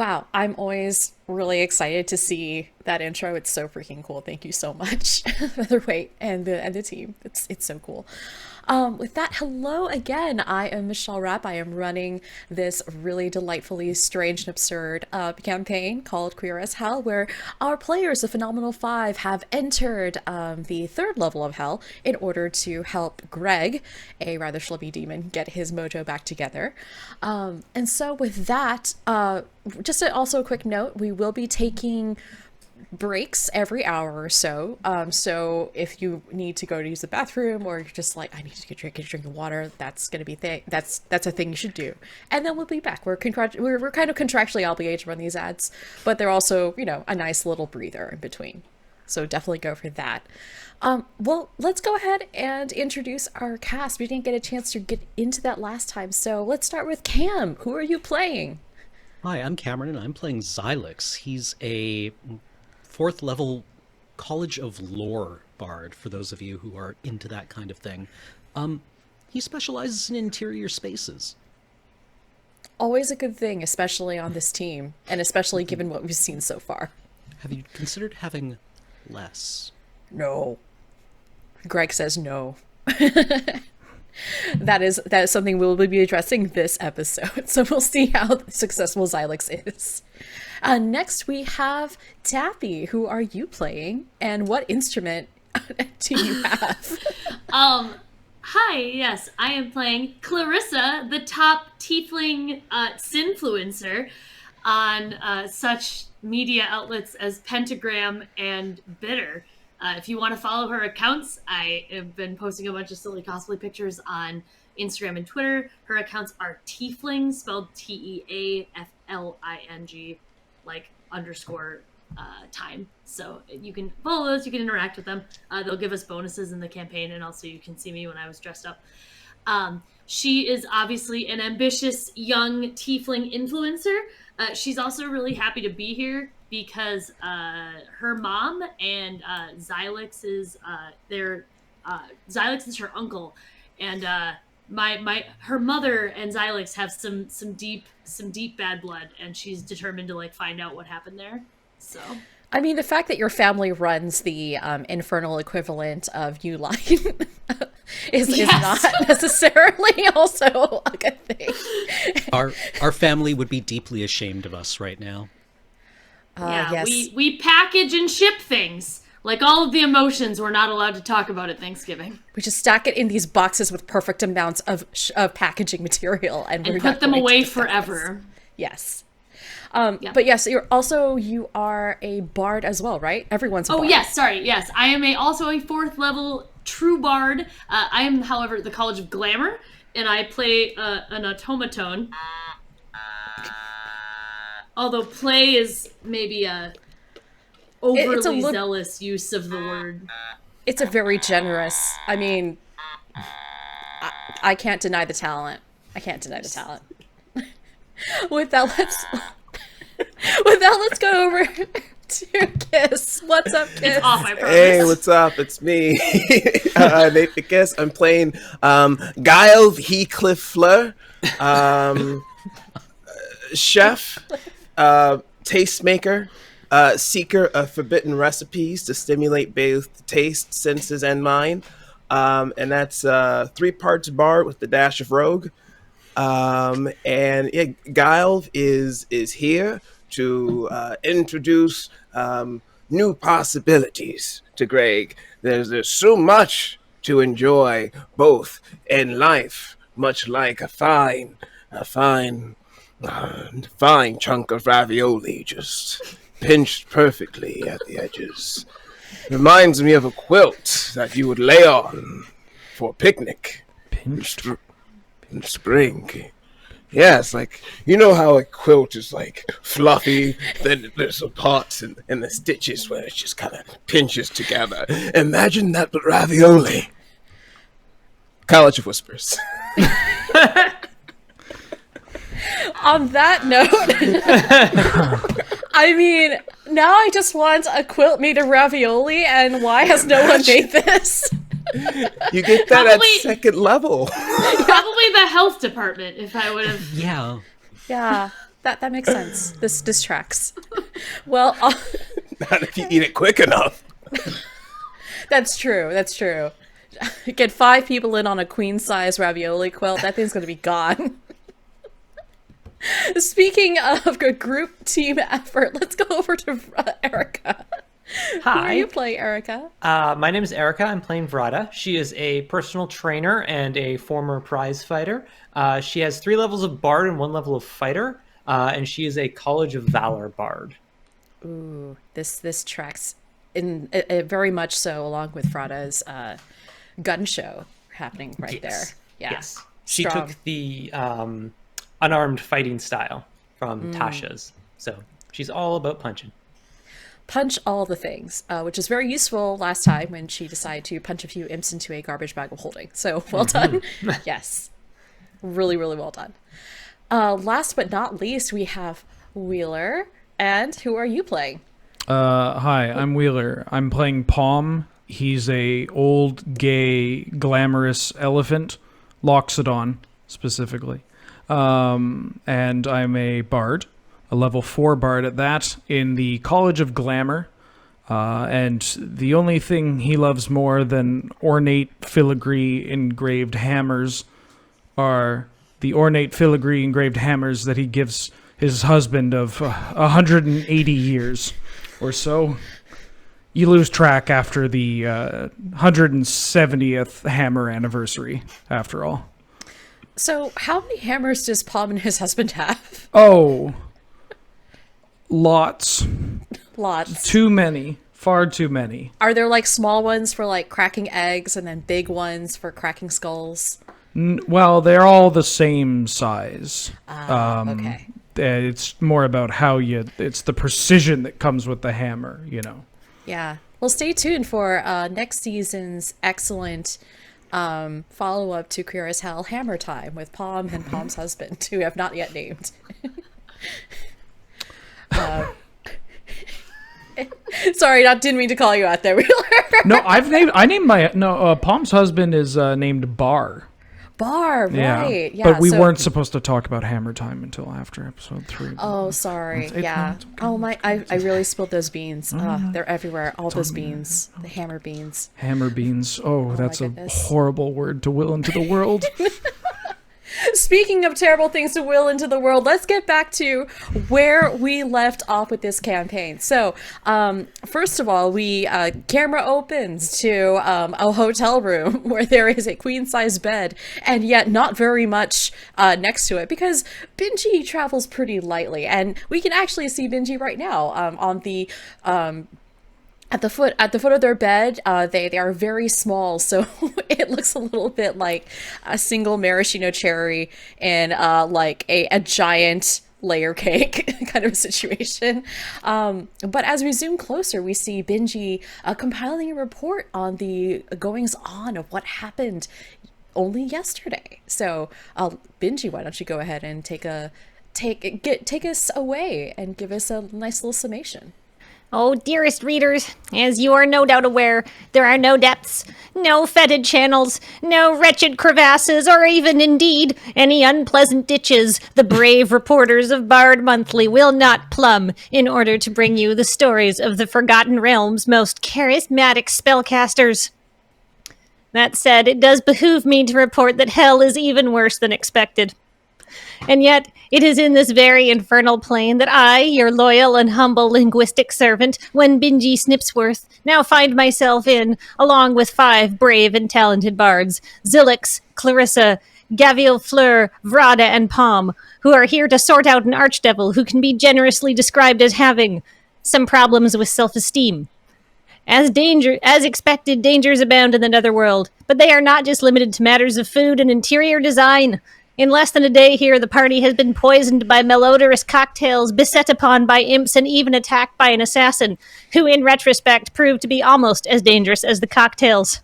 Wow, I'm always really excited to see that intro. It's so freaking cool. Thank you so much, Featherweight and the team. It's so cool. With that, hello again. I am Michelle Rapp. I am running this really delightfully strange and absurd campaign called Queer as Hell, where our players, the Phenomenal Five, have entered the third level of Hell in order to help Greg, a rather schlubby demon, get his mojo back together. And so, with that, also a quick note: we will be taking breaks every hour or so. So if you need to go to use the bathroom, or you're just like, I need to get a drink of water, that's gonna be that's a thing you should do. And then we'll be back. We're kind of contractually obligated to run these ads, but they're also, a nice little breather in between. So definitely go for that. Well, let's go ahead and introduce our cast. We didn't get a chance to get into that last time, so let's start with Cam. Who are you playing? Hi, I'm Cameron, and I'm playing Xylix. He's a fourth level College of Lore bard, for those of you who are into that kind of thing. He specializes in interior spaces. Always a good thing, especially on this team, and especially given what we've seen so far. Have you considered having less? No. Greg says no. That is something we'll be addressing this episode, so we'll see how successful Xylix is. Next, we have Tappy. Who are you playing, and what instrument do you have? Hi, yes, I am playing Clarissa, the top tiefling synfluencer on such media outlets as Pentagram and Bitter. If you want to follow her accounts, I have been posting a bunch of silly cosplay pictures on Instagram and Twitter. Her accounts are Tiefling, spelled Teafling, _ time. So you can follow those, you can interact with them. They'll give us bonuses in the campaign, and also you can see me when I was dressed up. She is obviously an ambitious young tiefling influencer. She's also really happy to be here because her mom and Xylix is Xylix is her uncle, and her mother and Xylix have some deep bad blood, and she's determined to find out what happened there. So I mean, the fact that your family runs the infernal equivalent of Uline is not necessarily also a good thing. Our family would be deeply ashamed of us right now. Yes. we package and ship things. Like all of the emotions we're not allowed to talk about at Thanksgiving. We just stack it in these boxes with perfect amounts of packaging material, and we're put them away forever. Yes. But yes, you are a bard as well, right? Everyone's a bard. Oh, yes, sorry, yes. I am also a 4th level true bard. I am, however, at the College of Glamour, and I play an automaton. Although play is maybe a overly zealous use of the word. It's a very generous, I mean, I can't deny the talent. With that, let's go over to Kiss. What's up, Kiss? It's off, I promise. Hey, what's up? It's me, Nate the Kiss. I'm playing Guile Heathcliff Fleur, chef, tastemaker, seeker of forbidden recipes to stimulate both taste, senses, and mind. And that's 3 parts bard with the dash of rogue. Guile is here to introduce new possibilities to Greg. There's so much to enjoy both in life, much like a fine chunk of ravioli just pinched perfectly at the edges. Reminds me of a quilt that you would lay on for a picnic. Pinched? In spring. Yeah, it's like, you know how a quilt is fluffy, then there's the parts and the stitches where it just kind of pinches together. Imagine that but ravioli. College of Whispers. On that note, I mean, now I just want a quilt made of ravioli, and why has no one made this? You get that at 2nd level. Probably the health department, if I would have. Yeah. Yeah. That makes sense. This tracks. Well, Not if you eat it quick enough. that's true. That's true. Get 5 people in on a queen-size ravioli quilt. That thing's gonna be gone. Speaking of a group team effort, let's go over to Erica. Who are Hi. you playing, Erica? My name is Erica. I'm playing Vrada. She is a personal trainer and a former prize fighter. She has 3 levels of bard and 1 level of fighter, and she is a College of Valor bard. Ooh, this tracks in very much so along with Frada's gun show happening right there. Yeah. Yes. She Strong. took the unarmed fighting style from Tasha's. So she's all about punching. Punch all the things, which is very useful last time when she decided to punch a few imps into a garbage bag of holding. So well done. Yes. Really, really well done. Last but not least, we have Wheeler. And who are you playing? Hi, I'm Wheeler. I'm playing Palm. He's a old, gay, glamorous elephant, Loxodon specifically. And I'm a bard, a level 4 bard at that, in the College of Glamour. And the only thing he loves more than ornate filigree engraved hammers are the ornate filigree engraved hammers that he gives his husband of 180 years or so. You lose track after the 170th hammer anniversary, after all. So how many hammers does Palm and his husband have? Oh, lots. Lots. Too many. Far too many. Are there like small ones for like cracking eggs and then big ones for cracking skulls? Well, they're all the same size. Okay. It's more about how it's the precision that comes with the hammer, Yeah. Well, stay tuned for next season's excellent follow-up to Queer as Hell Hammer Time with Palm and Palm's husband, who have not yet named. Sorry, didn't mean to call you out there, Wheeler. No, Palm's husband is named Bar. Bar, right. Yeah, but we so- weren't supposed to talk about Hammer Time until after episode 3. Oh, sorry. It's Yeah. okay. Oh my! I really spilled those beans. They're everywhere. All those beans. The hammer beans. Hammer beans. Oh, that's a goodness. horrible word to will into the world. Speaking of terrible things to will into the world, let's get back to where we left off with this campaign. So, first of all, camera opens to a hotel room where there is a queen-size bed, and yet not very much next to it, because Benji travels pretty lightly, and we can actually see Benji right now on the at the foot of their bed. They are very small, so it looks a little bit like a single maraschino cherry in like a giant layer cake kind of a situation. But as we zoom closer, we see Benji compiling a report on the goings on of what happened only yesterday. So Benji, why don't you go ahead and take us away and give us a nice little summation. Oh, dearest readers, as you are no doubt aware, there are no depths, no fetid channels, no wretched crevasses, or even, indeed, any unpleasant ditches the brave reporters of Bard Monthly will not plumb in order to bring you the stories of the Forgotten Realm's most charismatic spellcasters. That said, it does behoove me to report that hell is even worse than expected. And yet, it is in this very infernal plane that I, your loyal and humble linguistic servant, when Benji Snipsworth, now find myself in, along with 5 brave and talented bards, Zilix, Clarissa, Gavial Fleur, Vrada, and Palm, who are here to sort out an archdevil who can be generously described as having some problems with self-esteem. As expected, dangers abound in the netherworld, but they are not just limited to matters of food and interior design. In less than a day here, the party has been poisoned by malodorous cocktails, beset upon by imps, and even attacked by an assassin, who in retrospect proved to be almost as dangerous as the cocktails.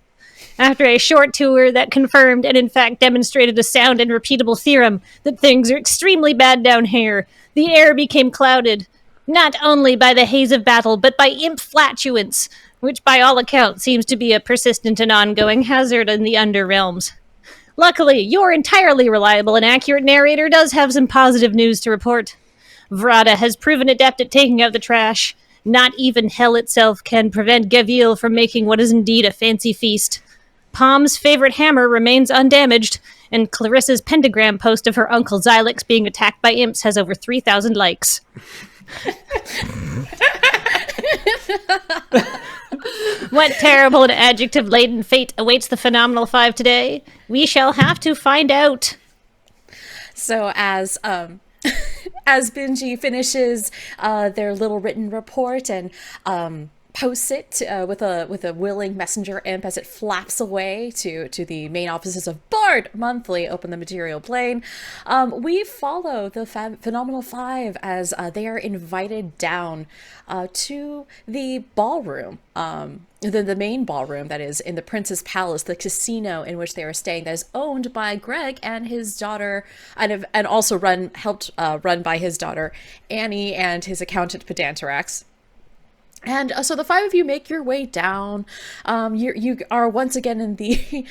After a short tour that confirmed and in fact demonstrated a sound and repeatable theorem that things are extremely bad down here, the air became clouded, not only by the haze of battle, but by imp flatulence, which by all accounts seems to be a persistent and ongoing hazard in the Underrealms. Luckily, your entirely reliable and accurate narrator does have some positive news to report. Vrada has proven adept at taking out the trash. Not even hell itself can prevent Gavil from making what is indeed a fancy feast. Palm's favorite hammer remains undamaged, and Clarissa's pentagram post of her uncle Xylix being attacked by imps has over 3,000 likes. What terrible and adjective-laden fate awaits the Phenomenal Five today? We shall have to find out. So as as Benji finishes their little written report and posts it with a willing messenger imp as it flaps away to the main offices of Bard Monthly, open the material plane, we follow the Phenomenal Five as they are invited down to the ballroom, the main ballroom that is in the Prince's Palace, the casino in which they are staying, that is owned by Greg and his daughter, and also helped run by his daughter Annie and his accountant Pedanterax. And so the five of you make your way down. You are once again in the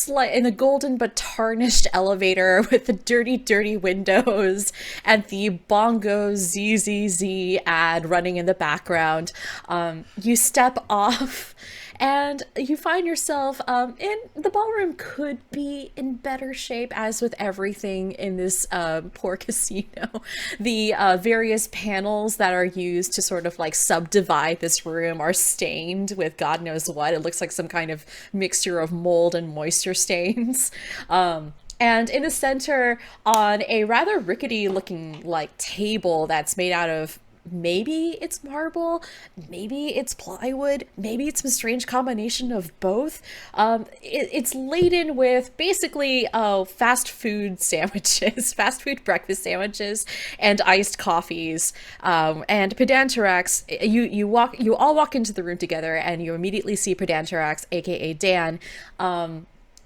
in the golden but tarnished elevator with the dirty windows and the bongo ZZZ ad running in the background. You step off and you find yourself in the ballroom. Could be in better shape, as with everything in this poor casino. The various panels that are used to sort of like subdivide this room are stained with God knows what. It looks like some kind of mixture of mold and moisture stains. And in the center, on a rather rickety looking like table that's made out of, maybe it's marble, maybe it's plywood, maybe it's a strange combination of both. It's laden with basically fast food sandwiches, fast food breakfast sandwiches, and iced coffees. And Pedanterax, you all walk into the room together, and you immediately see Pedanterax, aka Dan,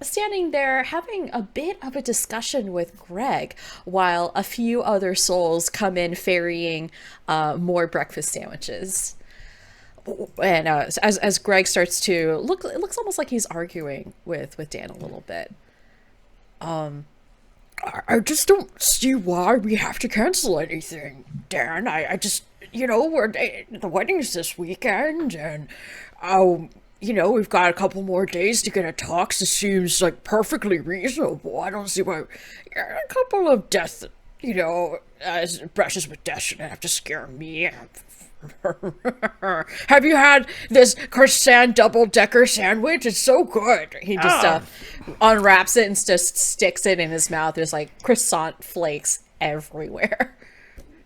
standing there having a bit of a discussion with Greg, while a few other souls come in ferrying more breakfast sandwiches. And as Greg starts to look, it looks almost like he's arguing with Dan a little bit. I just don't see why we have to cancel anything, Dan. I just, the wedding's this weekend, and we've got a couple more days to get a talks. It seems like perfectly reasonable. I don't see why a couple of death, brushes with death shouldn't have to scare me. Have you had this croissant double-decker sandwich? It's so good. He just unwraps it and just sticks it in his mouth. There's like croissant flakes everywhere.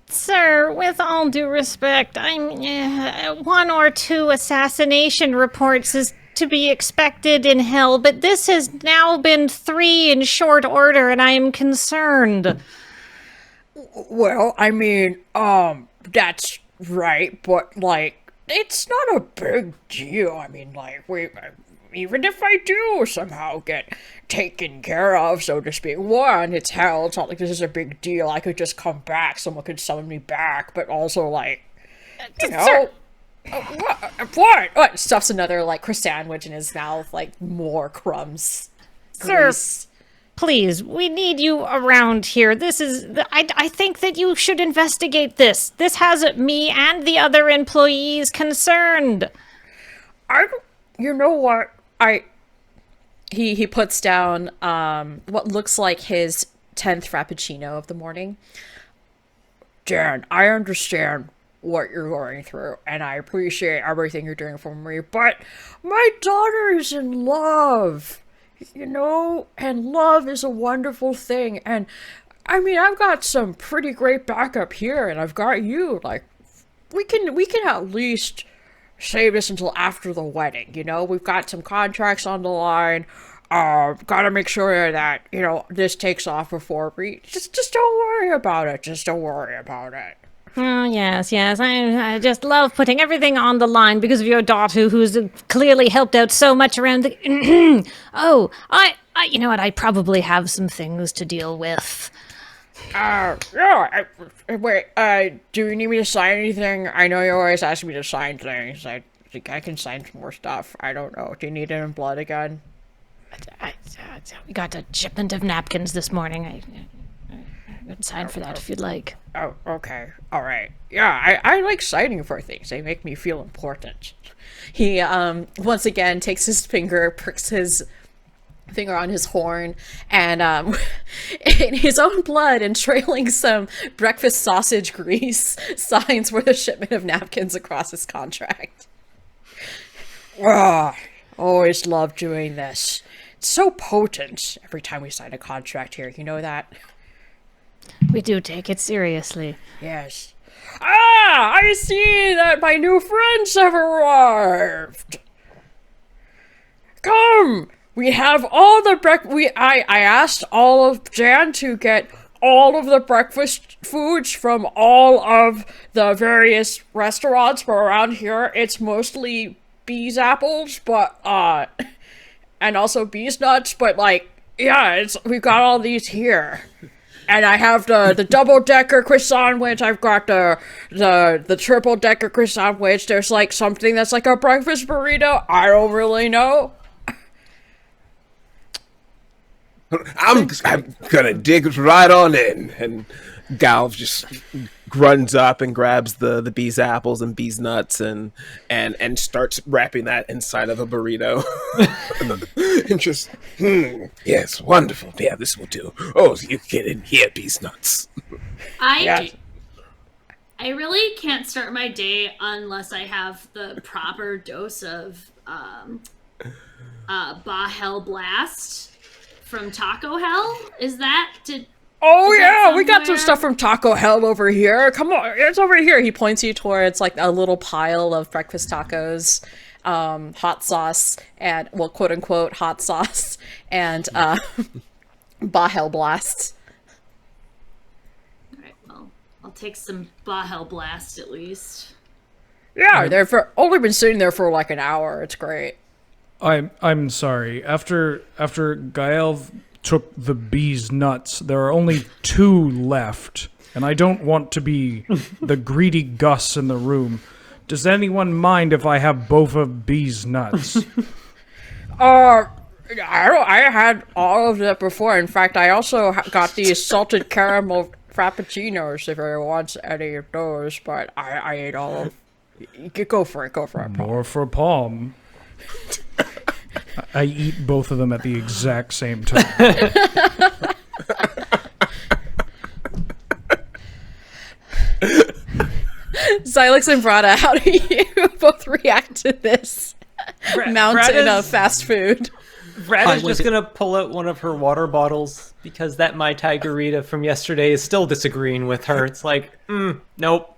Sir, with all due respect, one or two assassination reports is to be expected in hell, but this has now been 3 in short order, and I am concerned. Well, that's right, but, it's not a big deal. Even if I do somehow get taken care of, so to speak, one, it's hell. It's not like this is a big deal. I could just come back. Someone could summon me back. But also, Sir. What? Stuffs another, croissant sandwich in his mouth, more crumbs. Sir, Grease. please, we need you around here. I think that you should investigate this. This has me and the other employees concerned. You know what? He puts down what looks like his 10th Frappuccino of the morning. Dan, I understand what you're going through, and I appreciate everything you're doing for me, but my daughter is in love, and love is a wonderful thing, and I've got some pretty great backup here, and I've got you. We can at least save this until after the wedding. We've got some contracts on the line. Gotta make sure that, this takes off before we... Just don't worry about it. Just don't worry about it. Oh, yes. I just love putting everything on the line because of your daughter, who's clearly helped out so much around the... you know what? I probably have some things to deal with. Wait, do you need me to sign anything? I know you always ask me to sign things. I think I can sign some more stuff. I don't know. Do you need it in blood again? We got a shipment of napkins this morning. sign for that if you'd like. Oh, okay. All right. Yeah, I like signing for things. They make me feel important. He, once again takes his finger, pricks his finger on his horn, and, in his own blood and trailing some breakfast sausage grease, signs for the shipment of napkins across his contract. Ah, always love doing this. It's so potent every time we sign a contract here. You know that? We do take it seriously. Yes. Ah, I see that my new friends have arrived. Come, we have all the I asked all of Jan to get all of the breakfast foods from all of the various restaurants, but around here it's mostly bees apples, but and also bees nuts, but like, yeah, we've got all these here. And I have the double-decker croissant sandwich. I've got the triple-decker croissant sandwich. There's like something that's like a breakfast burrito. I don't really know. I'm gonna dig right on in. And Galv just runs up and grabs the bees apples and bees nuts and starts wrapping that inside of a burrito. And just, yes, wonderful. Yeah, this will do. Oh, you get in here, bees nuts. I really can't start my day unless I have the proper dose of Bahel Blast from Taco Hell. Is that Oh yeah, we got some stuff from Taco Hell over here. Come on, it's over here. He points you towards like a little pile of breakfast tacos, hot sauce, and well, quote unquote hot sauce, and Bahel Blast. Alright, well, I'll take some Bahel Blast at least. Yeah, they've only been sitting there for like an hour. It's great. I'm sorry. After Gael took the bees nuts, there are only 2 left, and I don't want to be the greedy Gus in the room. Does anyone mind if I have both of bees nuts? I had all of that before. In fact, I also got these salted caramel frappuccinos if anyone wants any of those, but I ate all of. Go for it. More for Palm. I eat both of them at the exact same time. Xylix and Brada, how do you both react to this mountain of fast food? Brad is just going to pull out one of her water bottles because that Mai Tai Garita from yesterday is still disagreeing with her. It's like, nope.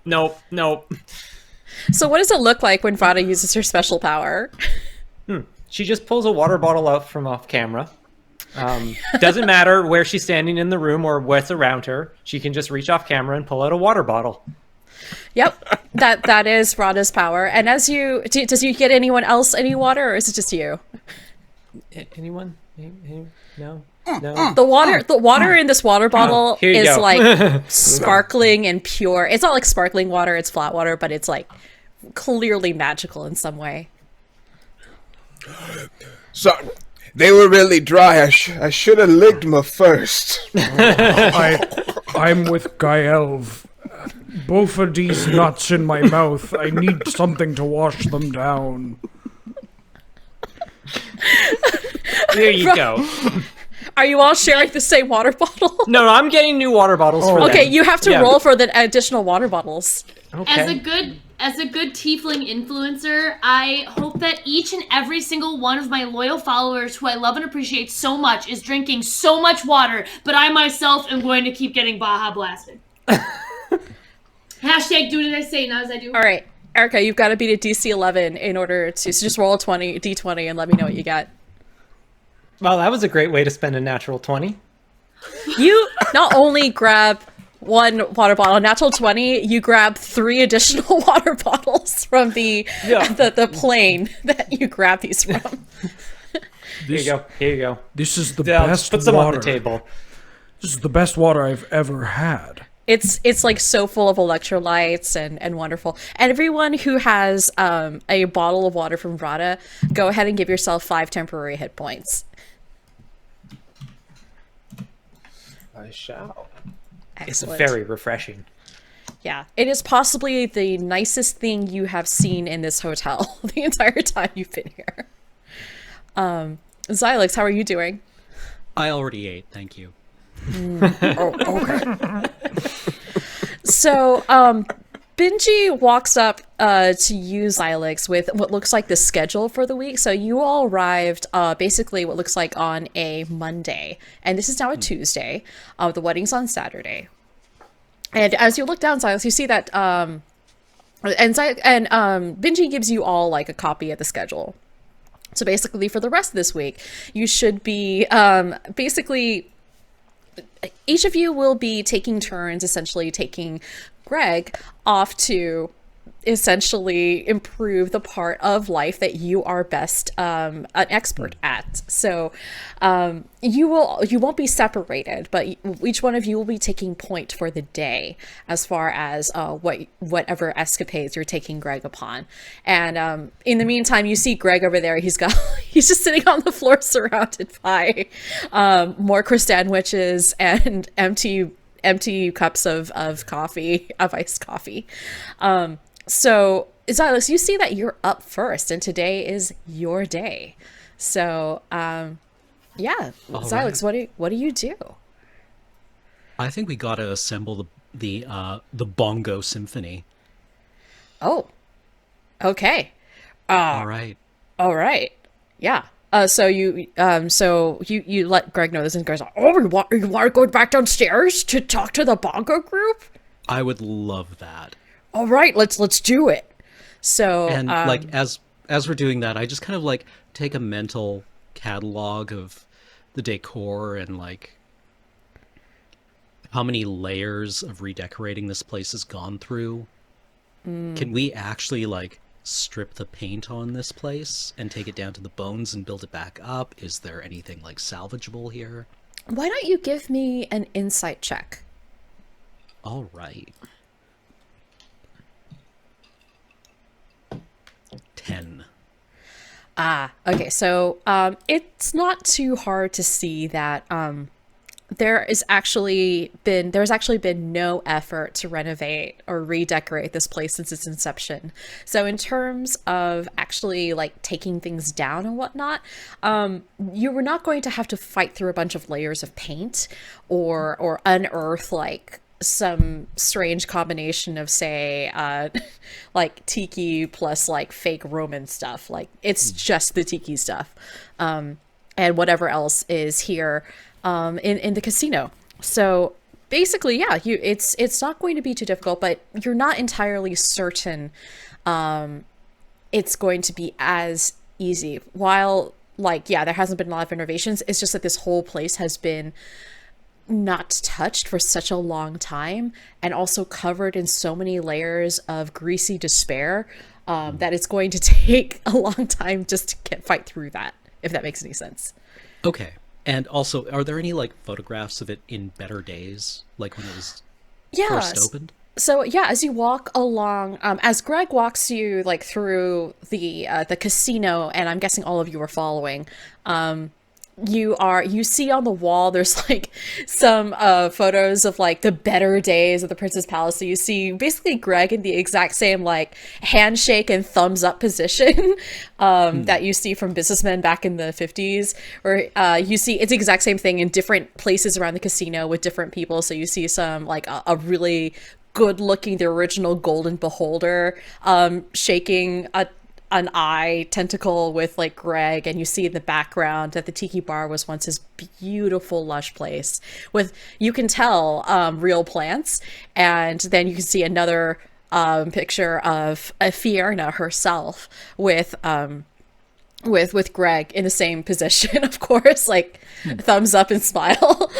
So what does it look like when Brada uses her special power? She just pulls a water bottle out from off camera. Doesn't matter where she's standing in the room or what's around her. She can just reach off camera and pull out a water bottle. Yep, that is Brada's power. And does you get anyone else any water, or is it just you? Anyone? No. The water in this water bottle is go. like sparkling and pure. It's not like sparkling water; it's flat water, but it's like clearly magical in some way. So, they were really dry. I should have licked them first. I'm with Gael. Both of these nuts in my mouth. I need something to wash them down. There you go. Are you all sharing the same water bottle? No, I'm getting new water bottles for them. Okay, you have to roll for the additional water bottles. Okay. As a good tiefling influencer, I hope that each and every single one of my loyal followers who I love and appreciate so much is drinking so much water, but I myself am going to keep getting Baja blasted. Hashtag do what I say, not as I do. All right, Erica, you've got to beat a DC 11 in order to so just roll a d20 and let me know what you got. Well, that was a great way to spend a natural 20. You not only grab one water bottle, natural 20, you grab 3 additional water bottles from the plane that you grab these from. Here you go. This is the Yeah, best put some water. on the table. This is the best water I've ever had. It's like so full of electrolytes and wonderful. And everyone who has a bottle of water from Brada, go ahead and give yourself 5 temporary hit points. I shall. Excellent. very refreshing. Yeah, it is possibly the nicest thing you have seen in this hotel the entire time you've been here. Xylix, how are you doing? I already ate, thank you. Okay. So, Benji walks up to you, Xylix, with what looks like the schedule for the week. So you all arrived basically what looks like on a Monday, and this is now a Tuesday. The wedding's on Saturday. And as you look down, Xylix, you see that Benji gives you all like a copy of the schedule. So basically, for the rest of this week, you should be basically each of you will be taking turns, essentially taking Greg off to essentially improve the part of life that you are best an expert at. So you won't be separated, but each one of you will be taking point for the day as far as whatever escapades you're taking Greg upon. And in the meantime, you see Greg over there. He's just sitting on the floor surrounded by more croissantwiches and empty cups of coffee, of iced coffee. So, Xylix, you see that you're up first, and today is your day. So, yeah, Xylix, right. what do you do? I think we gotta assemble the bongo symphony. Oh, okay. All right. All right. Yeah. So you let Greg know this, and Greg's like, "Oh, you want to go back downstairs to talk to the bongo group? I would love that. All right, let's do it." So And like as we're doing that, I just kind of like take a mental catalog of the decor and like how many layers of redecorating this place has gone through. Can we actually like strip the paint on this place and take it down to the bones and build it back up? Is there anything like salvageable here? why don't you give me an insight check? All right. 10. Okay, so it's not too hard to see that there's actually been no effort to renovate or redecorate this place since its inception. So in terms of actually like taking things down and whatnot, you were not going to have to fight through a bunch of layers of paint or unearth like some strange combination of, say, like tiki plus like fake Roman stuff. Like it's just the tiki stuff, and whatever else is here in the casino. So basically, yeah, it's not going to be too difficult, but you're not entirely certain it's going to be as easy. While like, yeah, there hasn't been a lot of renovations, it's just that this whole place has been not touched for such a long time and also covered in so many layers of greasy despair that it's going to take a long time just to fight through that, if that makes any sense. Okay. And also, are there any like photographs of it in better days, like when it was first opened? So yeah, as you walk along, as Greg walks you like through the casino, and I'm guessing all of you are following, you see on the wall there's like some photos of like the better days of the Prince's Palace. So you see basically Greg in the exact same like handshake and thumbs up position that you see from businessmen back in the 50s, where you see it's the exact same thing in different places around the casino with different people. So you see some like a really good looking, the original golden beholder shaking an eye tentacle with like Greg, and you see in the background that the tiki bar was once this beautiful lush place with, you can tell, real plants. And then you can see another picture of Fiona herself with Greg in the same position, of course, like thumbs up and smile.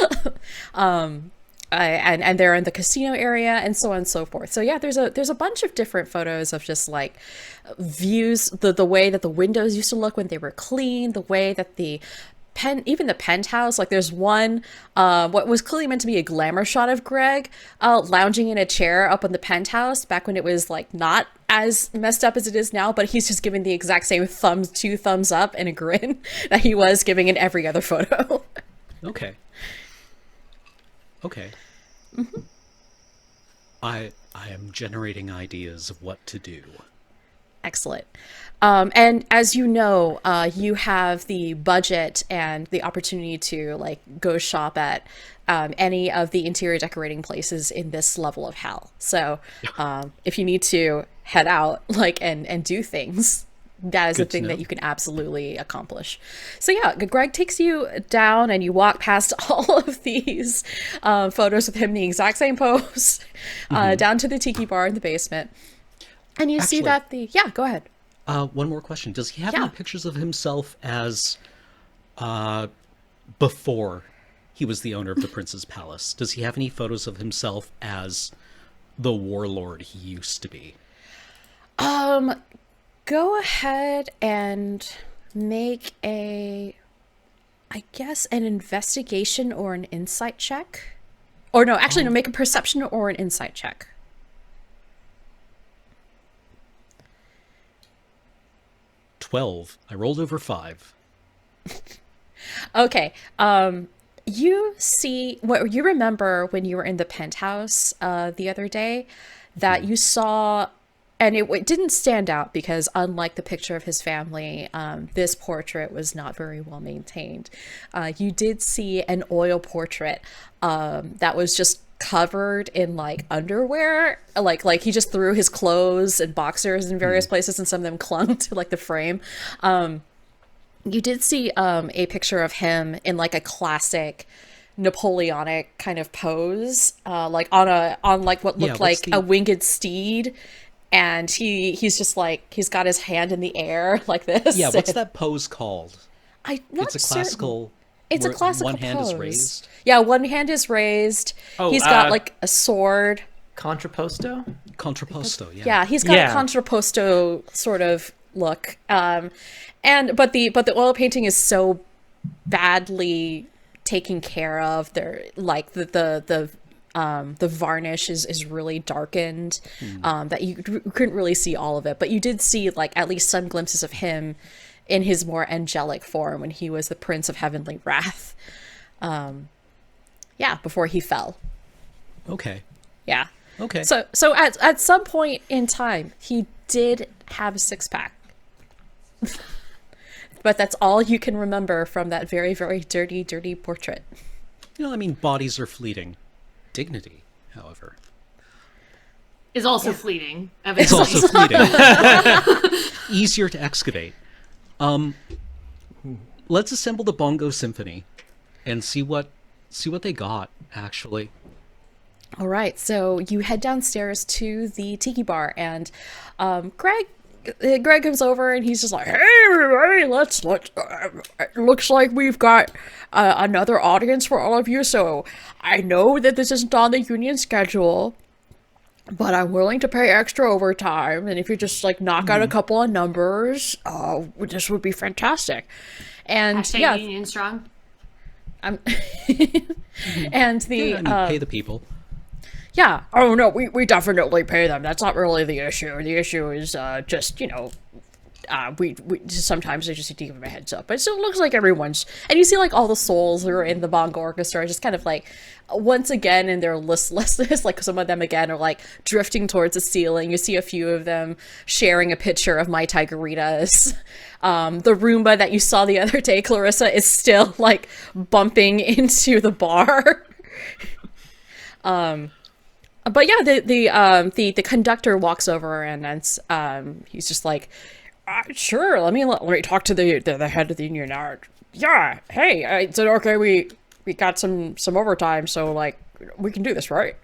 And they're in the casino area and so on and so forth. So yeah, there's a bunch of different photos of just like views, the way that the windows used to look when they were clean, the way that even the penthouse, like there's one what was clearly meant to be a glamour shot of Greg lounging in a chair up on the penthouse back when it was like not as messed up as it is now, but he's just giving the exact same two thumbs up and a grin that he was giving in every other photo. Okay. I am generating ideas of what to do. Excellent. And as you know, you have the budget and the opportunity to like go shop at any of the interior decorating places in this level of hell. So if you need to head out like and do things, that is Good a to thing that know. you can absolutely accomplish. So yeah, Greg takes you down and you walk past all of these photos with him in the exact same pose down to the tiki bar in the basement. And you see Actually- that yeah, go ahead. One more question. Does he have Yeah. any pictures of himself as before he was the owner of the Prince's Palace? Does he have any photos of himself as the warlord he used to be? Go ahead and make I guess, an investigation or an insight check. Or no, actually, no, make a perception or an insight check. I rolled over 5. Okay. You see, what you remember when you were in the penthouse the other day, that you saw, and it didn't stand out because unlike the picture of his family, this portrait was not very well maintained. You did see an oil portrait that was just covered in like underwear, like he just threw his clothes and boxers in various places, and some of them clung to like the frame. You did see a picture of him in like a classic Napoleonic kind of pose, like on like what looked like a winged steed, and he's just like he's got his hand in the air like this. Yeah, what's that pose called? I'm not It's a certain. classical. It's a where classical one hand pose. is raised. Yeah, one hand is raised. Oh, He's got like a sword. Contrapposto? Contrapposto. Yeah. Yeah, he's got Yeah. a contrapposto sort of look. But the oil painting is so badly taken care of. They're like the varnish is really darkened, that you couldn't really see all of it, but you did see like at least some glimpses of him in his more angelic form when he was the Prince of Heavenly Wrath. Yeah, before he fell. Okay. Yeah. Okay. So at some point in time, he did have a six-pack. But that's all you can remember from that very, very dirty, dirty portrait. I mean, bodies are fleeting. Dignity, however, Is also fleeting. it's Evidently. also fleeting. Easier to excavate. Let's assemble the bongo symphony and see what they got, actually. All right, so you head downstairs to the tiki bar, and Greg comes over and he's just like, "Hey, everybody, let's it looks like we've got another audience for all of you. So I know that this isn't on the union schedule, but I'm willing to pay extra overtime. And if you just like knock out a couple of numbers, this would be fantastic." And Hashtag yeah, Union Strong. and the I mean, pay the people. yeah. Oh no, we definitely pay them. That's not really the issue. The issue is just, we sometimes they just need to give them a heads up. But so it looks like everyone's, and you see like all the souls who are in the bongo orchestra just kind of like once again in their listlessness, like some of them again are like drifting towards the ceiling. You see a few of them sharing a picture of my tigeritas. The Roomba that you saw the other day, Clarissa, is still like bumping into the bar. But yeah, the conductor walks over and he's just like, sure, let me talk to the head of the union now. Yeah, hey, is it okay? We got some overtime, so like we can do this, right?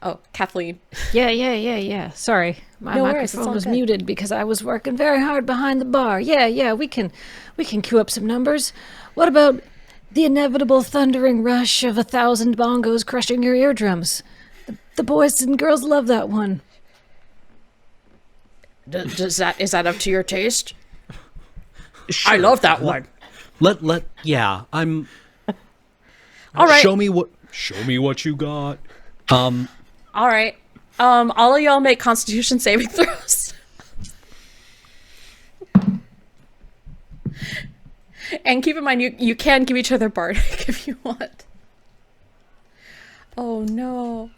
Oh, Kathleen. Yeah. Sorry, my No worries, it's microphone all was good. muted because I was working very hard behind the bar. Yeah, we can queue up some numbers. What about the inevitable thundering rush of 1,000 bongos crushing your eardrums? The boys and girls love that one. Is that up to your taste? I love that one. Yeah, I'm. All right. Show me what you got. All right. All of y'all make Constitution saving throws. And keep in mind, you can give each other bardic if you want. Oh no.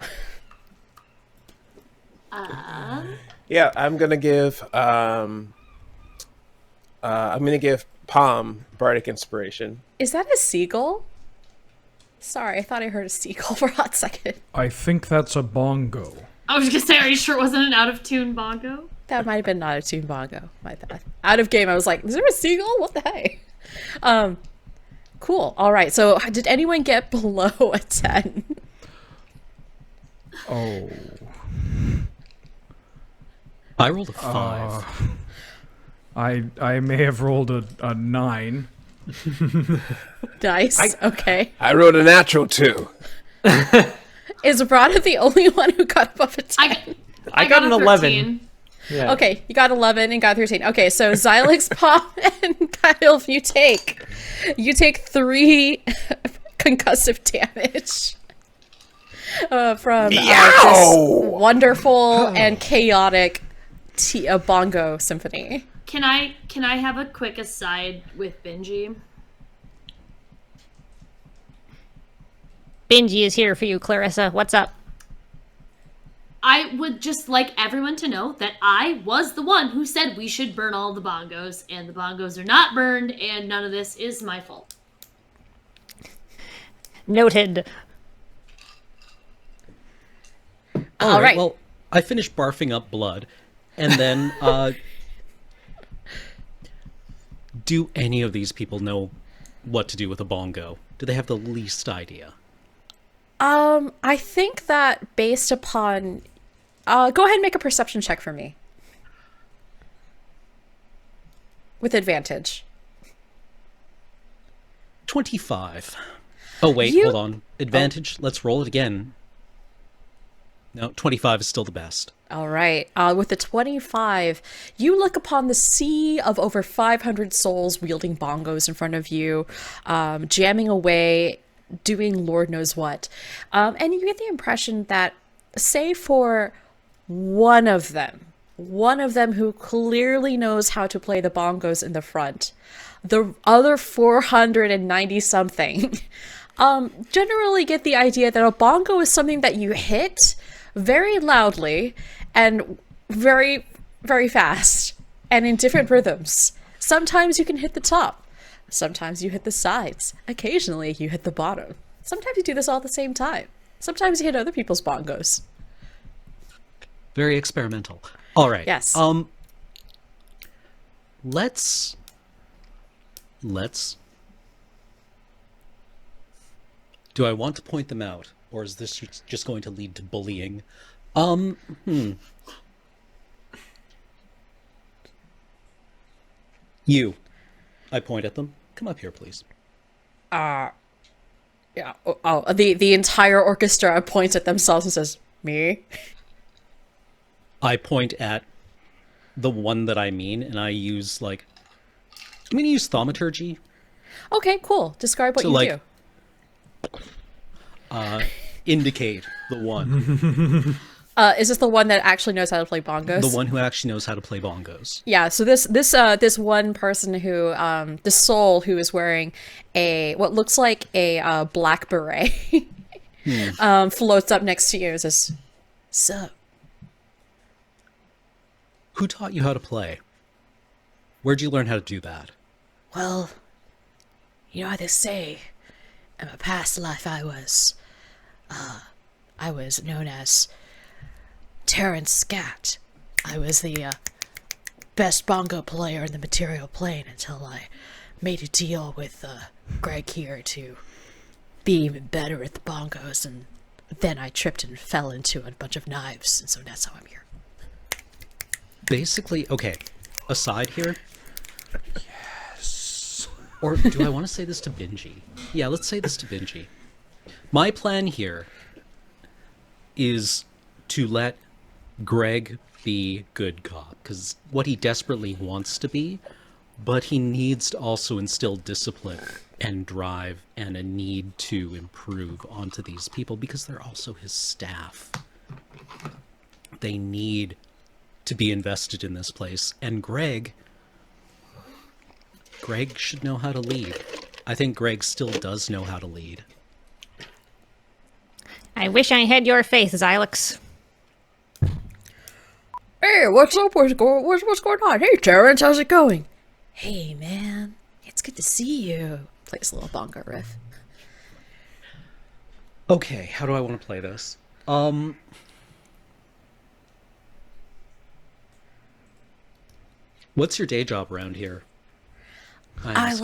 Yeah, I'm gonna give Palm bardic inspiration. Is that a seagull? Sorry, I thought I heard a seagull for a hot second. I think that's a bongo. I was gonna say, are you sure it wasn't an out of tune bongo? That might have been not a tune bongo. My bad. Out of game, I was like, is there a seagull? What the heck? Cool. All right. So, did anyone get below a 10? Oh. I rolled a 5. I may have rolled a 9. Nice. Okay. I rolled a natural 2. Is Rada the only one who got above a 10? I got an a 11. 13. Yeah. Okay, you got 11 and got 13. Okay, so Xylix, Pop, and Kyle, you take 3 concussive damage from this wonderful and chaotic bongo symphony. Can I have a quick aside with Benji? Benji is here for you, Clarissa. What's up? I would just like everyone to know that I was the one who said we should burn all the bongos, and the bongos are not burned, and none of this is my fault. Noted. All right. Well, I finished barfing up blood, and then do any of these people know what to do with a bongo? Do they have the least idea? I think that based upon... go ahead and make a perception check for me. With advantage. 25. Oh, wait, hold on. Advantage? Let's roll it again. No, 25 is still the best. All right. With the 25, you look upon the sea of over 500 souls wielding bongos in front of you, jamming away, doing Lord knows what. And you get the impression that, save for one of them who clearly knows how to play the bongos in the front, the other 490 something generally get the idea that a bongo is something that you hit very loudly and very, very fast and in different rhythms. Sometimes you can hit the top. Sometimes you hit the sides. Occasionally you hit the bottom. Sometimes you do this all at the same time. Sometimes you hit other people's bongos. Very experimental. All right. Yes. Let's do I want to point them out, or is this just going to lead to bullying? You. I point at them. Come up here, please. Yeah. The entire orchestra points at themselves and says, "Me?" I point at the one that I mean, and I use, I'm going to use thaumaturgy. Okay, cool. Describe what So, you do. Indicate the one. Is this the one that actually knows how to play bongos? The one who actually knows how to play bongos. Yeah, so this one person who, the soul who is wearing what looks like a black beret, floats up next to you and says, "Sup?" Who taught you how to play? Where'd you learn how to do that? Well, you know how they say, in my past life I was known as Terrence Scat. I was the best bongo player in the material plane until I made a deal with Greg here to be even better at the bongos, and then I tripped and fell into a bunch of knives, and so that's how I'm here. Basically, okay, aside here. Yes. Or do I want to say this to Benji? Yeah, let's say this to Benji. My plan here is to let Greg be good cop, because what he desperately wants to be, but he needs to also instill discipline and drive and a need to improve onto these people, because they're also his staff. They need to be invested in this place, and Greg should know how to lead. I think Greg still does know how to lead. I wish I had your faith, Xylix. Hey, what's up? What's going on? Hey, Terrence, how's it going? Hey, man, it's good to see you. Plays a little bongo riff. Okay, how do I want to play this? What's your day job around here? I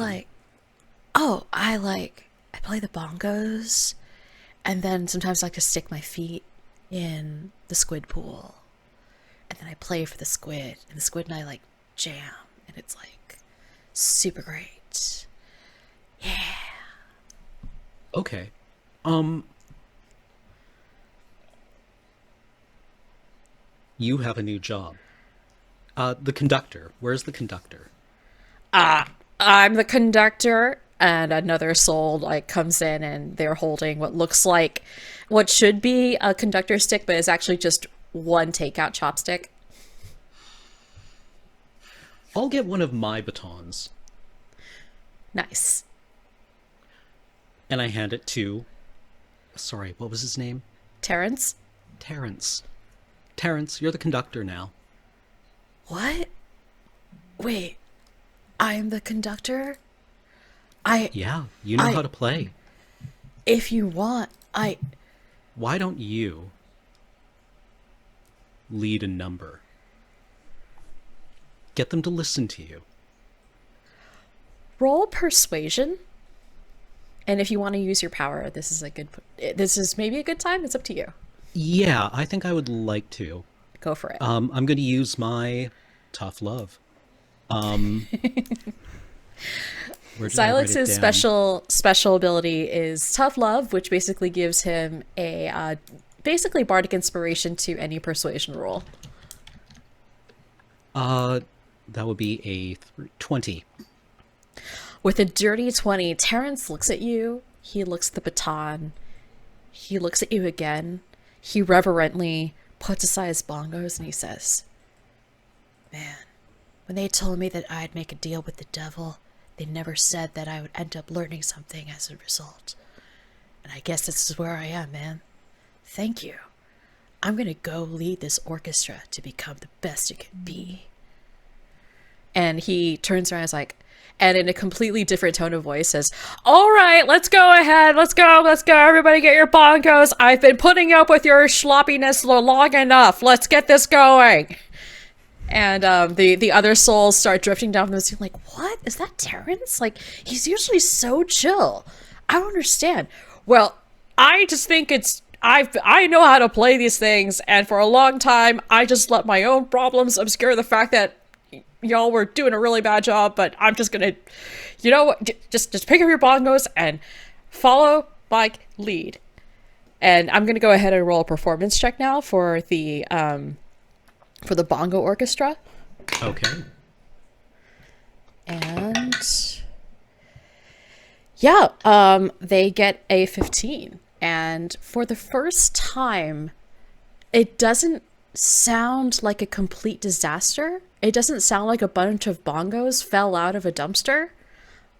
play the bongos, and then sometimes I like to stick my feet in the squid pool, and then I play for the squid, and the squid and I like jam, and it's like super great. Yeah. Okay. You have a new job. The conductor. Where's the conductor? I'm the conductor, and another soul like comes in, and they're holding what looks like what should be a conductor stick, but is actually just one takeout chopstick. I'll get one of my batons. Nice. And I hand it to... Sorry, what was his name? Terrence? Terrence. Terrence, you're the conductor now. What? Wait, I'm the conductor? Yeah, you know how to play. If you want, Why don't you lead a number? Get them to listen to you. roll persuasion. And if you want to use your power, this is maybe a good time. It's up to you. Yeah, I think I would like to. Go for it. I'm going to use my tough love. Xylix's special ability is tough love, which basically gives him a basically bardic inspiration to any persuasion roll. That would be a 20. With a dirty 20, Terrence looks at you. He looks at the baton. He looks at you again. He reverently puts aside his bongos and he says, "Man, when they told me that I'd make a deal with the devil, they never said that I would end up learning something as a result. And I guess this is where I am, man. Thank you. I'm gonna go lead this orchestra to become the best it can be." And he turns around and is like, and in a completely different tone of voice says, "All right, let's go ahead. Let's go. Everybody get your bongos. I've been putting up with your sloppiness long enough. Let's get this going." And the other souls start drifting down from the ceiling like, "What? Is that Terrence? Like, he's usually so chill. I don't understand." "Well, I just think I know how to play these things, and for a long time, I just let my own problems obscure the fact that y'all were doing a really bad job, but I'm just gonna, you know what, just pick up your bongos and follow my lead." And I'm gonna go ahead and roll a performance check now for the bongo orchestra. Okay. And yeah, they get a 15. And for the first time, it doesn't sound like a complete disaster. It doesn't sound like a bunch of bongos fell out of a dumpster.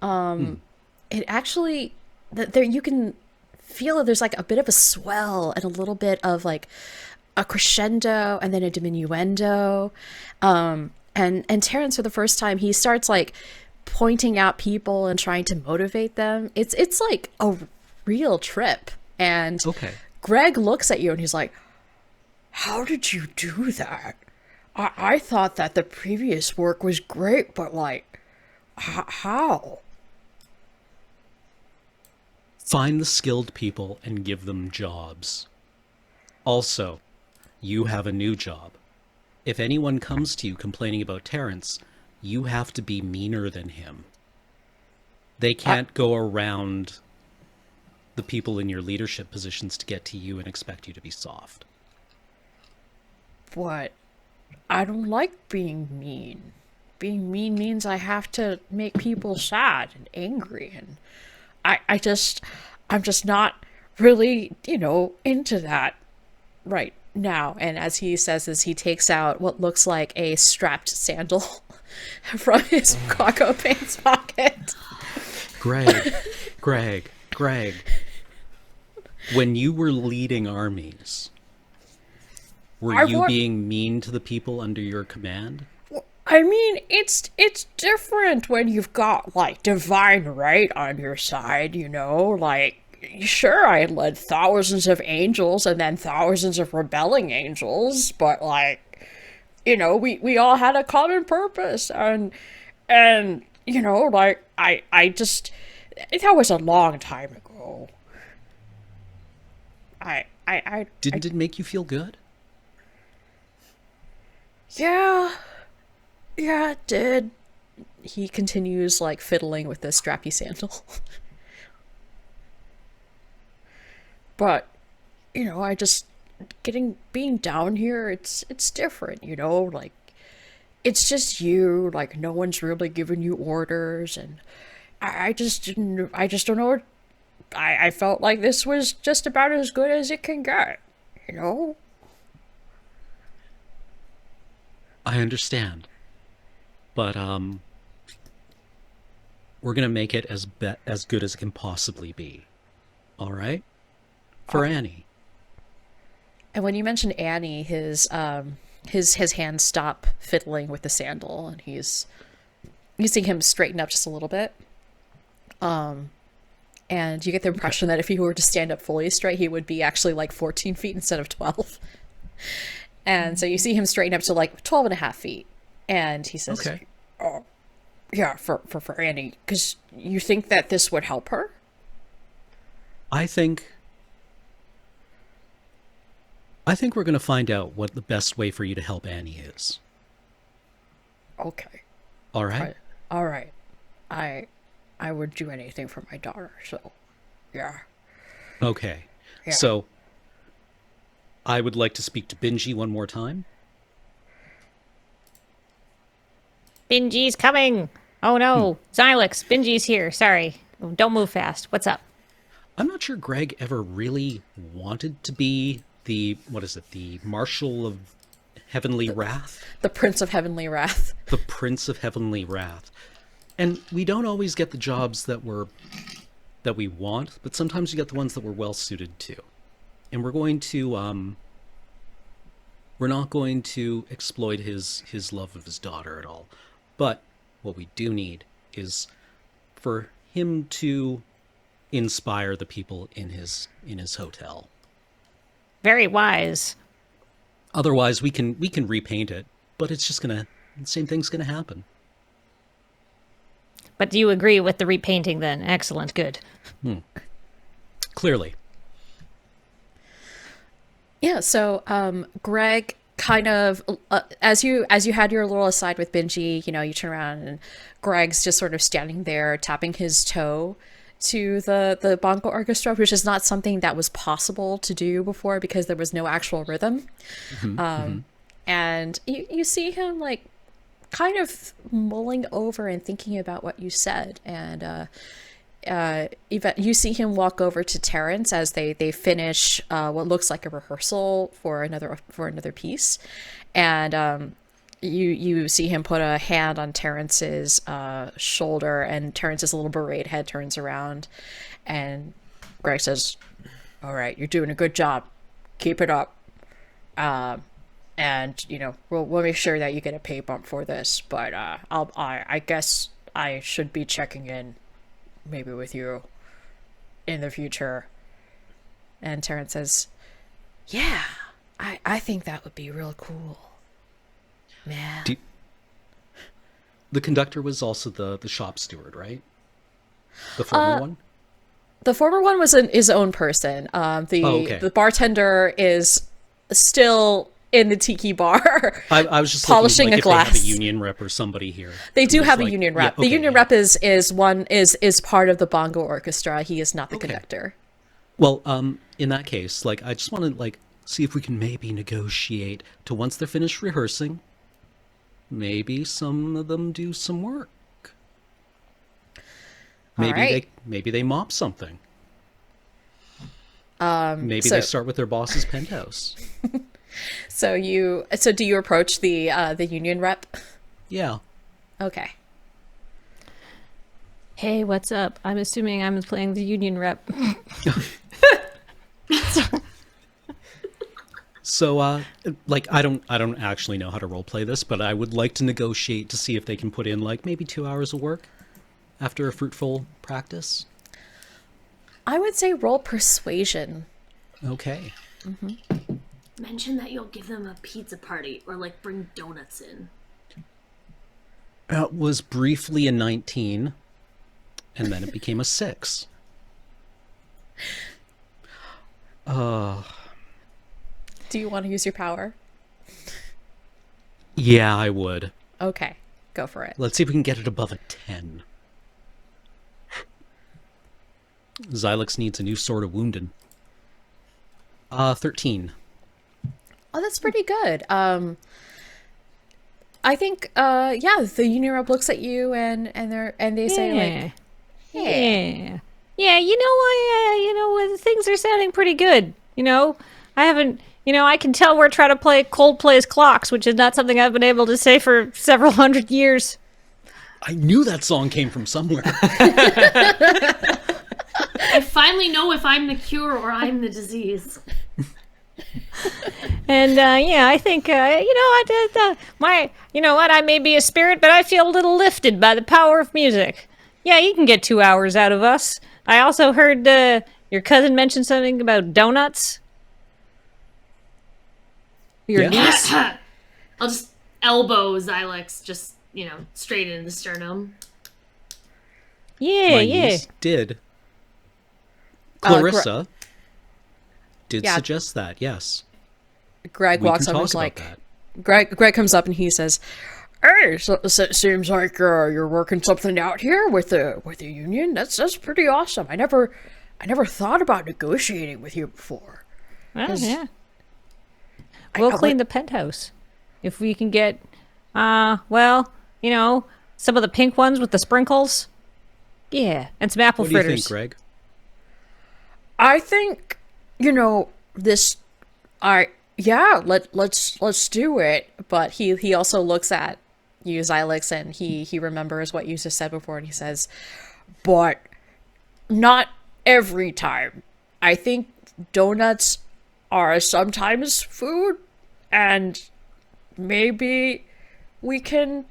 It actually, there you can feel that there's like a bit of a swell and a little bit of like a crescendo and then a diminuendo. And Terrence, for the first time, he starts like pointing out people and trying to motivate them. It's like a real trip. And Okay. Greg looks at you and he's like, "How did you do that? I thought that the previous work was great, but like, how?" Find the skilled people and give them jobs. Also, you have a new job. If anyone comes to you complaining about Terrence, you have to be meaner than him. They can't go around the people in your leadership positions to get to you and expect you to be soft. "But I don't like being mean. Being mean means I have to make people sad and angry, and I'm just not really, into that right now." And as he says this, he takes out what looks like a strapped sandal from his Quaco pants pocket. Greg. When you were leading armies, were I you wa- being mean to the people under your command? I mean, it's different when you've got like divine right on your side, you know? Like, sure, I led thousands of angels and then thousands of rebelling angels, but like, you know, we all had a common purpose, and you know, like I just that was a long time ago. I Didn't it make you feel good? yeah. Yeah, it did. He continues like fiddling with the strappy sandal. But, you know, I just being down here, it's different, you know, like it's just you, like no one's really giving you orders, and I just don't know. I felt like this was just about as good as it can get, you know? I understand. But we're gonna make it as good as it can possibly be. All right? For Annie. And when you mentioned Annie, his hands stop fiddling with the sandal, and you see him straighten up just a little bit. And you get the impression that if he were to stand up fully straight, he would be actually like 14 feet instead of 12. And so you see him straighten up to like 12 and a half feet. And he says, Okay. "Oh, yeah, for Annie, because you think that this would help her?" I think we're gonna find out what the best way for you to help Annie is. Okay. All right? All right. I would do anything for my daughter, so yeah. Okay. Yeah. So I would like to speak to Benji one more time. Benji's coming. Oh no, Xylix, Benji's here. Sorry. Don't move fast. What's up? I'm not sure Greg ever really wanted to be the Marshal of Heavenly Wrath? The Prince of Heavenly Wrath. The Prince of Heavenly Wrath. And we don't always get the jobs that we want, but sometimes you get the ones that we're well suited to. And we're not going to exploit his love of his daughter at all. But what we do need is for him to inspire the people in his hotel. Very wise. Otherwise, we can repaint it, but it's just the same thing's gonna happen. But do you agree with the repainting then? Excellent, good. Clearly. Yeah, so Greg kind of as you had your little aside with Benji, you know, you turn around and Greg's just sort of standing there tapping his toe to the bongo orchestra, which is not something that was possible to do before because there was no actual rhythm. And you see him like kind of mulling over and thinking about what you said, and you see him walk over to Terrence as they finish what looks like a rehearsal for another piece, and you see him put a hand on Terrence's shoulder, and Terrence's little beret head turns around, and Greg says, "All right, you're doing a good job. Keep it up. And you know, we'll make sure that you get a pay bump for this. But I guess I should be checking in, maybe with you, in the future." And Terrence says, "Yeah, I think that would be real cool, man." The conductor was also the shop steward, right? The former one? The former one was his own person. The bartender is still in the tiki bar. I was just polishing looking, like, a if glass. they have a union rep or somebody here. They do who's have a like- union rep. Yeah, okay, the union yeah. rep is part of the bongo orchestra. He is not the conductor. Well, in that case, like, I just want to see if we can maybe negotiate to, once they're finished rehearsing, maybe some of them do some work. Maybe they mop something. Maybe so- they start with their boss's penthouse. So do you approach the union rep? Yeah. Okay. Hey, what's up? I'm assuming I'm playing the union rep. So, like, I don't actually know how to roleplay this, but I would like to negotiate to see if they can put in, like, maybe 2 hours of work after a fruitful practice. I would say roll persuasion. Okay. Mention that you'll give them a pizza party or like bring donuts in. It was briefly a 19, and then it became a 6. Do you want to use your power? Yeah, I would. Okay, go for it. Let's see if we can get it above a 10. Xylix needs a new sword of wounding. 13. Oh, that's pretty good. I think, yeah, the union rep looks at you and they say like, Yeah. Yeah, you know what? Things are sounding pretty good. I haven't. I can tell we're trying to play Coldplay's Clocks, which is not something I've been able to say for several hundred years. I knew that song came from somewhere. I finally know if I'm the cure or I'm the disease. And yeah, I think I may be a spirit, but I feel a little lifted by the power of music. Yeah, you can get 2 hours out of us. I also heard your cousin mention something about donuts. Your niece. I'll just elbow Xylix just, straight into the sternum. Yeah, My yeah. niece did. Clarissa did yeah. suggest that, yes. Greg We walks can up and talk is about like, that. Greg comes up and he says, "Hey, so it seems like you're working something out here with the union. That's pretty awesome. I never thought about negotiating with you before." Well, yeah. We'll clean the penthouse if we can get, some of the pink ones with the sprinkles. Yeah, and some apple What do you fritters. think, Greg? I think, let's do it. But he also looks at you, Xylix, and he remembers what you just said before, and he says, "But not every time. I think donuts are sometimes food, and maybe we can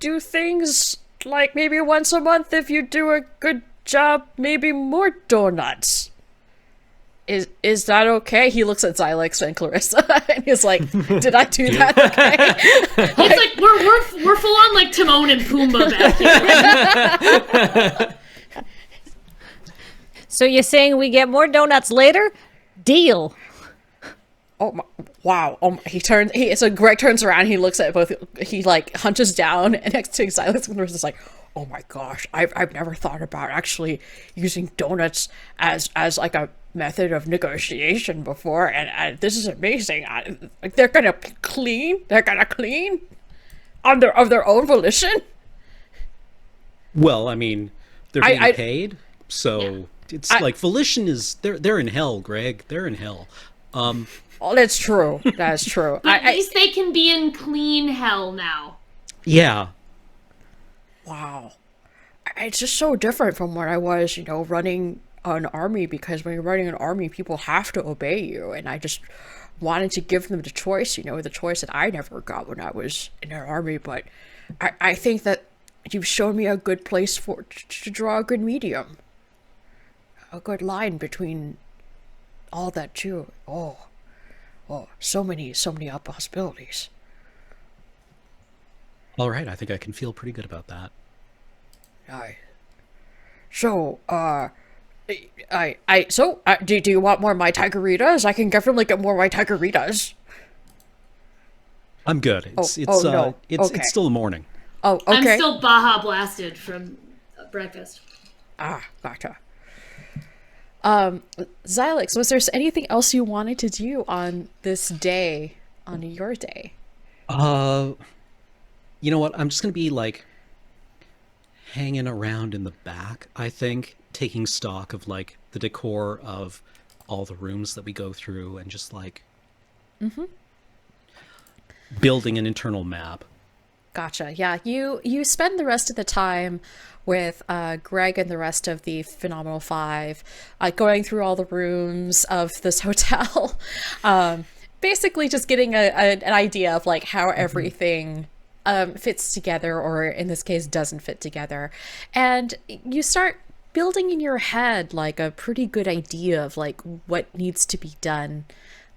do things like maybe once a month if you do a good job, maybe more donuts. Is that okay?" He looks at Xylix and Clarissa and he's like, "Did I do that okay?" It's like we're full on like Timon and Pumbaa back here. So you're saying we get more donuts later? Deal. Oh my, wow. So Greg turns around, he looks at both, he like hunches down and next to Xylix and Clarissa's like, "Oh my gosh, I've never thought about actually using donuts as like a method of negotiation before, and this is amazing. They're gonna clean of their own volition." Well, I mean, they're being paid, so Yeah. it's like volition is they're in hell, Greg. They're in hell. Oh, that's true. That's true. But at least they can be in clean hell now. Yeah. Wow. It's just so different from when I was, running an army, because when you're running an army, people have to obey you. And I just wanted to give them the choice, the choice that I never got when I was in an army. But I think that you've shown me a good place to draw a good medium. A good line between all that too. Oh, so many possibilities. All right, I think I can feel pretty good about that. So, do you want more My Tigeritas? I can definitely get more My Tigeritas. I'm good. It's no. Okay. it's still the morning. Oh, okay. I'm still Baja blasted from breakfast. Gotcha. Xylix, was there anything else you wanted to do on this day, on your day? You know what? I'm just gonna be like hanging around in the back, I think, taking stock of like the decor of all the rooms that we go through and just like building an internal map. Gotcha. Yeah, you spend the rest of the time with Greg and the rest of the Phenomenal Five, going through all the rooms of this hotel, basically just getting an idea of like how everything fits together, or in this case doesn't fit together, and you start building in your head like a pretty good idea of like what needs to be done.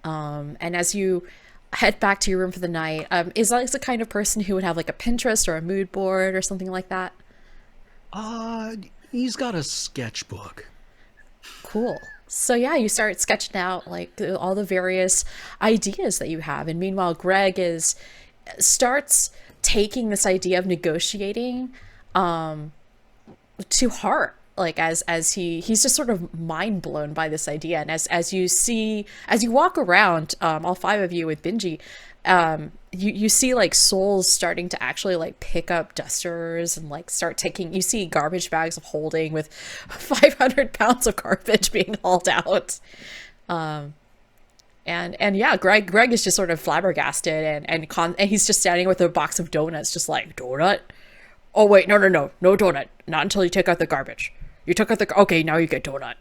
And as you head back to your room for the night, is Alex the kind of person who would have like a Pinterest or a mood board or something like that? He's got a sketchbook. Cool. So yeah, you start sketching out like all the various ideas that you have, and meanwhile, Greg starts taking this idea of negotiating to heart. Like as he's just sort of mind blown by this idea, and as you walk around, all five of you with Benji, you see like souls starting to actually like pick up dusters and like start taking, you see garbage bags of holding with 500 pounds of garbage being hauled out. And yeah, Greg is just sort of flabbergasted, and he's just standing with a box of donuts, just like, donut? Oh wait, no donut. Not until you take out the garbage. You took out okay, now you get donut.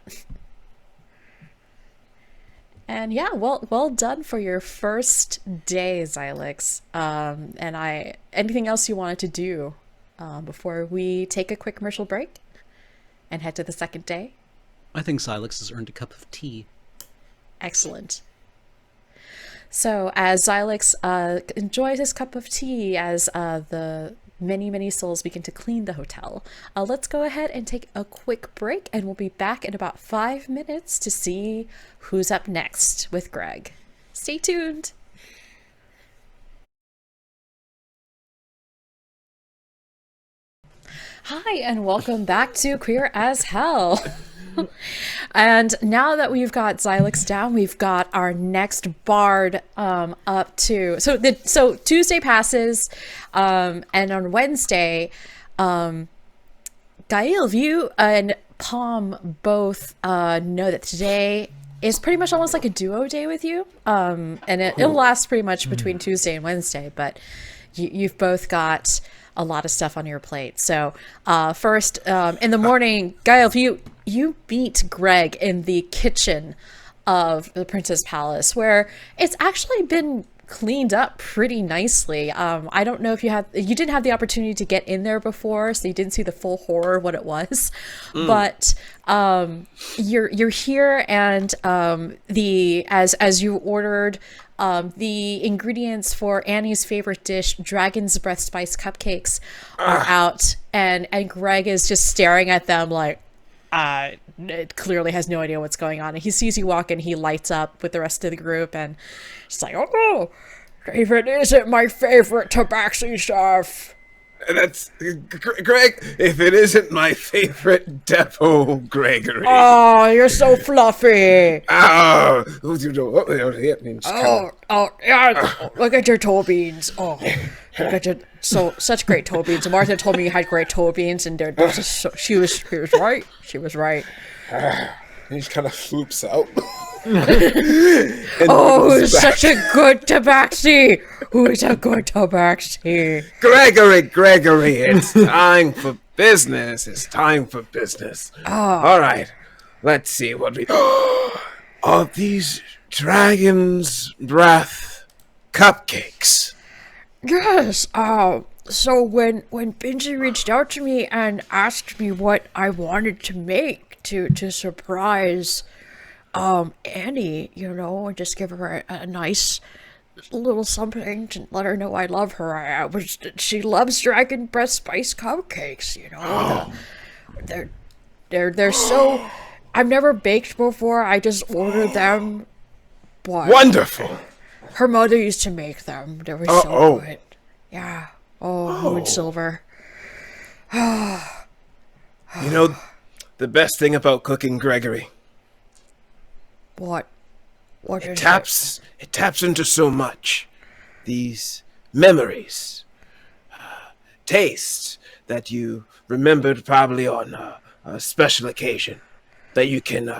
And yeah, well done for your first day, Xylix. And anything else you wanted to do before we take a quick commercial break and head to the second day? I think Xylix has earned a cup of tea. Excellent. So as Xylix enjoys his cup of tea, as the many souls begin to clean the hotel, let's go ahead and take a quick break, and we'll be back in about 5 minutes to see who's up next with Greg. Stay tuned. Hi, and welcome back to Queer as Hell. And now that we've got Xylix down, we've got our next bard up to. So Tuesday passes, and on Wednesday, Gail, you and Palm both know that today is pretty much almost like a duo day with you, and it'll last pretty much between Tuesday and Wednesday. But you've both got a lot of stuff on your plate. So first, in the morning, Gail, you beat Greg in the kitchen of the Princess Palace, where it's actually been cleaned up pretty nicely. I don't know if you didn't have the opportunity to get in there before, so you didn't see the full horror of what it was. But you're here, and as you ordered the ingredients for Annie's favorite dish, dragon's breath spice cupcakes, are out, and Greg is just staring at them like, it clearly has no idea what's going on. And he sees you walk in, he lights up with the rest of the group, and it's like, oh, if it isn't my favorite tabaxi stuff. That's Greg. If it isn't my favorite Defo Gregory. Oh, you're so fluffy. Oh, yeah. Look at your toe beans. Oh, look at your such great toe beans. Martha told me you had great toe beans, and she was right. She was right. He just kind of floops out. Who's such a good tabaxi? Who's a good tabaxi? Gregory, it's time for business. It's time for business. All right, let's see what we... Are these dragon's breath cupcakes? Yes, so when Benji reached out to me and asked me what I wanted to make to surprise Annie, and just give her a nice little something to let her know I love her. She loves dragon breath spice cupcakes, They're so... I've never baked before, I just ordered them. But wonderful. Her mother used to make them. They were so good. Yeah. Moon silver. The best thing about cooking, Gregory. What? What It is taps into so much. These memories, tastes that you remembered probably on a special occasion that you can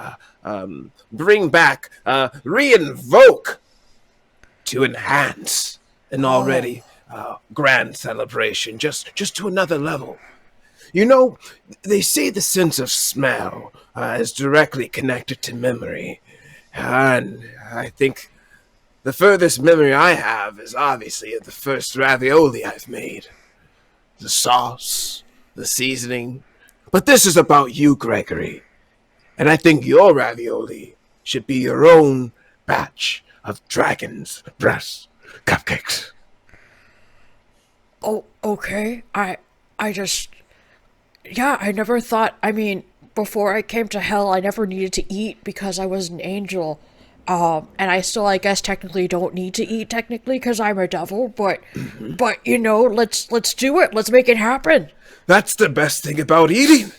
bring back, re-invoke to enhance an already grand celebration, just to another level. They say the sense of smell is directly connected to memory. And I think The furthest memory I have is obviously of the first ravioli I've made. The sauce, the seasoning. But this is about you, Gregory. And I think your ravioli should be your own batch of dragon's breast cupcakes. Oh, okay. I never thought, I mean, before I came to hell, I never needed to eat because I was an angel. And I still, I guess, technically don't need to eat technically because I'm a devil, but you know, let's do it. Let's make it happen. That's the best thing about eating.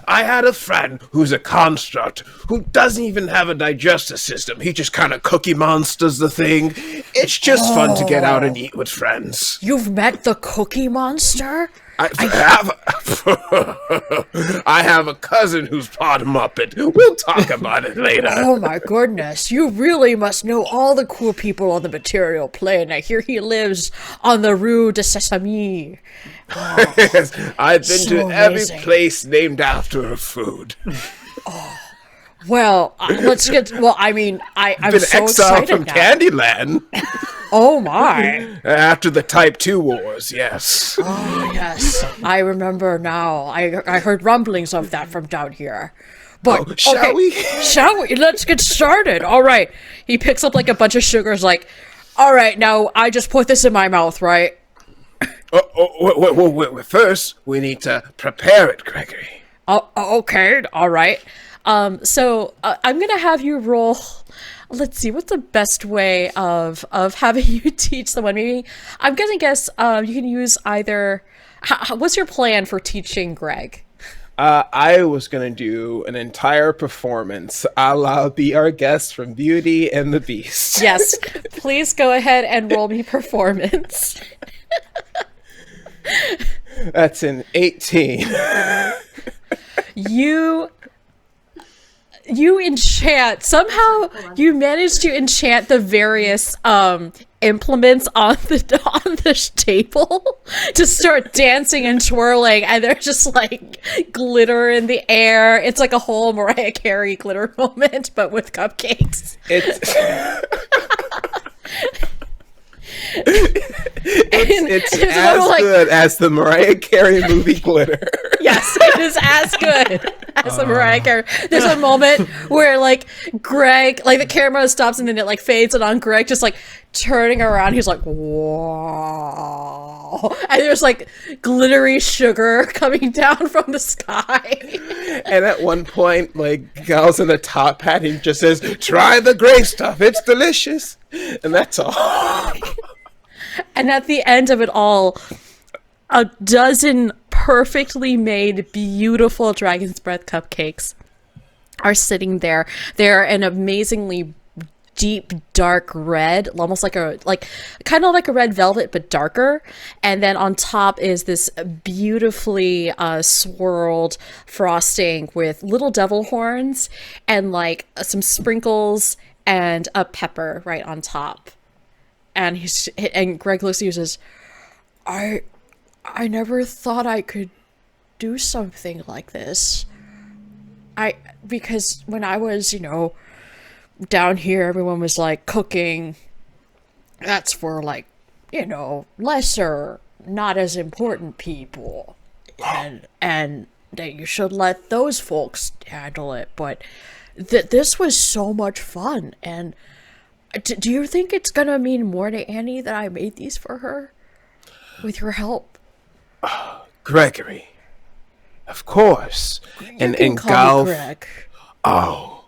I had a friend who's a construct who doesn't even have a digestive system. He just kind of cookie monsters the thing. It's just fun to get out and eat with friends. You've met the Cookie Monster? I have a cousin who's part Muppet. We'll talk about it later. Oh my goodness, you really must know all the cool people on the material plane. I hear he lives on the Rue de Sesame. Yes, I've been So to every amazing. place named after a food. Well, let's get. Well, I mean, I'm Been so exiled excited from now. Candyland Oh my! after the Type 2 wars, yes. Oh yes, I remember now. I heard rumblings of that from down here. But Oh, shall we? Shall we? Let's get started. All right. He picks up like a bunch of sugars. Like, all right, now I just put this in my mouth, right? Wait, first, we need to prepare it, Gregory. Oh, okay. All right. So I'm gonna have you roll. Let's see, what's the best way of having you teach someone? Maybe I'm gonna guess you can use either. What's your plan for teaching Greg? I was going to do an entire performance a la Be Our Guest from Beauty and the Beast. Yes, please go ahead and roll me performance. That's an 18. You enchant, somehow you manage to enchant the various implements on the table to start dancing and twirling, and they're just like glitter in the air. It's like a whole Mariah Carey glitter moment, but with cupcakes. It's It's as more like- good as the Mariah Carey movie Glitter. Yes, it is as good as the Mariah Carey. There's a moment where like Greg, like the camera stops and then it like fades in on Greg just like turning around. He's like, whoa. And there's like glittery sugar coming down from the sky. And at one point, like, Gal's in a top hat, he just says, "Try the gray stuff, it's delicious." And that's all. And at the end of it all, a dozen perfectly made, beautiful dragon's breath cupcakes are sitting there. They're an amazingly deep, dark red, almost like kind of like a red velvet, but darker. And then on top is this beautifully swirled frosting with little devil horns and like some sprinkles and a pepper right on top. And Greg looks at you and says, I never thought I could do something like this. Because when I was, down here, everyone was like cooking. That's for like, lesser, not as important people. And that you should let those folks handle it. But this was so much fun. And do you think it's gonna mean more to Annie that I made these for her? With your help? Gregory. Of course. You can call me Greg. Oh,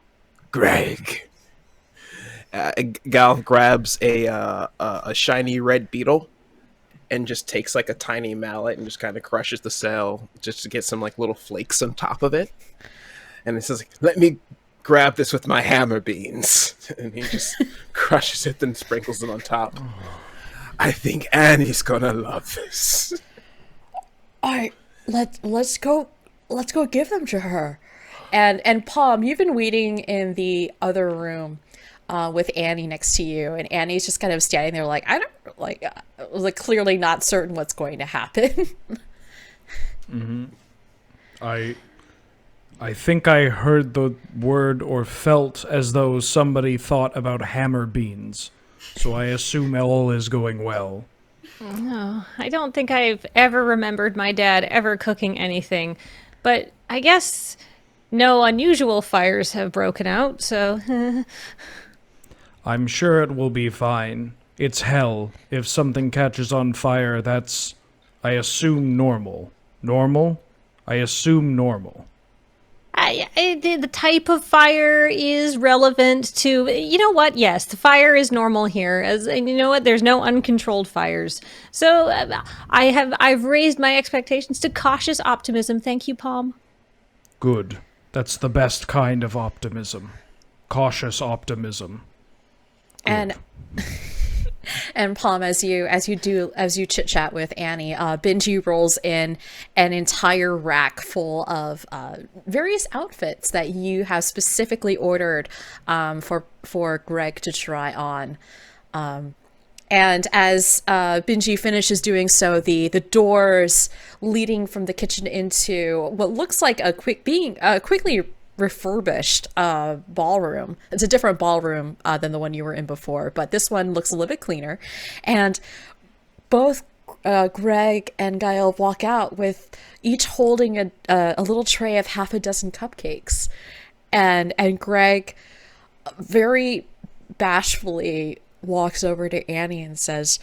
Greg. Gal grabs a shiny red beetle and just takes like a tiny mallet and just kind of crushes the cell just to get some like little flakes on top of it. And it says, "Let me grab this with my hammer beans." And he just crushes it and sprinkles it on top. I think Annie's gonna love this. Let's go give them to her. And Palm, you've been waiting in the other room with Annie next to you, and Annie's just kind of standing there like, I don't like clearly not certain what's going to happen. I think I heard the word or felt as though somebody thought about hammer beans. so I assume all is going well. I don't think I've ever remembered my dad ever cooking anything, but I guess no unusual fires have broken out, so... I'm sure it will be fine. It's hell. If something catches on fire, that's, I assume, normal. Normal? I assume normal. The type of fire is relevant to, you know what? Yes, the fire is normal here. And you know what? There's no uncontrolled fires. So I've raised my expectations to cautious optimism. Thank you, Palm. Good. That's the best kind of optimism. Cautious optimism. And and Palm, as you chit chat with Annie, Benji rolls in an entire rack full of various outfits that you have specifically ordered for Greg to try on. And as Benji finishes doing so, the doors leading from the kitchen into what looks like a quickly refurbished ballroom. It's a different ballroom than the one you were in before, but this one looks a little bit cleaner. And both Greg and Gael walk out with each holding a little tray of half a dozen cupcakes. And Greg very bashfully walks over to Annie and says,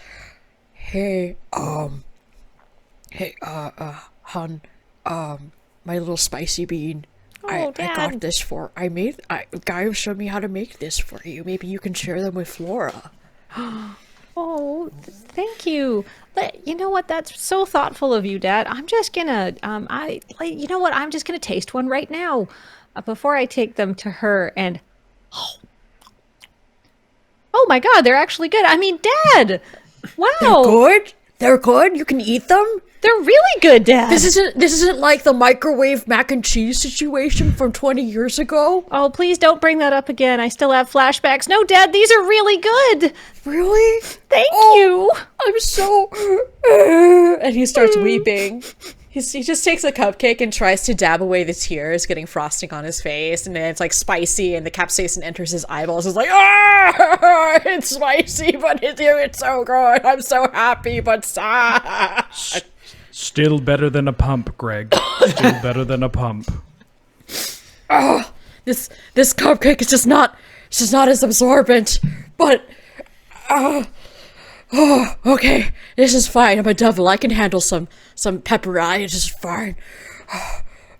hey, hon, my little spicy bean. I got this Guy showed me how to make this for you. Maybe you can share them with Flora. Oh, thank you. But you know what? That's so thoughtful of you, Dad. I'm just gonna, you know what? I'm just gonna taste one right now, before I take them to her. And oh my God, they're actually good. I mean, Dad, wow, They're good. They're good. You can eat them. they're really good, Dad. This isn't like the microwave mac and cheese situation from 20 years ago. Oh, please don't bring that up again. I still have flashbacks. No, Dad, these are really good. Really? Thank you. I'm so... And he starts weeping. He just takes a cupcake and tries to dab away the tears, getting frosting on his face, and then it's like spicy, and the capsaicin enters his eyeballs. It's like, ah, it's spicy, but it's so good. I'm so happy, but sad. Still better than a pump, Greg. Still better than a pump. This cupcake is just not as absorbent, but okay, this is fine. I'm a devil. I can handle some pepperoni. It's just fine.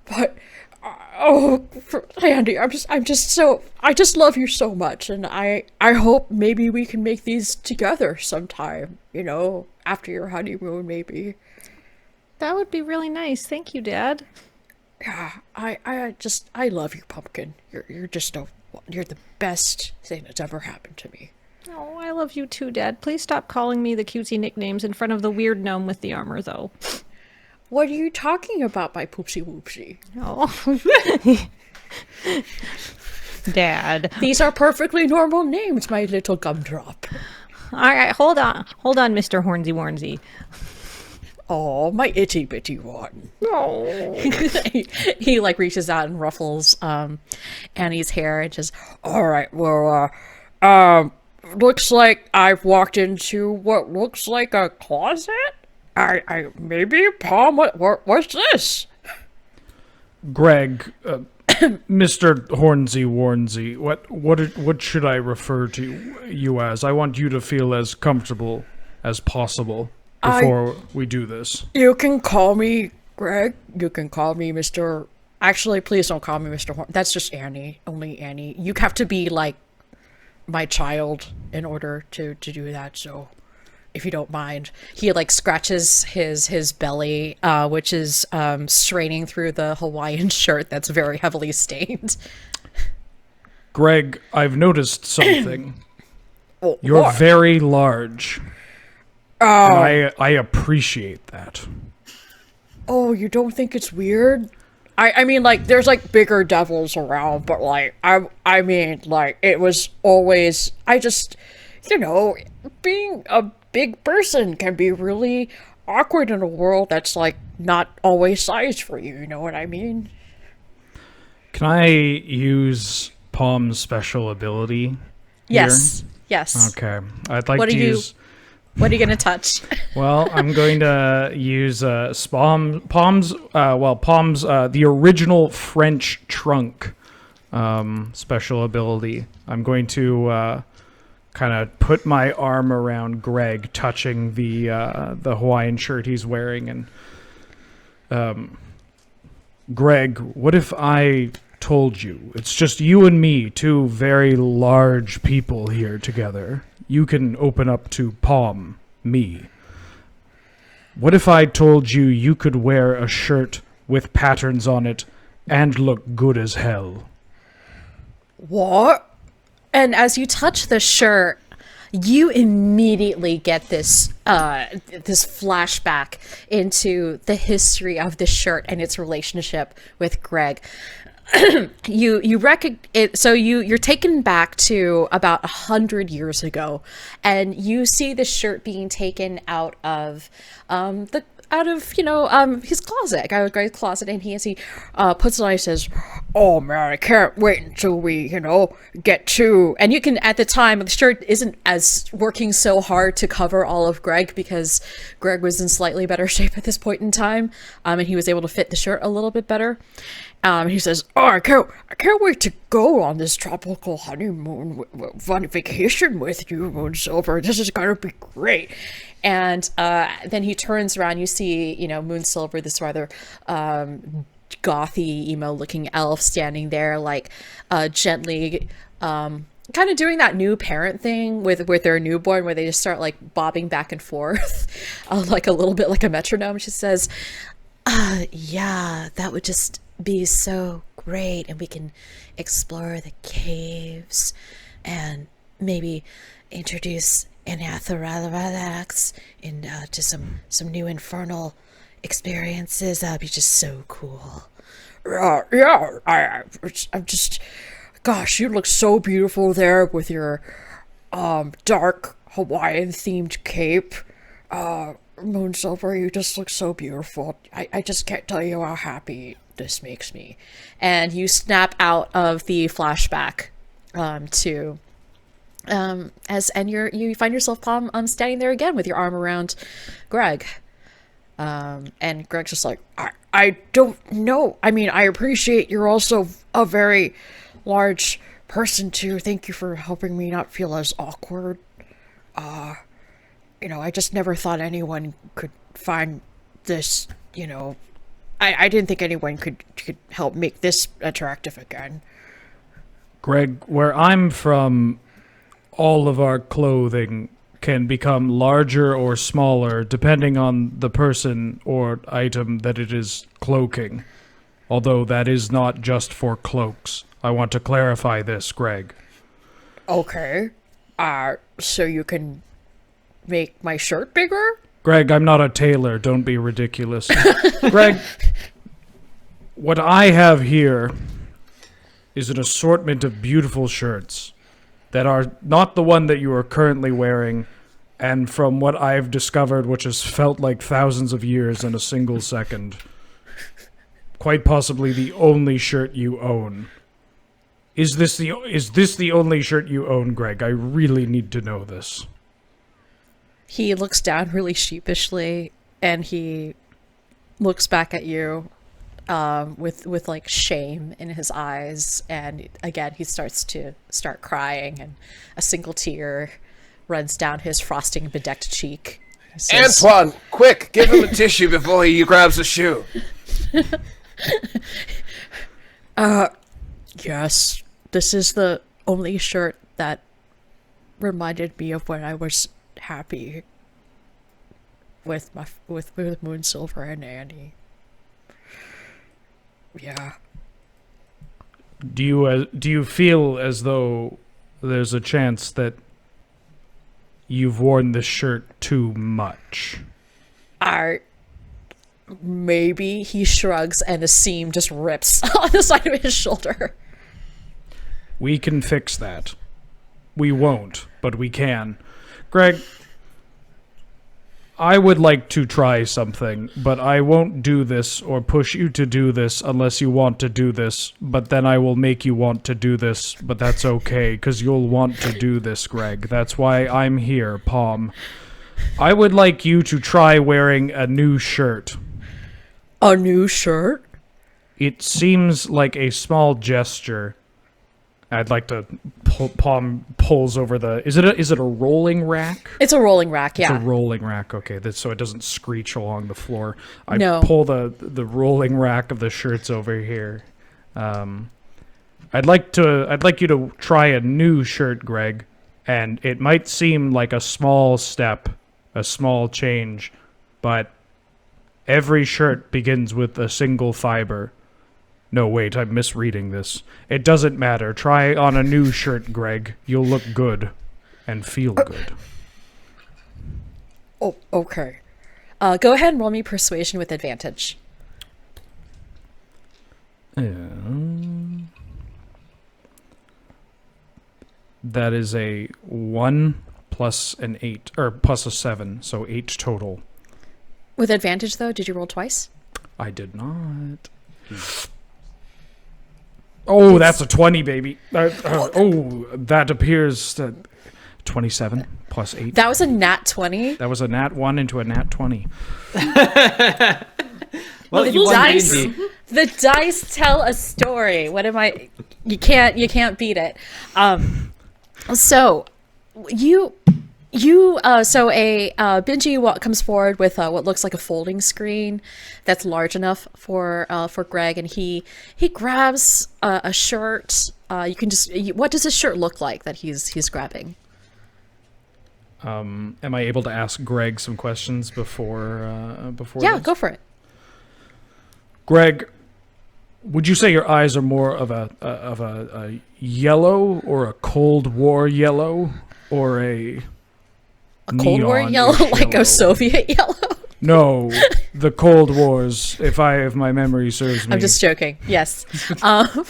But Andy, I just love you so much, and I hope maybe we can make these together sometime. You know, after your honeymoon, maybe. That would be really nice. Thank you, Dad. Yeah, I love you, Pumpkin. You're the best thing that's ever happened to me. Oh, I love you too, Dad. Please stop calling me the cutesy nicknames in front of the weird gnome with the armor, though. What are you talking about, my poopsie whoopsie? Oh. Dad. These are perfectly normal names, my little gumdrop. All right, hold on, Mr. Hornsey Warnsey. Oh, my itty bitty one. Oh. he like reaches out and ruffles Annie's hair and just, all right, well, looks like I've walked into what looks like a closet. I maybe, Palm, what's this? Greg, Mr. Hornsey Warnsey, what should I refer to you as? I want you to feel as comfortable as possible before we do this. You can call me Greg. You can call me Mr. Actually, please don't call me Mr. Horn. That's just Annie. Only Annie. You have to be like my child in order to do that, so if you don't mind. He like scratches his belly, which is straining through the Hawaiian shirt that's very heavily stained. Greg, I've noticed something. Oh, You're what? very large. And I appreciate that. Oh, you don't think it's weird? I mean, like, there's, like, bigger devils around, but, like, I mean, like, it was always, I just, you know, being a big person can be really awkward in a world that's, like, not always sized for you, you know what I mean? Can I use Palm's special ability here? Yes. Yes. Okay. I'd like What to are you- use. What are you gonna touch? Well, I'm going to use Palm's, the original French trunk special ability. I'm going to kind of put my arm around Greg, touching the Hawaiian shirt he's wearing, and Greg, what if I told you it's just you and me, two very large people here together? You can open up to Palm, me. What if I told you you could wear a shirt with patterns on it and look good as hell? What? And as you touch the shirt, you immediately get this this flashback into the history of the shirt and its relationship with Greg. you recognize it, so you're taken back to about 100 years ago, and you see the shirt being taken out of his closet, Greg's closet, and he puts it on. He says, "Oh man, I can't wait until we get to." And you can, at the time, the shirt isn't as working so hard to cover all of Greg, because Greg was in slightly better shape at this point in time, and he was able to fit the shirt a little bit better. He says, "Oh, I can't wait to go on this tropical honeymoon fun vacation with you, Moonsilver. This is gonna be great." And then he turns around. You see, Moonsilver, this rather gothy, emo-looking elf, standing there, like gently, kind of doing that new parent thing with their newborn, where they just start like bobbing back and forth, like a little bit like a metronome. She says, "Yeah, that would just be so great, and we can explore the caves and maybe introduce Anathoralax into some new infernal experiences. That'd be just so cool." Yeah, I'm just, gosh, you look so beautiful there with your dark Hawaiian themed cape. Moonsilver, you just look so beautiful. I just can't tell you how happy this makes me. And you snap out of the flashback you find yourself, Palm, standing there again with your arm around Greg. And Greg's just like, I don't know. I mean, I appreciate you're also a very large person too. Thank you for helping me not feel as awkward. I just never thought anyone could find this, I didn't think anyone could help make this attractive again. Greg, where I'm from, all of our clothing can become larger or smaller depending on the person or item that it is cloaking. Although that is not just for cloaks. I want to clarify this, Greg. Okay. So you can make my shirt bigger? Greg, I'm not a tailor. Don't be ridiculous. Greg, what I have here is an assortment of beautiful shirts that are not the one that you are currently wearing, and from what I've discovered, which has felt like thousands of years in a single second, quite possibly the only shirt you own. Is this the only shirt you own, Greg? I really need to know this. He looks down really sheepishly, and he looks back at you with like shame in his eyes, and again he starts crying, and a single tear runs down his frosting bedecked cheek. Says, Antoine, quick, give him a tissue before he grabs a shoe. Yes, this is the only shirt that reminded me of when I was happy with Moonsilver and Annie. Yeah. Do you feel as though there's a chance that you've worn this shirt too much? Maybe. He shrugs, and the seam just rips on the side of his shoulder. We can fix that. We won't, but we can. Greg, I would like to try something, but I won't do this or push you to do this unless you want to do this, but then I will make you want to do this, but that's okay, because you'll want to do this, Greg. That's why I'm here, Palm. I would like you to try wearing a new shirt. A new shirt? It seems like a small gesture. I'd like to Palm pulls over the... Is it a rolling rack? It's a rolling rack, yeah. It's a rolling rack, okay, so it doesn't screech along the floor. I No. pull the rolling rack of the shirts over here. I'd like you to try a new shirt, Greg, and it might seem like a small step, a small change, but every shirt begins with a single fiber. No, wait, I'm misreading this. It doesn't matter. Try on a new shirt, Greg. You'll look good and feel good. Oh, okay. Go ahead and roll me persuasion with advantage. That is a 1 plus an 8, or plus a 7, so 8 total. With advantage, though, did you roll twice? I did not. Oh, that's a 20, baby. That appears 27 plus 8. That was a nat 20. That was a nat 1 into a nat 20. Well, you won D&D. The dice tell a story. What am I? You can't beat it. So Benji comes forward with what looks like a folding screen that's large enough for Greg, and he grabs a shirt. You can just what does his shirt look like that he's grabbing? Am I able to ask Greg some questions before Yeah, this? go for it. Greg, would you say your eyes are more of a yellow or a Cold War yellow or a Cold War neon-ish yellow, like a Soviet yellow? No, the Cold Wars, if my memory serves me. I'm just joking. Yes. I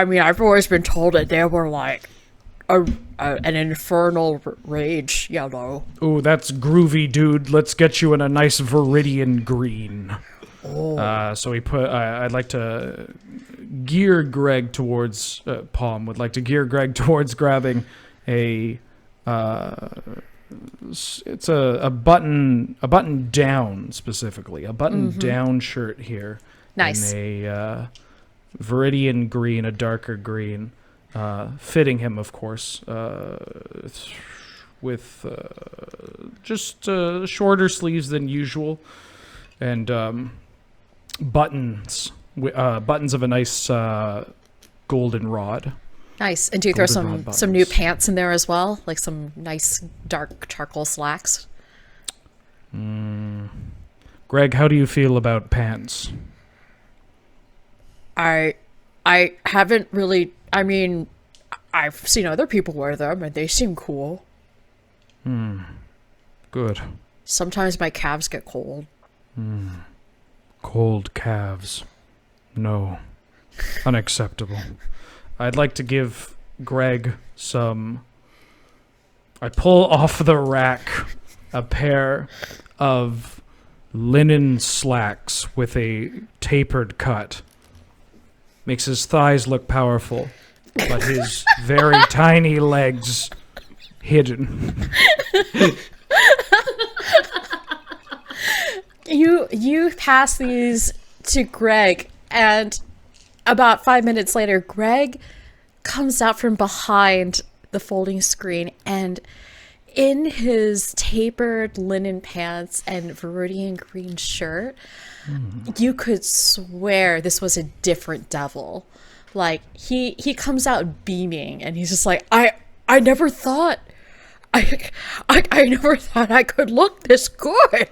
mean, I've always been told that they were like an infernal rage yellow. Ooh, that's groovy, dude. Let's get you in a nice Viridian green. Oh. So I'd like to gear Greg towards Palm would like to gear Greg towards grabbing a it's a button down specifically, a button down shirt here. Nice. In a Viridian green, a darker green, fitting him, of course, with just shorter sleeves than usual, and buttons of a nice golden rod. Nice. And do you throw Goldenrod some new buttons. pants in there as well? Like some nice dark charcoal slacks? Greg, how do you feel about pants? I haven't really, I mean, I've seen other people wear them and they seem cool. Good. Sometimes my calves get cold. Cold calves. No. Unacceptable. I'd like to give Greg some... I pull off the rack a pair of linen slacks with a tapered cut. Makes his thighs look powerful, but his very tiny legs hidden. You pass these to Greg, and about 5 minutes later, Greg comes out from behind the folding screen, and in his tapered linen pants and Viridian green shirt, you could swear this was a different devil. Like, he comes out beaming, and he's just like, I never thought, I never thought I could look this good.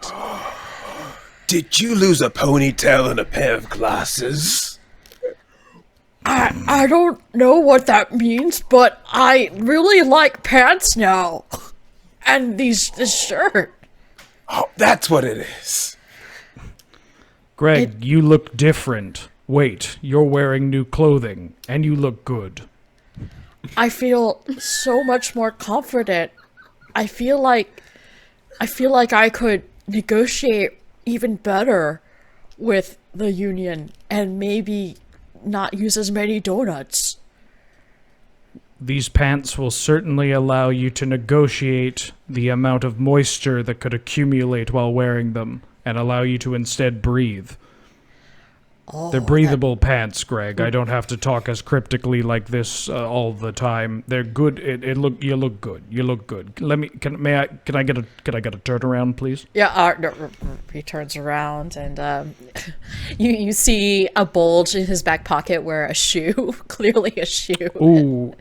Did you lose a ponytail and a pair of glasses? I don't know what that means, but I really like pants now. And this shirt. Oh, that's what it is. Greg, you look different. Wait, you're wearing new clothing, and you look good. I feel so much more confident. I feel like I feel like I could negotiate even better with the union and maybe not use as many donuts. These pants will certainly allow you to negotiate the amount of moisture that could accumulate while wearing them and allow you to instead breathe. They're breathable pants, Greg. I don't have to talk as cryptically like this all the time. They're good. You look good. You look good. Can I get a turnaround, please? Yeah, he turns around and you see a bulge in his back pocket where a shoe, clearly a shoe. Ooh,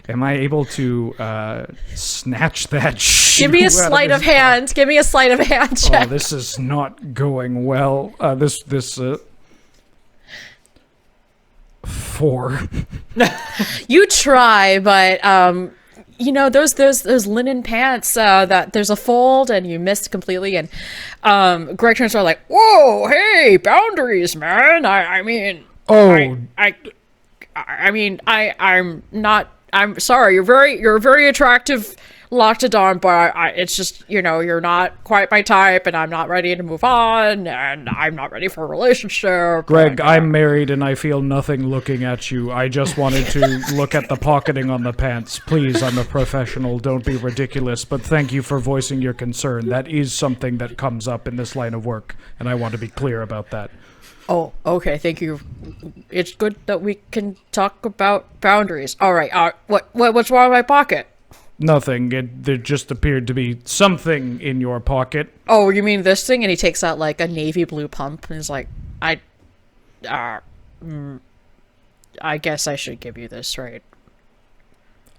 am I able to snatch that shoe? Give me a out sleight of his hand. Give me a sleight of hand Oh, check. this is not going well. This 4. You try, but you know those linen pants that there's a fold and you missed completely. And Greg turns around like, "Whoa, hey, boundaries, man! I mean, Oh, I'm not. I'm sorry. You're a very attractive Loxodon, but it's just, you know, you're not quite my type, and I'm not ready to move on, and I'm not ready for a relationship. Greg, and, I'm married and I feel nothing looking at you. I just wanted to look at the pocketing on the pants. Please, I'm a professional. Don't be ridiculous. But thank you for voicing your concern. That is something that comes up in this line of work, and I want to be clear about that. Oh, okay. Thank you. It's good that we can talk about boundaries. All right. What's wrong with my pocket? Nothing. There just appeared to be something in your pocket. Oh, you mean this thing? And he takes out like a navy blue pump and is like, I guess I should give you this, right?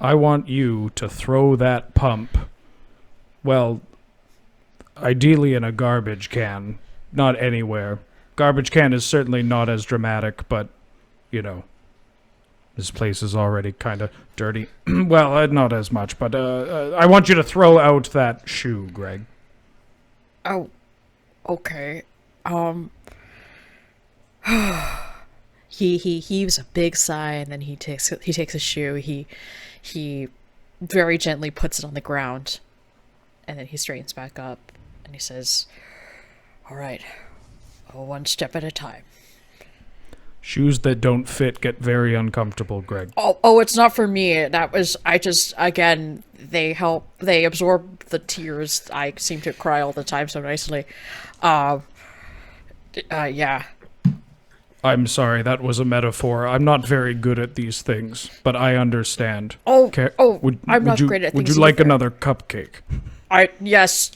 I want you to throw that pump, well, ideally in a garbage can, not anywhere. Garbage can is certainly not as dramatic, but, you know, this place is already kind of dirty. Well, not as much, but I want you to throw out that shoe, Greg. Oh, okay. He heaves a big sigh and then he takes a shoe. He very gently puts it on the ground, and then he straightens back up and he says, "All right, one step at a time." Shoes that don't fit get very uncomfortable, Greg. Oh, it's not for me. Again, they help. They absorb the tears. I seem to cry all the time so nicely. Yeah. I'm sorry, that was a metaphor. I'm not very good at these things, but I understand. I'm not great at things Would you like either. another cupcake? Yes.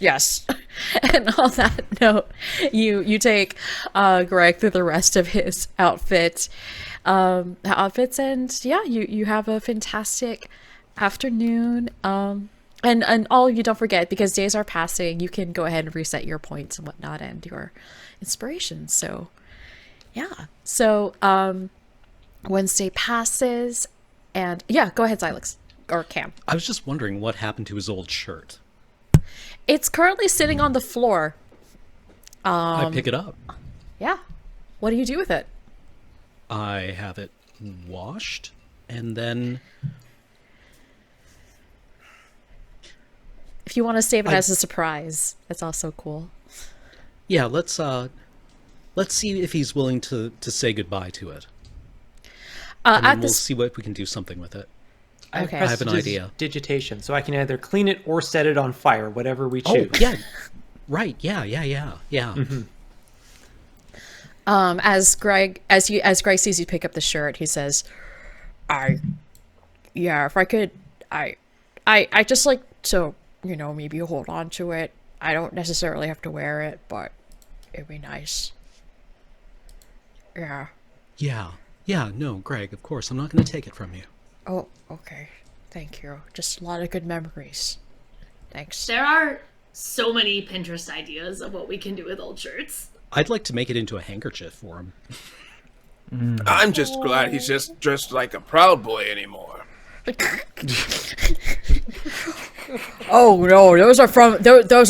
And on that note, you take Greg through the rest of his outfits, and yeah, you have a fantastic afternoon. And all you don't forget, because days are passing, you can go ahead and reset your points and whatnot and your inspiration. So yeah. So Wednesday passes, and yeah, go ahead, Xylix or Cam. I was just wondering what happened to his old shirt. It's currently sitting on the floor. I pick it up. Yeah. What do you do with it? I have it washed, and then If you want to save it as a surprise, that's also cool. yeah, let's see if he's willing to say goodbye to it. And then we'll see what we can do something with it. Okay. I have an idea. Digitation, so I can either clean it or set it on fire, whatever we Oh, choose. yeah. Right. Yeah. Mm-hmm. As Greg sees you pick up the shirt, he says, if I could, I just like to, you know, maybe hold on to it. I don't necessarily have to wear it, but it'd be nice. Yeah. Yeah, no, Greg, of course, I'm not going to take it from you. Oh, okay. Thank you. Just a lot of good memories. Thanks. There are so many Pinterest ideas of what we can do with old shirts. I'd like to make it into a handkerchief for him. I'm just glad he's just dressed like a Proud Boy anymore. Oh no, those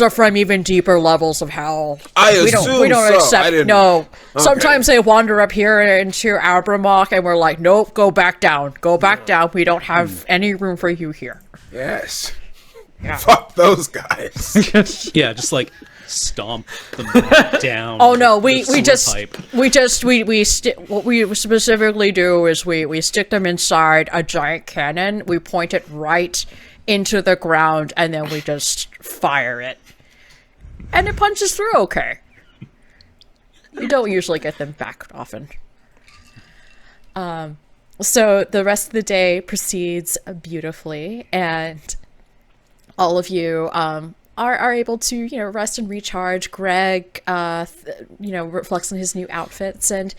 are from even deeper levels of hell. We don't so. Accept. No, sometimes they wander up here into Abramok, and we're like, nope, go back down. Go back down. We don't have any room for you here. Yes. Fuck those guys. Yeah, just like stomp them down. Oh no, with a sewer pipe. what we specifically do is we stick them inside a giant cannon. We point it right into the ground, and then we just fire it, and it punches through okay. You don't usually get them back often. So the rest of the day proceeds beautifully, and all of you are able to, rest and recharge. Greg, reflects on his new outfits, and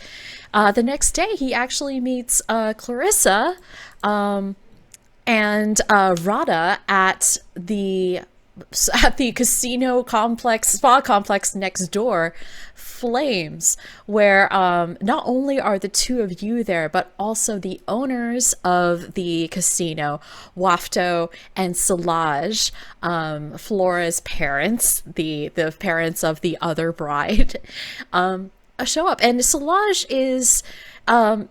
the next day he actually meets Clarissa and Rada at the casino complex, spa complex next door, Flames, where not only are the two of you there, but also the owners of the casino, Wafto and Solage, Flora's parents, the parents of the other bride, show up. And Solage is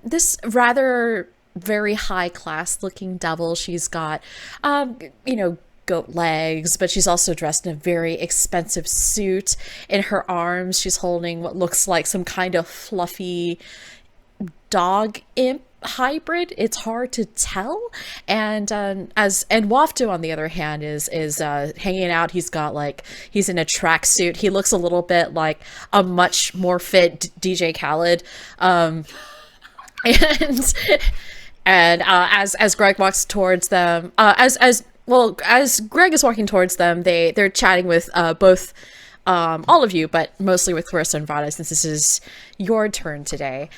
this rather very high class looking devil. She's got goat legs, but she's also dressed in a very expensive suit. In her arms she's holding what looks like some kind of fluffy dog imp hybrid. It's hard to tell. And Wafto, on the other hand, is hanging out. He's in a tracksuit. He looks a little bit like a much more fit DJ Khaled. And as Greg walks towards them, as Greg is walking towards them, they're chatting with both all of you, but mostly with Clarissa and Vada, since this is your turn today.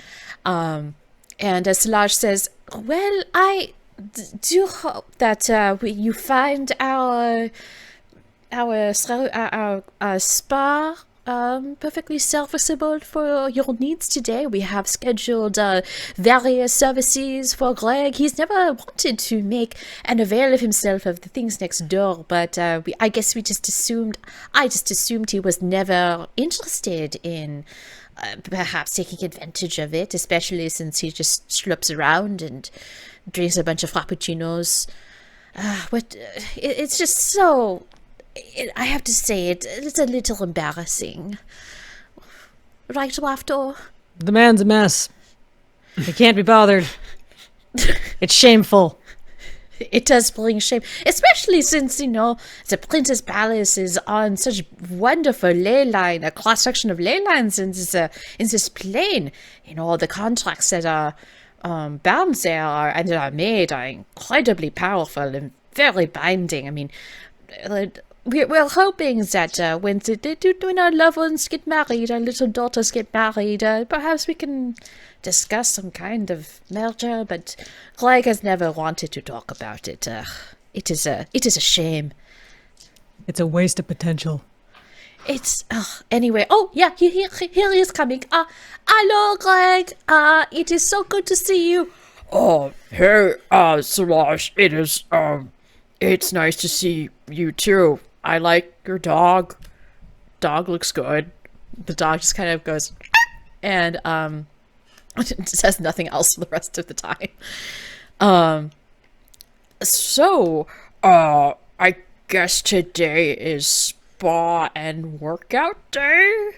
And Solage says, "Well, I do hope that you find our spa perfectly serviceable for your needs today. We have scheduled various services for Greg. He's never wanted to make an avail of himself of the things next door, but I guess I just assumed he was never interested in perhaps taking advantage of it, especially since he just slurps around and drinks a bunch of frappuccinos. It's just so... I have to say it's a little embarrassing. Right, Wafto? The man's a mess. He can't be bothered. It's shameful. It does bring shame, especially since, the Princess Palace is on such wonderful ley line, a cross-section of ley lines in this plane. The contracts that are bound there are made are incredibly powerful and very binding. I mean, we're hoping that when our loved ones get married, our little daughters get married, perhaps we can discuss some kind of merger, but Greg has never wanted to talk about it. It is a shame. It's a waste of potential. It's anyway. Oh yeah, here he is coming. Hello, Greg. It is so good to see you. Oh, hey, Solage. It is it's nice to see you too. I like your dog. Dog looks good. The dog just kind of goes and says nothing else for the rest of the time. So, I guess today is spa and workout day?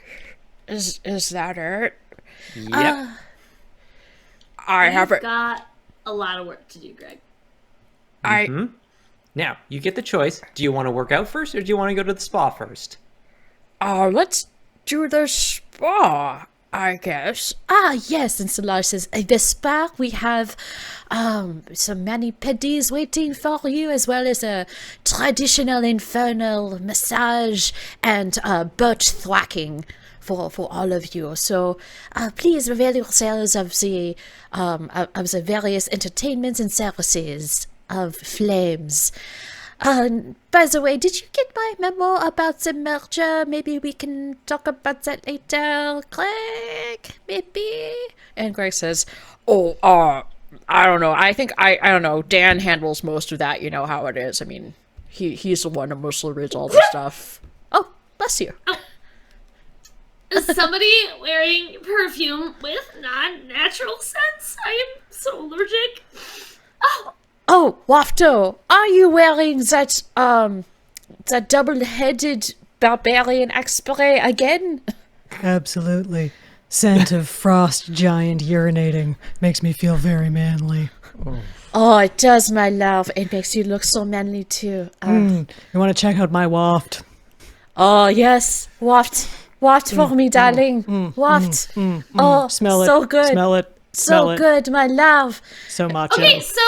Is that it? Yep. You've got a lot of work to do, Greg. Now, you get the choice. Do you want to work out first, or do you want to go to the spa first? Let's do the spa, I guess. Yes, and Solage says, the spa, we have some mani-pedis waiting for you, as well as a traditional infernal massage and butt thwacking for all of you. So please avail yourselves of the various entertainments and services of Flames. By the way, did you get my memo about the merger? Maybe we can talk about that later, Greg? Maybe? And Greg says, I don't know. I think, I don't know. Dan handles most of that. You know how it is. I mean, he's the one that mostly reads all the stuff. Oh, bless you. Oh. Is somebody wearing perfume with non-natural scents? I am so allergic. Oh, Wafto, are you wearing that the double-headed barbarian X-Spray again? Absolutely. Scent of frost giant urinating makes me feel very manly. Oh, it does, my love. It makes you look so manly, too. You want to check out my waft? Oh, yes. Waft. Waft for me, darling. Waft. Oh, Smell it. so good. Smell it. Smell So it. good, my love. So macho. Okay, so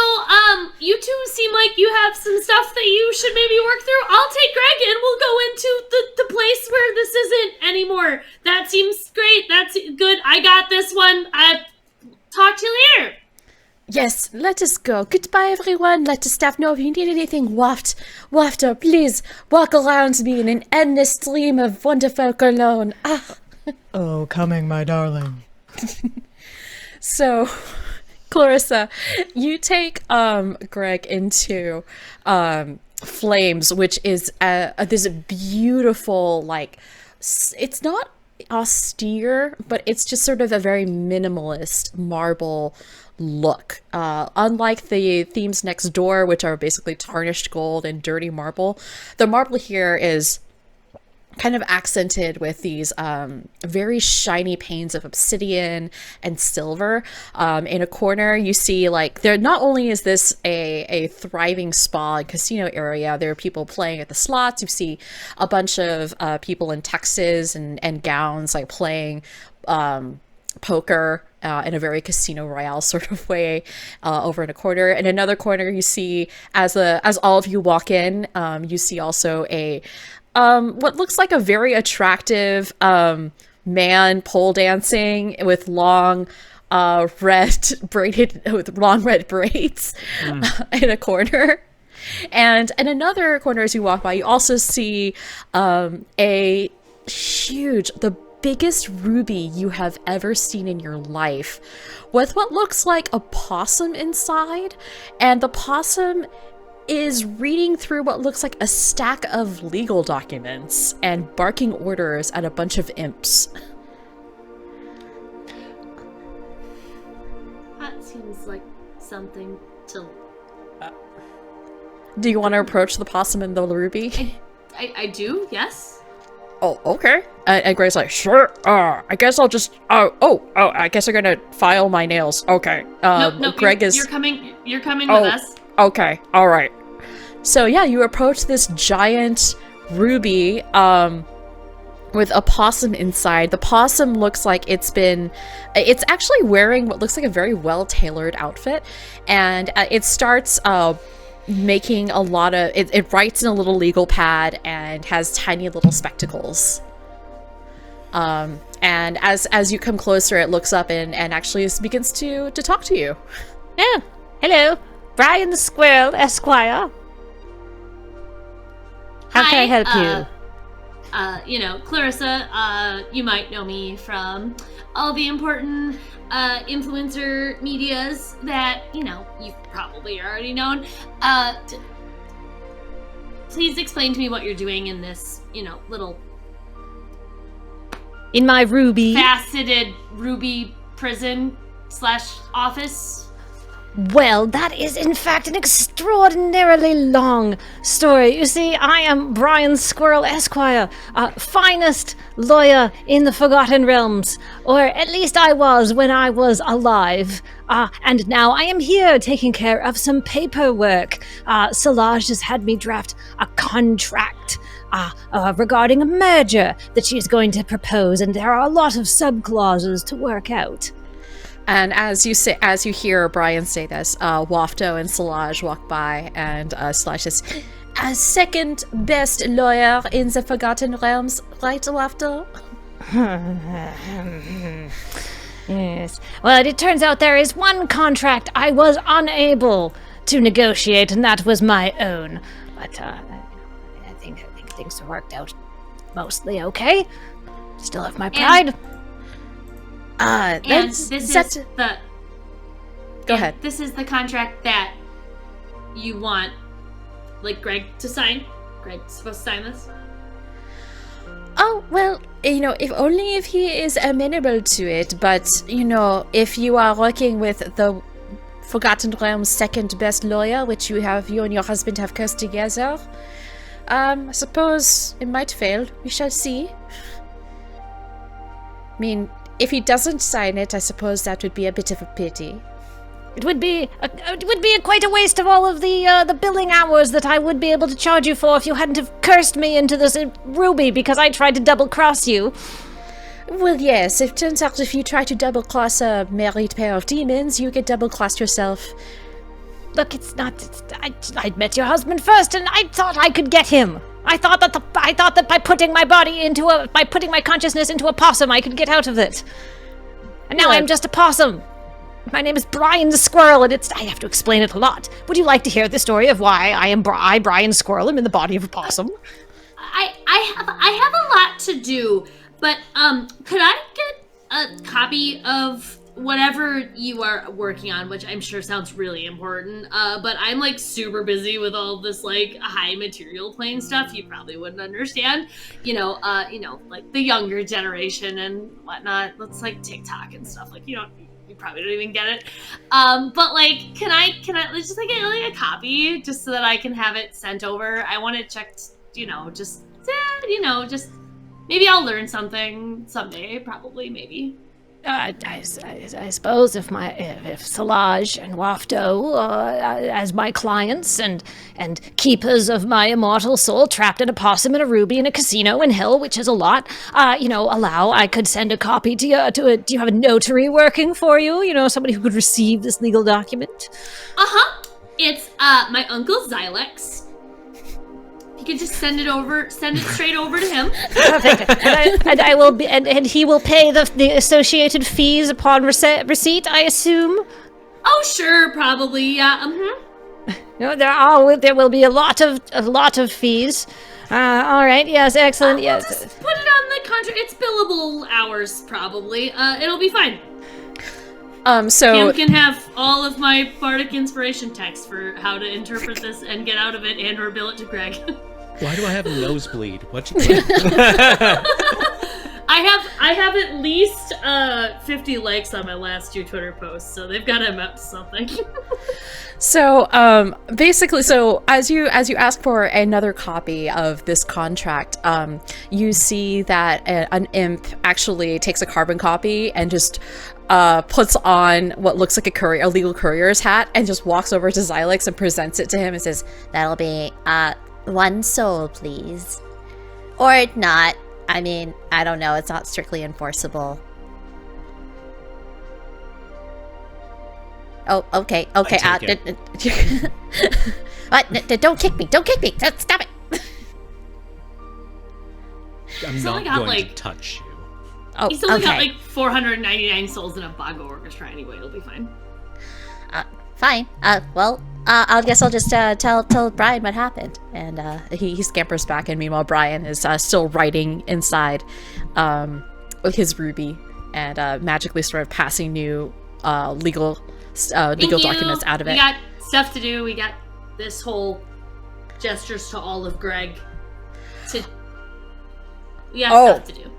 you two seem like you have some stuff that you should maybe work through. I'll take Greg and we'll go into the place where this isn't anymore. That seems great. That's good. I got this one. Talk to you later. Yes, let us go. Goodbye, everyone. Let the staff know if you need anything. Wafter, please walk around me in an endless stream of wonderful cologne. Ah. Oh, coming, my darling. So, Clarissa, you take Greg into Flames, which is this beautiful, like, it's not austere, but it's just sort of a very minimalist marble look. Unlike the themes next door, which are basically tarnished gold and dirty marble, the marble here is kind of accented with these very shiny panes of obsidian and silver. In a corner, you see, like, there not only is this a thriving spa and casino area, there are people playing at the slots. You see a bunch of people in tuxes and gowns, like, playing poker in a very Casino Royale sort of way over in a corner. In another corner, you see, as all of you walk in, you see also a what looks like a very attractive man pole dancing with long red braids in a corner. And in another corner, as you walk by, you also see the biggest ruby you have ever seen in your life, with what looks like a possum inside, and the possum is reading through what looks like a stack of legal documents and barking orders at a bunch of imps. That seems like something to... Do you want to approach the possum and the ruby? I do, yes. Oh, okay. And Greg's like, sure. I guess I'll just. I guess I'm gonna file my nails. Okay. No, Greg you're coming with us. Okay. All right. So yeah, you approach this giant ruby with a possum inside. The possum looks like it's actually wearing what looks like a very well-tailored outfit, and it starts making a lot of it writes in a little legal pad and has tiny little spectacles. And as you come closer, it looks up and actually begins to talk to you. Oh, hello. Brian the Squirrel, Esquire. How can I help you? Clarissa, you might know me from all the important influencer medias that, you've probably already known. Please explain to me what you're doing in this, little... In my ruby. faceted ruby prison/office. Well, that is in fact an extraordinarily long story. You see, I am Brian Squirrel Esquire, finest lawyer in the Forgotten Realms, or at least I was when I was alive. And now I am here taking care of some paperwork. Solange has had me draft a contract regarding a merger that she's going to propose, and there are a lot of sub-clauses to work out. And as you hear Brian say this, Wafto and Solange walk by, and Solange says, "As second best lawyer in the Forgotten Realms, right, Wafto?" Yes. Well, it turns out there is one contract I was unable to negotiate, and that was my own. But I think things worked out mostly okay. Still have my pride. And this is the... Go ahead. This is the contract that you want, like, Greg to sign? Greg's supposed to sign this? Oh, well, if he is amenable to it, but, if you are working with the Forgotten Realms' second best lawyer, which you and your husband have cursed together, I suppose it might fail. We shall see. I mean, if he doesn't sign it, I suppose that would be a bit of a pity. It would be quite a waste of all of the billing hours that I would be able to charge you for if you hadn't have cursed me into this ruby because I tried to double cross you. Well, yes, it turns out if you try to double-cross a married pair of demons, you get double-crossed yourself. Look, I'd met your husband first, and I thought I could get him. I thought that by putting my consciousness into a possum, I could get out of it. And now I'm just a possum. My name is Brian the Squirrel, and I have to explain it a lot. Would you like to hear the story of why I, Brian Squirrel, am in the body of a possum? I have a lot to do, but could I get a copy of whatever you are working on, which I'm sure sounds really important, but I'm like super busy with all this like high material plane stuff you probably wouldn't understand. You know, like the younger generation and whatnot. That's like TikTok and stuff. Like you probably don't even get it. But like, can I just like get like a copy just so that I can have it sent over? I want it checked, just maybe I'll learn something someday, probably, maybe. I suppose if Salaj and Wafto, as my clients and keepers of my immortal soul, trapped in a possum and a ruby in a casino in hell, which is a lot, I could send a copy to you. Do you have a notary working for you? Somebody who could receive this legal document? It's my uncle Xylex. You can just send it straight over to him. Perfect. And I will be, and he will pay the associated fees upon receipt, I assume. Oh, sure, probably, yeah. No, there will be a lot of fees. All right. Yes. Excellent. Yes. Just put it on the contract. It's billable hours, probably. It'll be fine. So Kim can have all of my bardic inspiration text for how to interpret this and get out of it, and/or bill it to Greg. Why do I have a nosebleed? What? I have at least 50 likes on my last 2 Twitter posts, so they've got to amount to something. So, basically, as you ask for another copy of this contract, you see that an imp actually takes a carbon copy and just puts on what looks like a legal courier's hat and just walks over to Xylex and presents it to him and says, That'll be, 1 soul, please. Or not. I mean, I don't know. It's not strictly enforceable. Oh, okay. What? Don't kick me. Don't kick me. Stop it. I'm not going to touch you. Oh, He's only got okay. like 499 souls in a bongo orchestra anyway. It'll be fine. Fine. I guess I'll just tell Brian what happened. And he scampers back, and meanwhile Brian is still writing inside with his ruby and magically sort of passing new legal documents out of it. We got stuff to do. We got this whole gestures to all of Greg. We got stuff to do.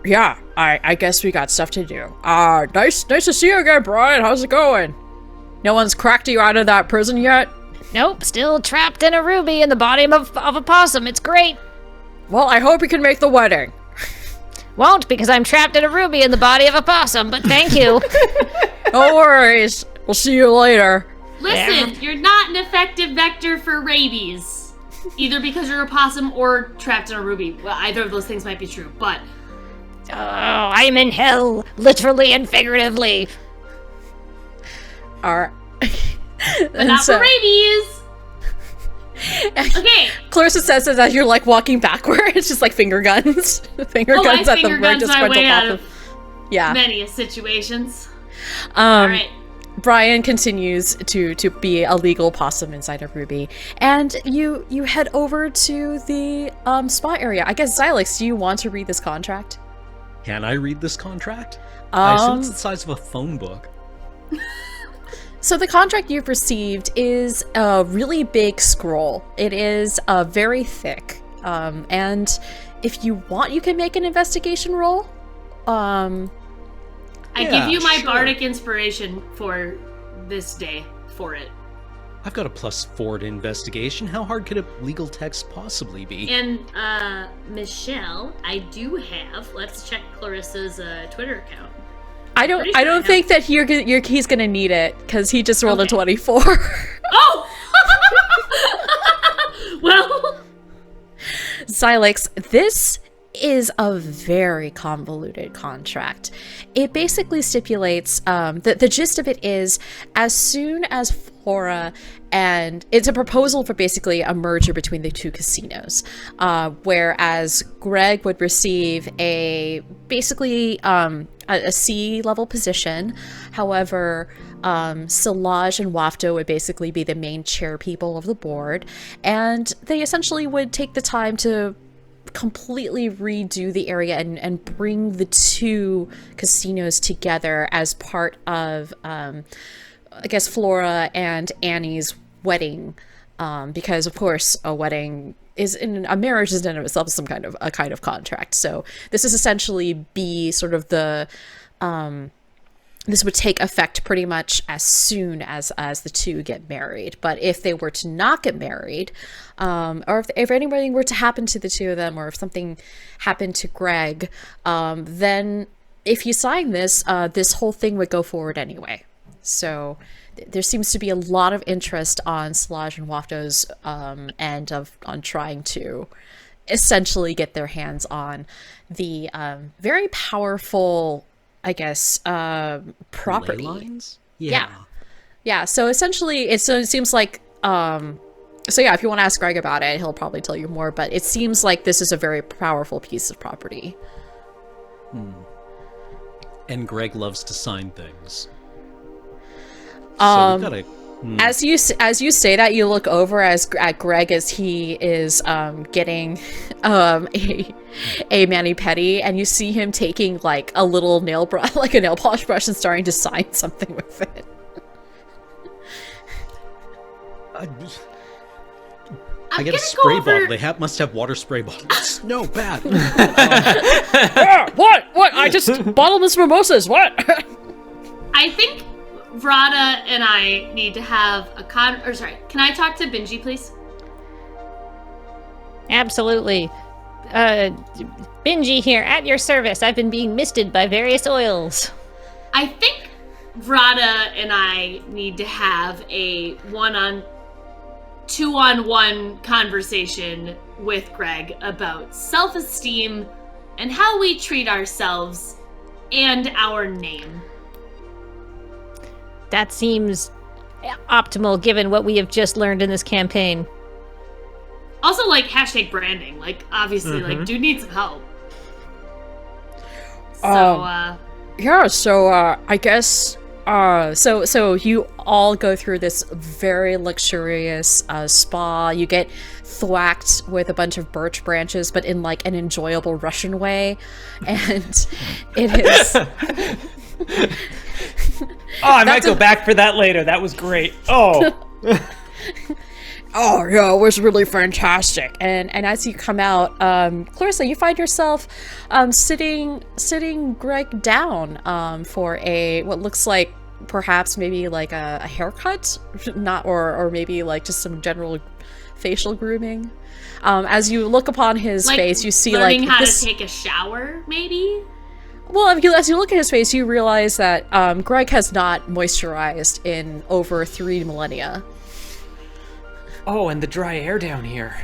Yeah, I guess we got stuff to do. Nice to see you again, Brian. How's it going? No one's cracked you out of that prison yet? Nope, still trapped in a ruby in the body of a possum. It's great. Well, I hope you can make the wedding. Won't, because I'm trapped in a ruby in the body of a possum, but thank you. No worries. We'll see you later. Listen, you're not an effective vector for rabies. Either because you're a possum or trapped in a ruby. Well, either of those things might be true, but... Oh, I'm in hell, literally and figuratively. Alright. But not for rabies! Okay. Clarissa says it as you're like walking backwards, just like finger guns. Finger guns at the guns my way out of yeah. many situations. Alright. Brian continues to be a legal possum inside of Ruby, and you head over to the spa area. I guess Xylex, do you want to read this contract? Can I read this contract? I assume it's the size of a phone book. So the contract you've received is a really big scroll. It is very thick, and if you want, you can make an investigation roll. I give you my bardic inspiration for this day for it. I've got a +4 to investigation. How hard could a legal text possibly be? And, Michelle, I do have, let's check Clarissa's, Twitter account. I don't think that he's gonna need it, because he just rolled a 24. Oh! Well... Xylix, this is a very convoluted contract. It basically stipulates, the gist of it is, as soon as Flora, and it's a proposal for basically a merger between the two casinos, whereas Greg would receive basically a C-level position. However, Silage and Wafto would basically be the main chair people of the board, and they essentially would take the time to completely redo the area and bring the two casinos together as part of, I guess, Flora and Annie's wedding, because of course a wedding a marriage is in itself some kind of contract. So this is essentially sort of the this would take effect pretty much as soon as the two get married. But if they were to not get married, or if anything were to happen to the two of them, or if something happened to Greg, then if you sign this, this whole thing would go forward anyway. So there seems to be a lot of interest on Silage and Wafto's end on trying to essentially get their hands on the very powerful, I guess, property. Ley lines? Yeah. So essentially, it seems like, so yeah, if you want to ask Greg about it, he'll probably tell you more, but it seems like this is a very powerful piece of property. And Greg loves to sign things. Um, So we gotta... As you say that, you look over at Greg as he is getting a mani-pedi, and you see him taking like a little nail polish brush and starting to sign something with it. I get a spray bottle. They must have water spray bottles. No, bad. What? I just bottomless mimosas. What? I think Vrada and I need to have a can I talk to Benji, please? Absolutely. Benji here, at your service. I've been being misted by various oils. I think Vrada and I need to have a two-on-one conversation with Greg about self-esteem and how we treat ourselves and our name. That seems optimal given what we have just learned in this campaign. Also, like, hashtag branding. Like, obviously, like, dude needs some help. So, Yeah, so I guess so you all go through this very luxurious spa. You get thwacked with a bunch of birch branches, but in like an enjoyable Russian way, and it is. Oh, I might go back for that later. That was great. Oh. Oh yeah, it was really fantastic. And as you come out, Clarissa, you find yourself sitting Greg down for what looks like perhaps maybe like a haircut, or maybe like just some general facial grooming. As you look upon his face, you see learning like how this... to take a shower, maybe. Well, as you look at his face, you realize that Greg has not moisturized in over 3 millennia. Oh, and the dry air down here.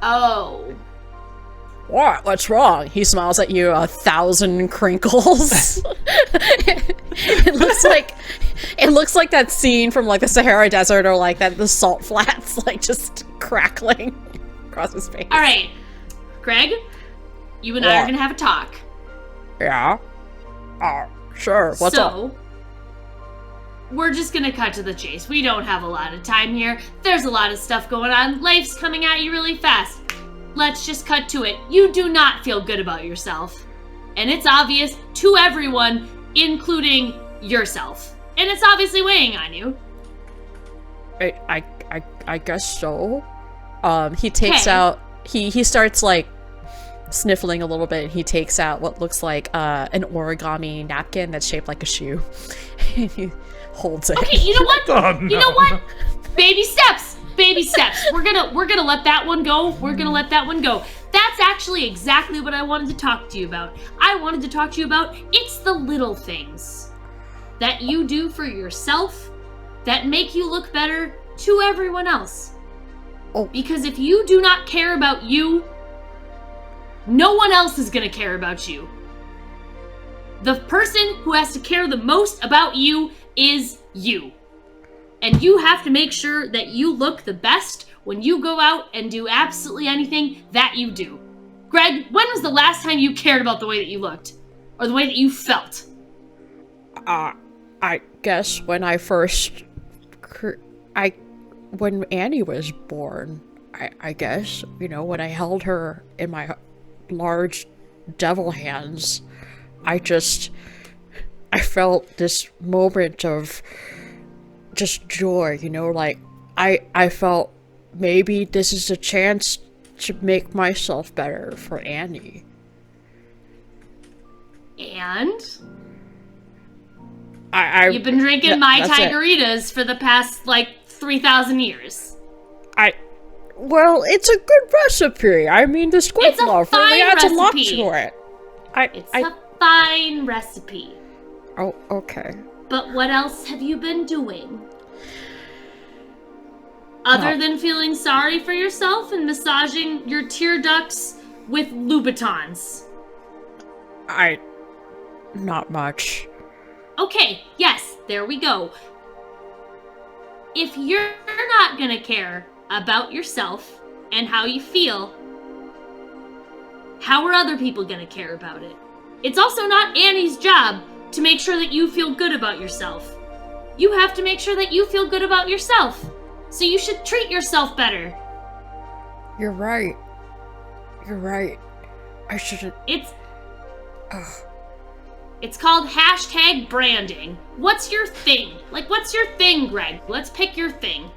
Oh. What? What's wrong? He smiles at you, 1,000 crinkles. It looks like that scene from like the Sahara Desert, or like the salt flats, like just crackling across his face. All right, Greg, you and I are gonna have a talk. Yeah. Sure. What's up? So, we're just gonna cut to the chase. We don't have a lot of time here. There's a lot of stuff going on. Life's coming at you really fast. Let's just cut to it. You do not feel good about yourself. And it's obvious to everyone, including yourself. And it's obviously weighing on you. I guess so. He takes out... He starts, like, sniffling a little bit, and he takes out what looks like an origami napkin that's shaped like a shoe. And he holds it. Okay, you know what? Oh, no. You know what? Baby steps. Baby steps. We're gonna let that one go. We're gonna let that one go. That's actually exactly what I wanted to talk to you about. I wanted to talk to you about it's the little things that you do for yourself that make you look better to everyone else. Oh. Because if you do not care about you, no one else is gonna care about you. The person who has to care the most about you is you. And you have to make sure that you look the best when you go out and do absolutely anything that you do. Greg, when was the last time you cared about the way that you looked? Or the way that you felt? I guess when I first, when Annie was born, I guess, you know, when I held her in my large devil hands, I felt this moment of just joy, you know, like, I felt maybe this is a chance to make myself better for Annie. And? You've been drinking Mai Tigeritas for the past, 3,000 years. Well, it's a good recipe. I mean, the squid It's a love really fine adds a lot recipe. to it. It's a fine recipe. Oh, okay. But what else have you been doing? Other than feeling sorry for yourself and massaging your tear ducts with Louboutins. Not much. Okay, yes, there we go. If you're not gonna care about yourself and how you feel, how are other people gonna care about it? It's also not Annie's job to make sure that you feel good about yourself. You have to make sure that you feel good about yourself. So you should treat yourself better. You're right. I shouldn't. It's called hashtag branding. What's your thing? What's your thing, Greg? Let's pick your thing.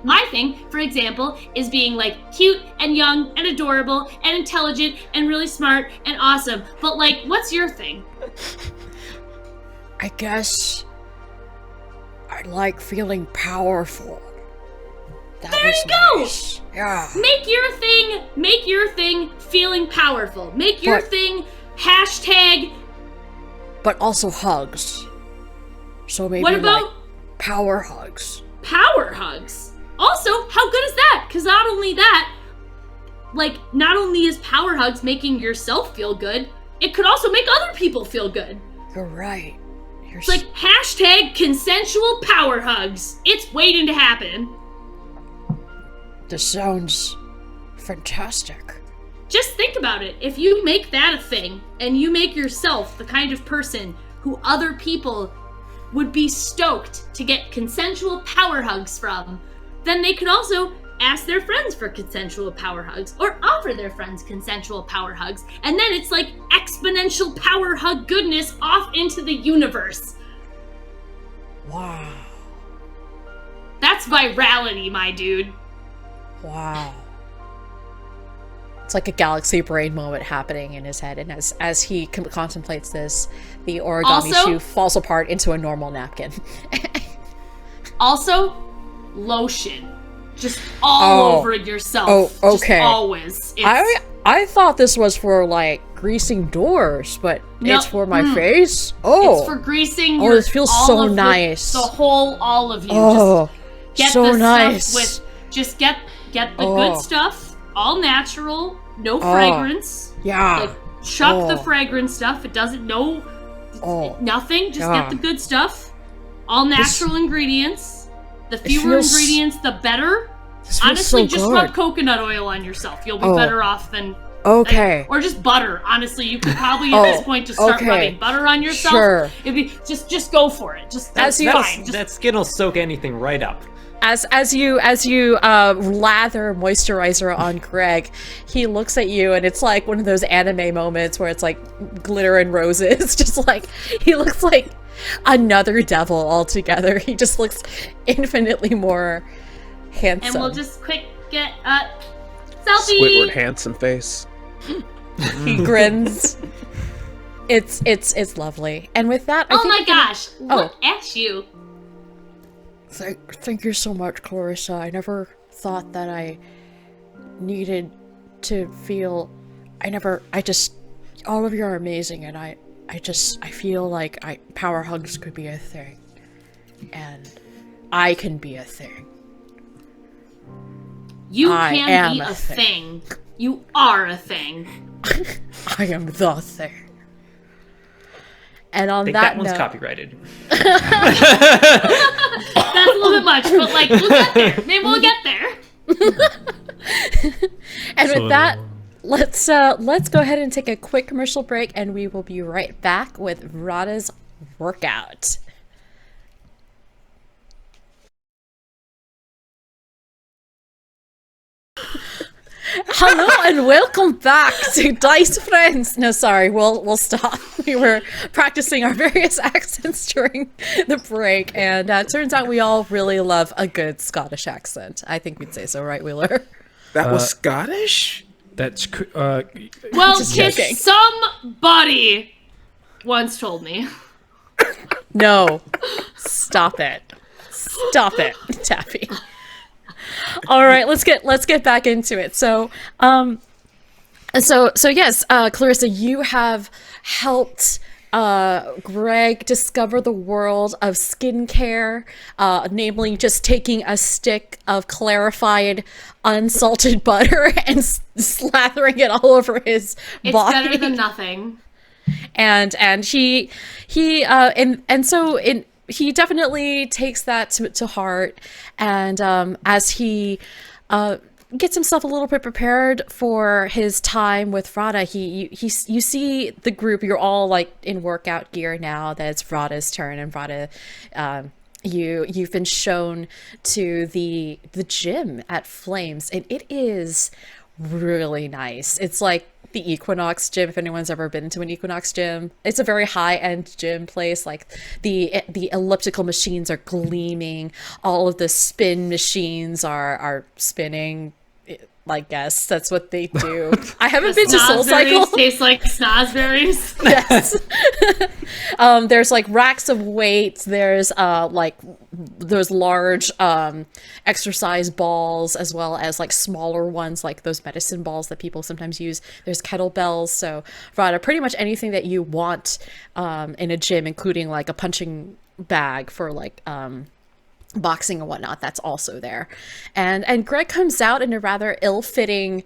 My thing, for example, is being, cute and young and adorable and intelligent and really smart and awesome. But, what's your thing? I guess I like feeling powerful. There you go! Nice. Yeah. Make your thing feeling powerful. Make your thing hashtag... But also hugs. So maybe What about power hugs? Power hugs. Also, how good is that? Because not only that, not only is power hugs making yourself feel good, it could also make other people feel good. You're right. It's hashtag consensual power hugs. It's waiting to happen. This sounds fantastic. Just think about it. If you make that a thing, and you make yourself the kind of person who other people would be stoked to get consensual power hugs from, then they could also ask their friends for consensual power hugs, or offer their friends consensual power hugs, and then it's like exponential power hug goodness off into the universe. Wow. That's virality, my dude. Wow. It's like a galaxy brain moment happening in his head, and as he contemplates this, the origami shoe falls apart into a normal napkin. Also, lotion. Just all over yourself. Oh, okay. Just always. I thought this was for, greasing doors, but No, it's for my face? Oh. It's for greasing Oh, this feels all so of nice. The whole, all of you. Oh, just get so the nice. stuff with, just get the good stuff, all natural, no fragrance. Yeah. Chuck the fragrance stuff. It doesn't, nothing. Just get the good stuff. All natural ingredients. The fewer ingredients, the better. Honestly, so just good. rub coconut oil on yourself. You'll be better off than... Okay. or just butter. Honestly, you could probably at this point just start rubbing butter on yourself. Sure. It'd be just go for it. That's fine. That skin will soak anything right up. As you lather moisturizer on Greg, he looks at you and it's like one of those anime moments where it's like glitter and roses. Just like he looks like another devil altogether. He just looks infinitely more handsome. And we'll just quick get a selfie. Squidward handsome face. He grins. It's lovely. And with that, I Oh think my gosh! Look at you. Thank you so much, Clarissa. I never thought that I needed to feel. All of you are amazing, and I feel like power hugs could be a thing, and I can be a thing. You I can am be a a thing. You are a thing. I am the thing. And on I think that that one's note, copyrighted. That's a little bit much, but like we'll get there. Maybe we'll get there. and with that, let's go ahead and take a quick commercial break, and we will be right back with Rada's workout. Hello and welcome back to Dice Friends. No, sorry, we'll stop. We were practicing our various accents during the break, and turns out we all really love a good Scottish accent. I think we'd say so, right, Wheeler? That was Scottish? That's Well, Just joking. somebody once told me. No, stop it, Taffy. All right, let's get back into it. So yes, Clarissa, you have helped Greg discover the world of skincare, namely just taking a stick of clarified unsalted butter and slathering it all over his It's body. better than nothing. And he definitely takes that to heart, and as he gets himself a little bit prepared for his time with Rada, you see the group. You're all like in workout gear now that it's Rada's turn, and Rada, you've been shown to the gym at Flames, and it is really nice. It's like the Equinox gym, if anyone's ever been to an Equinox gym. It's a very high-end gym place. Like the elliptical machines are gleaming, all of the spin machines are spinning. I guess that's what they do. I haven't been to Soul Cycle. Taste like snozberries. Yes. There's like racks of weights. There's those large exercise balls, as well as like smaller ones, like those medicine balls that people sometimes use. There's kettlebells. So Rada, pretty much anything that you want in a gym, including like a punching bag for like boxing and whatnot, that's also there. And Greg comes out in a rather ill-fitting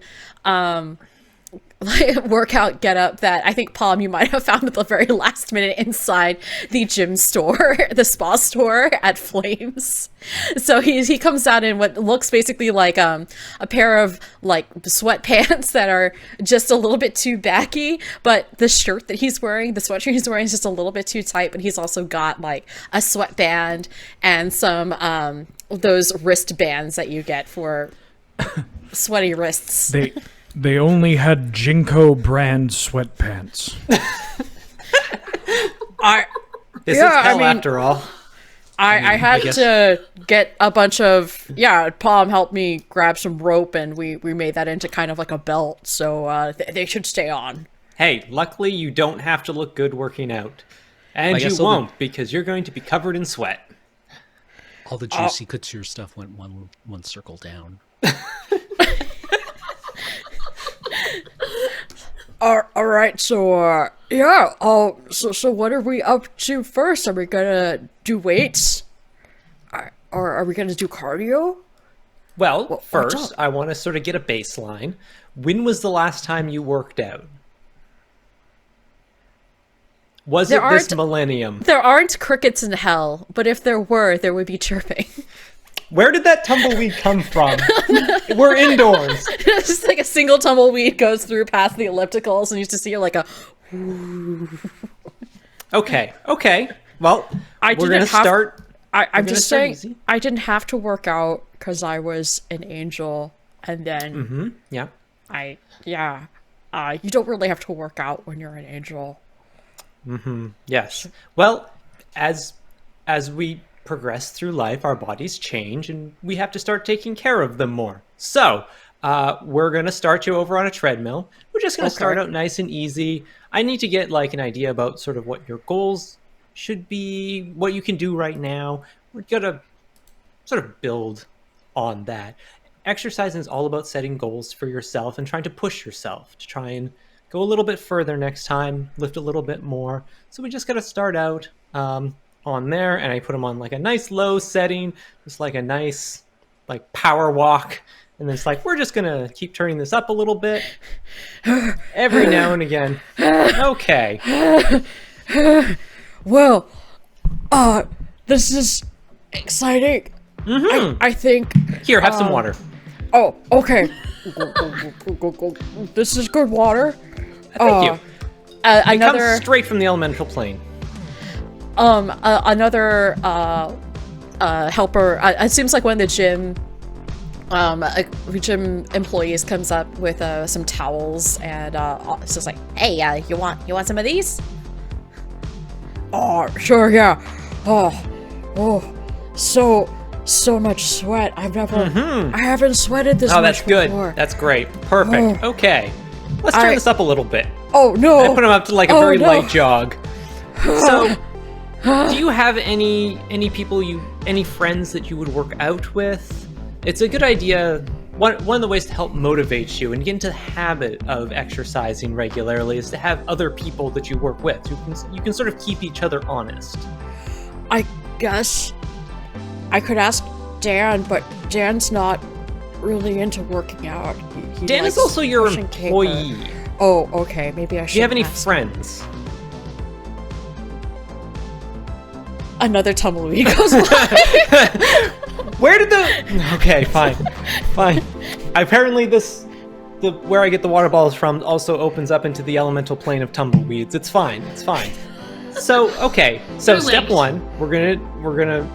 workout getup that I think, Palm, you might have found at the very last minute inside the gym store, the spa store at Flames. So he comes out in what looks basically like a pair of like sweatpants that are just a little bit too baggy, but the shirt that he's wearing, the sweatshirt he's wearing, is just a little bit too tight. But he's also got like a sweatband and some those wristbands that you get for sweaty wrists. They only had Jinko brand sweatpants. This is hell after all. I had to get a bunch of, Palm helped me grab some rope, and we made that into kind of like a belt, so they should stay on. Hey, luckily you don't have to look good working out. And you won't, because you're going to be covered in sweat. All the juicy couture stuff went one circle down. All right, so so what are we up to first? Are we gonna do weights, or are we gonna do cardio? Well, first I want to sort of get a baseline. When was the last time you worked out? Was it this millennium? There aren't crickets in hell, but if there were, there would be chirping. Where did that tumbleweed come from? We're indoors. Just like a single tumbleweed goes through past the ellipticals, and you just see like a. Okay. Well, we're gonna start. I'm just saying, easy. I didn't have to work out because I was an angel, and then you don't really have to work out when you're an angel. Yes. Well, as we progress through life, our bodies change, and we have to start taking care of them more. So we're going to start you over on a treadmill. We're just going to start out nice and easy. I need to get like an idea about sort of what your goals should be, what you can do right now. We're going to sort of build on that. Exercising is all about setting goals for yourself and trying to push yourself to try and go a little bit further next time, lift a little bit more. So we just got to start out on there, and I put them on like a nice low setting, just like a nice like power walk. And then it's like, we're just going to keep turning this up a little bit every now and again. Okay. Well, this is exciting. I think. Here, have some water. Oh, okay. Go. This is good water. Thank you. It Another comes straight from the elemental plane. another helper. It seems like one of the gym employees comes up with some towels and it's just like, hey, you want some of these? Oh, sure, yeah. Oh, so much sweat. I haven't sweated this much Oh, that's good. before. That's great. Perfect. Okay. Let's turn this up a little bit. Oh no! I put him up to like a very no. light jog. So, do you have any friends that you would work out with? It's a good idea. One of the ways to help motivate you and get into the habit of exercising regularly is to have other people that you work with. You can sort of keep each other honest. I guess I could ask Dan, but Dan's not really into working out. He Dan is likes also your pushing paper. employee. Oh, okay. Maybe I should. Do you have any ask. friends? Another tumbleweed goes by. Where did the... Okay, fine. Apparently where I get the water bottles from also opens up into the elemental plane of tumbleweeds. It's fine. So, okay. So They're step linked. one, we're gonna...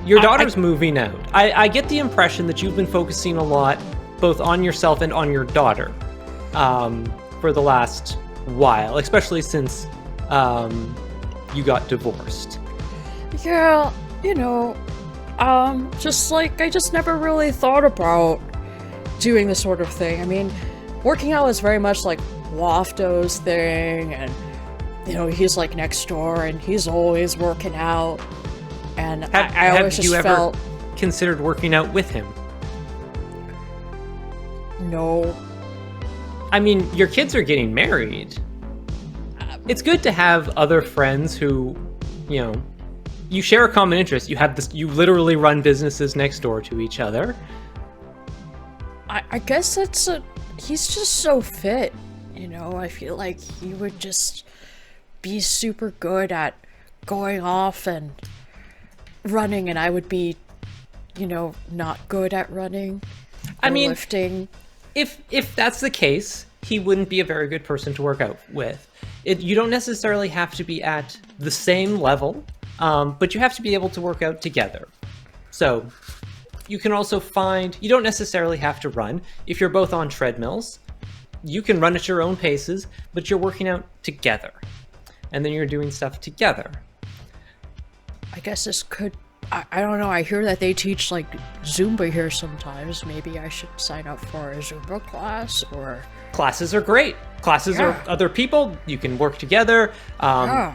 Your daughter's moving out. I get the impression that you've been focusing a lot both on yourself and on your daughter for the last while, especially since you got divorced. Yeah, just like I just never really thought about doing this sort of thing. I mean, working out is very much like Wafto's thing, and he's like next door and he's always working out. And I always just felt... Have you ever considered working out with him? No. I mean, your kids are getting married. It's good to have other friends who, you share a common interest. You literally run businesses next door to each other. I guess he's just so fit, I feel like he would just be super good at going off and running, and I would be, not good at running. I mean, lifting. If that's the case, he wouldn't be a very good person to work out with. You don't necessarily have to be at the same level, but you have to be able to work out together. So you can also you don't necessarily have to run. If you're both on treadmills, you can run at your own paces, but you're working out together. And then you're doing stuff together. I guess this could... I don't know, I hear that they teach, like, Zumba here sometimes. Maybe I should sign up for a Zumba class, or... Classes are great. Classes are other people. You can work together.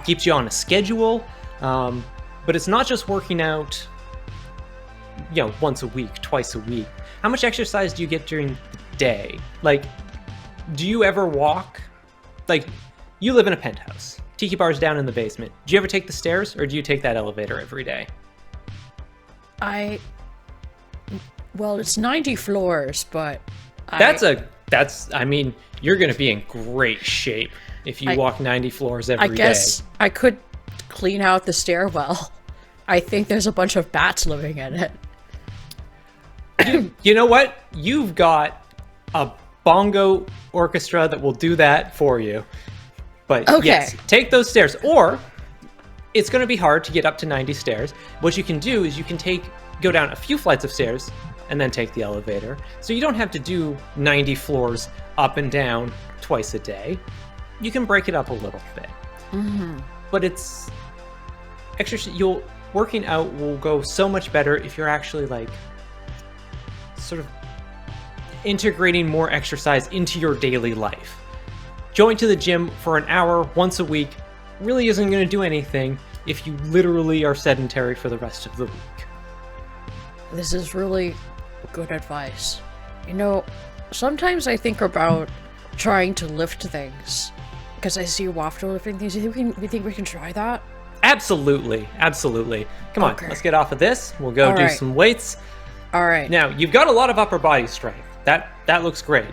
Keeps you on a schedule. But it's not just working out, once a week, twice a week. How much exercise do you get during the day? Like, do you ever walk? Like, you live in a penthouse. Tiki bar's down in the basement. Do you ever take the stairs, or do you take that elevator every day? Well, it's 90 floors, but... I mean, you're going to be in great shape if you walk 90 floors every day. I guess I could clean out the stairwell. I think there's a bunch of bats living in it. You know what? You've got a bongo orchestra that will do that for you. But yes, take those stairs. Or it's going to be hard to get up to 90 stairs. What you can do is you can go down a few flights of stairs and then take the elevator. So you don't have to do 90 floors up and down twice a day. You can break it up a little bit. Mm-hmm. But it's working out will go so much better if you're actually like sort of integrating more exercise into your daily life. Going to the gym for an hour once a week really isn't going to do anything. if you literally are sedentary for the rest of the week. This is really good advice. You know, sometimes I think about trying to lift things. Because I see you often lifting things. You think we can try that? Absolutely. Come on, Okay. let's get off of this. We'll go All do right. some weights. All right. Now, you've got a lot of upper body strength. That looks great.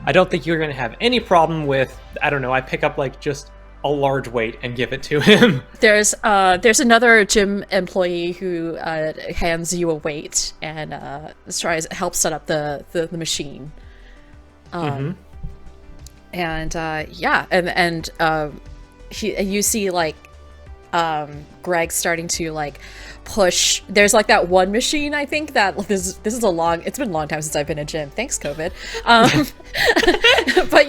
I don't think you're going to have any problem with, I don't know, I pick up like just a large weight and give it to him. There's another gym employee who hands you a weight and helps set up the machine. And you see like Greg starting to like push. There's like that one machine, I think that it's been a long time since I've been in a gym. Thanks, COVID. But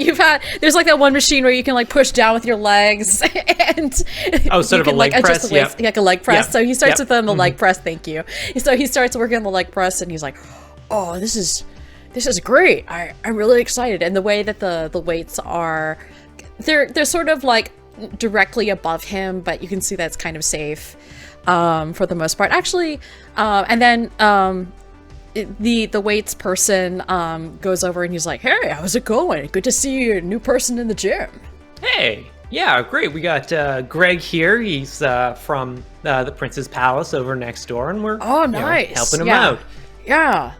there's like that one machine where you can like push down with your legs and sort of a leg press. Yep. Like a leg press. Yep. So he starts Yep. with the leg press. Thank you. So he starts working on the leg press and he's like, oh, this is great. I'm really excited. And the way that the weights are, they're sort of like directly above him, but you can see that's kind of safe for the most part. Actually, and then the weights person goes over and he's like, hey, how's it going? Good to see you, a new person in the gym. Hey, yeah, great. We got Greg here. He's from the Prince's Palace over next door, and we're nice. helping him out. Yeah.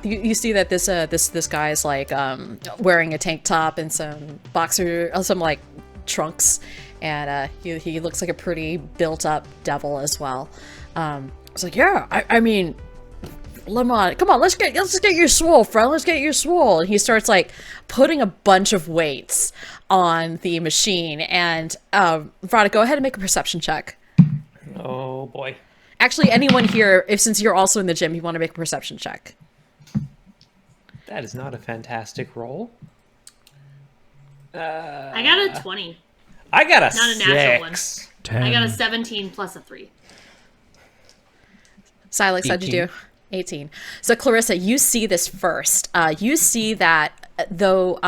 You see that this guy is like wearing a tank top and some like trunks, and he looks like a pretty built up devil as well. It's like, yeah, I mean, come on, let's get you swole, friend. Let's get you swole. And he starts like putting a bunch of weights on the machine. And Vrada, go ahead and make a perception check. Oh boy. Actually, anyone here, since you're also in the gym, you want to make a perception check. That is not a fantastic roll. I got a 20. I got a Not a natural 6. 10. I got a 17 plus a 3. Silex, how'd you do? 18. So Clarissa, you see this first. You see that though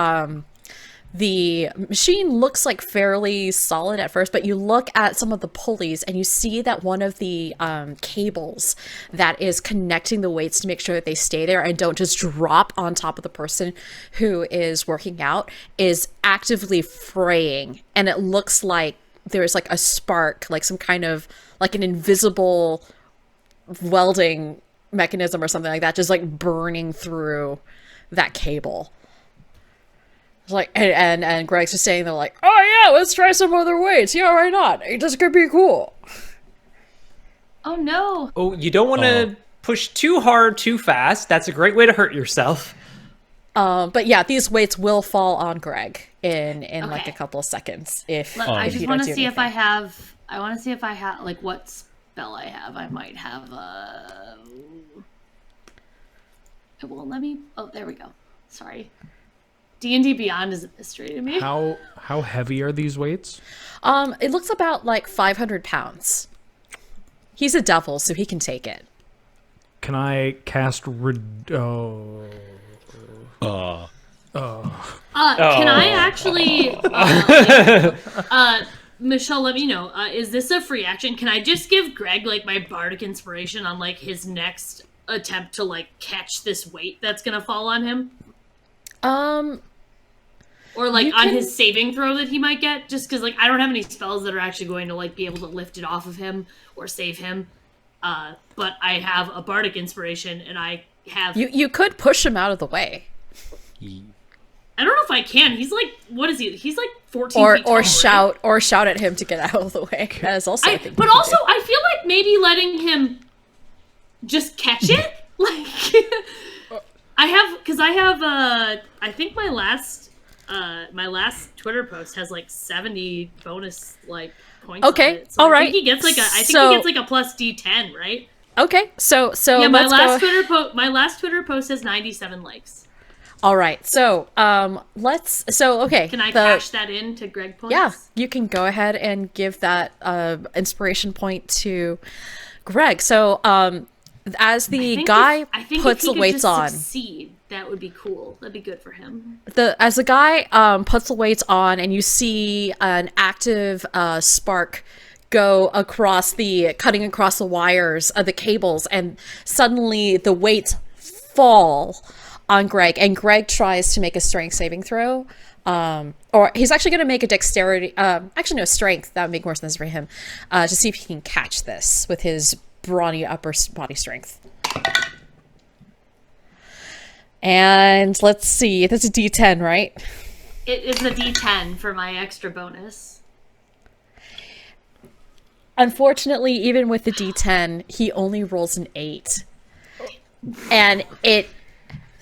the machine looks like fairly solid at first, but you look at some of the pulleys and you see that one of the cables that is connecting the weights to make sure that they stay there and don't just drop on top of the person who is working out is actively fraying. And it looks like there's like a spark, like some kind of like an invisible welding mechanism or something like that, just like burning through that cable. It's like, and Greg's just saying, they're like, oh yeah, let's try some other weights. Yeah, why not? This could be cool. Oh no. Oh, you don't want to push too hard too fast. That's a great way to hurt yourself. But yeah, these weights will fall on Greg in like Okay. a couple of seconds. If I if just you want don't to do see if anything. I want to see if I have like what spell I have. I might have it won't let me. Oh, there we go. Sorry. D&D Beyond is a mystery to me. How heavy are these weights? It looks about like 500 pounds. He's a devil, so he can take it. Can I cast Can I actually, Michelle, let me know. Is this a free action? Can I just give Greg like my bardic inspiration on like his next attempt to like catch this weight that's gonna fall on him, or like you on can- his saving throw that he might get? Just because like I don't have any spells that are actually going to like be able to lift it off of him or save him. But I have a bardic inspiration, and I have. You could push him out of the way. I don't know if I can. He's like, what is he? He's like 14 feet tall, right? or shout at him to get out of the way. That is also a thing. But also, I feel like maybe letting him just catch it. Like, I think my last Twitter post has like 70 bonus like points. Okay, on it. So all I right. think he gets like a plus D10, right? Okay, so Yeah, my let's go. my last Twitter post has 97 likes. All right, so okay. Can I cash that in to Greg points? Yeah, you can go ahead and give that inspiration point to Greg. So as the guy puts the weights on, succeed, that would be cool. That'd be good for him. as the guy puts the weights on, and you see an active spark go cutting across the wires of the cables, and suddenly the weights fall on Greg, and Greg tries to make a strength saving throw. Or he's actually going to make a dexterity, actually no, strength, that would make more sense for him, to see if he can catch this with his brawny upper body strength. And let's see, that's a D10, right? It is a D10 for my extra bonus. Unfortunately, even with the D10, he only rolls an 8. And it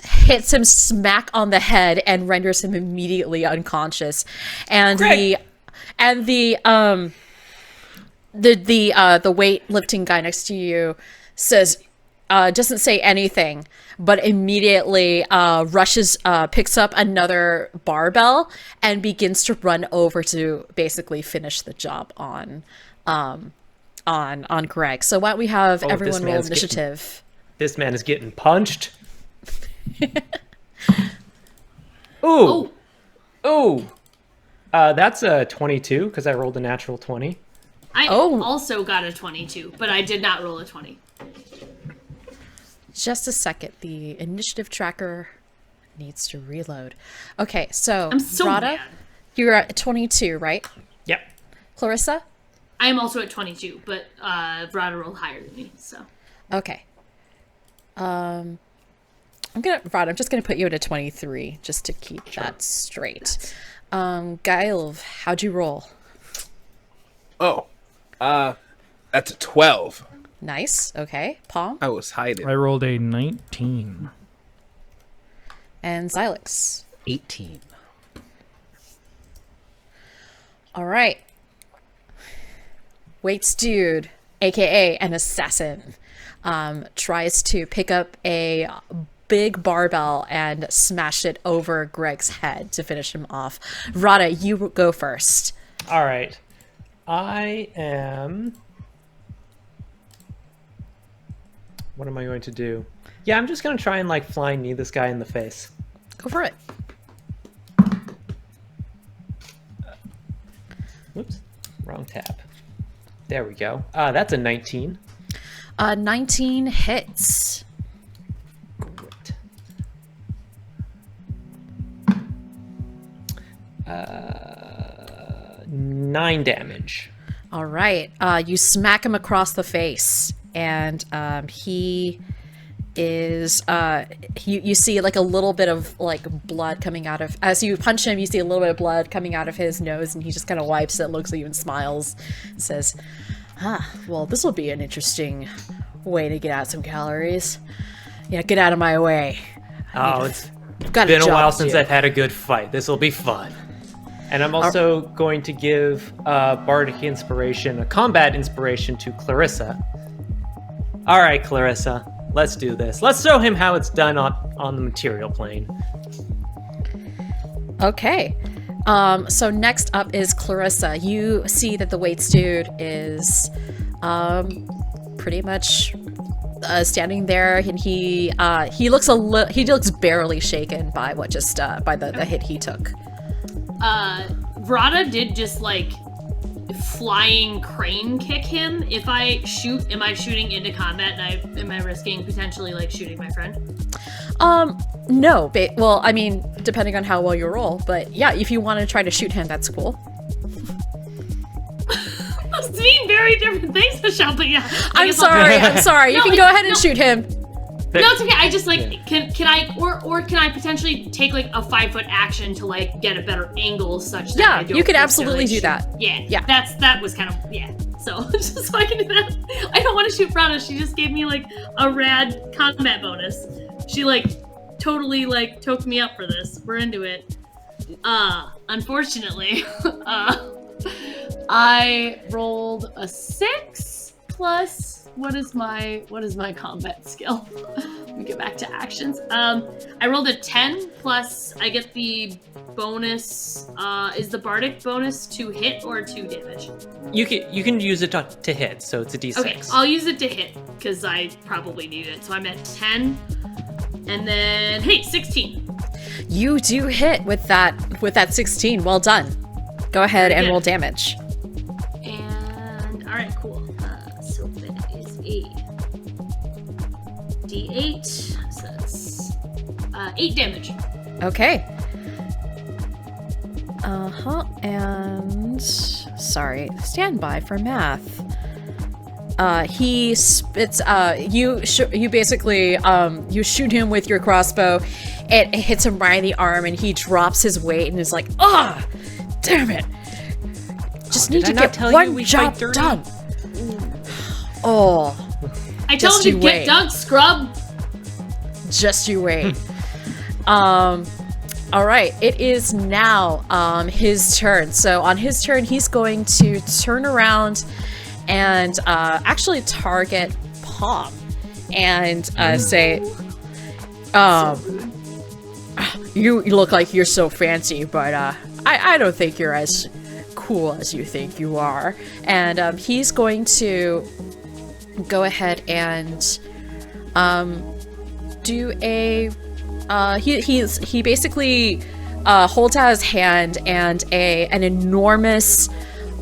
hits him smack on the head and renders him immediately unconscious. And the weightlifting guy next to you says, doesn't say anything, but immediately picks up another barbell and begins to run over to basically finish the job on Greg. So why don't we have everyone roll initiative? This man is getting punched. Ooh. Ooh. That's a 22 because I rolled a natural 20. I also got a 22, but I did not roll a 20. Just a second. The initiative tracker needs to reload. Okay, so I'm so Rada, mad. you're at 22, right? Yep. Clarissa? I am also at 22, but Rada rolled higher than me, so. Okay. I'm just gonna put you at a 23 just to keep that straight. Guile, how'd you roll? Oh, that's a 12. Nice. Okay. Palm I was hiding. I rolled a 19. and Xylix. 18. All right. Waits dude, aka an assassin, tries to pick up a big barbell and smash it over Greg's head to finish him off. Rada, you go first. All right. I am... What am I going to do? Yeah, I'm just going to try and, like, flying knee this guy in the face. Go for it. Whoops. Wrong tab. There we go. That's a 19. 19 hits. Great. 9 damage. All right. You smack him across the face, and he is you see like a little bit of like blood coming out of, as you punch him, you see a little bit of blood coming out of his nose, and he just kind of wipes it, looks at you and smiles, and says, well, this will be an interesting way to get out some calories. Yeah, get out of my way. Oh, it's Got been a job while to since do. I've had a good fight. This will be fun. And I'm also going to give Bardic Inspiration, a combat inspiration to Clarissa. All right, Clarissa, let's do this. Let's show him how it's done on the material plane. Okay. So next up is Clarissa. You see that the weights dude is pretty much standing there, and he looks barely shaken by what just by the hit he took. Rada did just like flying crane kick him. If I shoot, am I shooting into combat, and am I risking potentially like shooting my friend? No, well, I mean, depending on how well you roll, but yeah, if you want to try to shoot him, that's cool. Those mean very different things, Michelle, but yeah. I'm sorry. You can go ahead and shoot him. No, it's okay. I just like can I or can I potentially take like a 5-foot action to like get a better angle such that I don't you could risk absolutely do shoot. that. Yeah. That was kind of So just so I can do that. I don't want to shoot Rada. She just gave me like a rad combat bonus. She like totally like toked me up for this. We're into it. Unfortunately, I rolled a 6 plus. What is my combat skill? Let me get back to actions. I rolled a 10 plus I get the bonus. Is the bardic bonus to hit or to damage? You can use it to hit, so it's a d6. Okay, I'll use it to hit because I probably need it. So I'm at 10, and then 16. You do hit with that 16. Well done. Go ahead and roll damage. And 1d8. So that's 8 damage. Okay. And sorry, stand by for math. He spits. You basically you shoot him with your crossbow. It hits him right in the arm, and he drops his weight and is like, "Ah, damn it! Just need to get one job done." Oh, I told you, get dug, scrub. just you wait. All right, it is now his turn. So on his turn, he's going to turn around and actually target Palm and say, you look like you're so fancy, but I don't think you're as cool as you think you are. And he's going to go ahead and do a he basically holds out his hand, and an enormous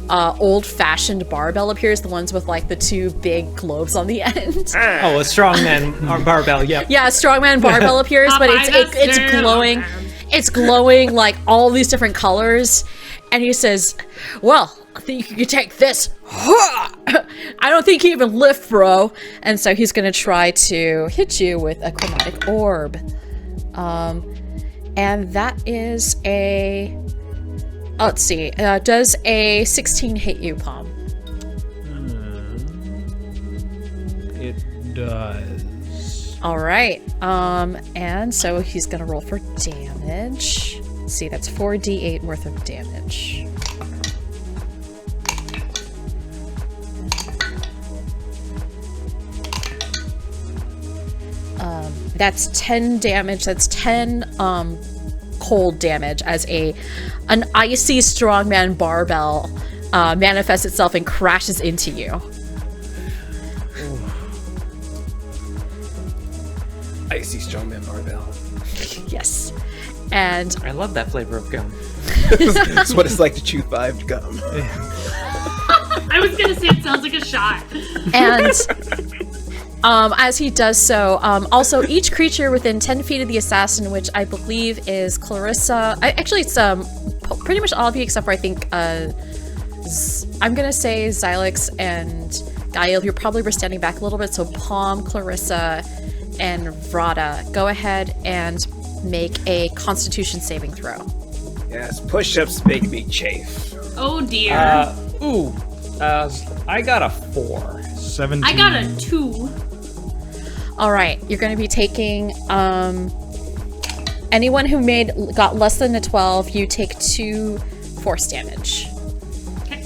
old-fashioned barbell appears, the ones with like the two big globes on the end. Oh, a strongman barbell. Yep. Yeah, a strongman barbell appears, but it's glowing. It's glowing like all these different colors, and he says, "Well, I think you can take this." I don't think he even lift, bro. And so he's gonna try to hit you with a chromatic orb. And that is a, let's see, does a 16 hit you, Palm? It does. All right. And so he's gonna roll for damage. Let's see, that's 4d8 worth of damage. That's 10 damage. That's 10 cold damage as an icy strongman barbell manifests itself and crashes into you. Icy strongman barbell. Yes. And I love that flavor of gum. That's what it's like to chew 5 gum. I was gonna say it sounds like a shot. And as he does so, also each creature within 10 feet of the assassin, which I believe is Clarissa. Actually, it's pretty much all of you except for I think I'm gonna say Xylix and Gael. You probably were standing back a little bit. So Palm, Clarissa, and Vrada, go ahead and make a Constitution saving throw. Yes, push-ups make me chafe. Oh dear. I got a 4. 17. I got a 2. All right, you're going to be taking anyone who got less than a 12. You take 2 force damage. Okay.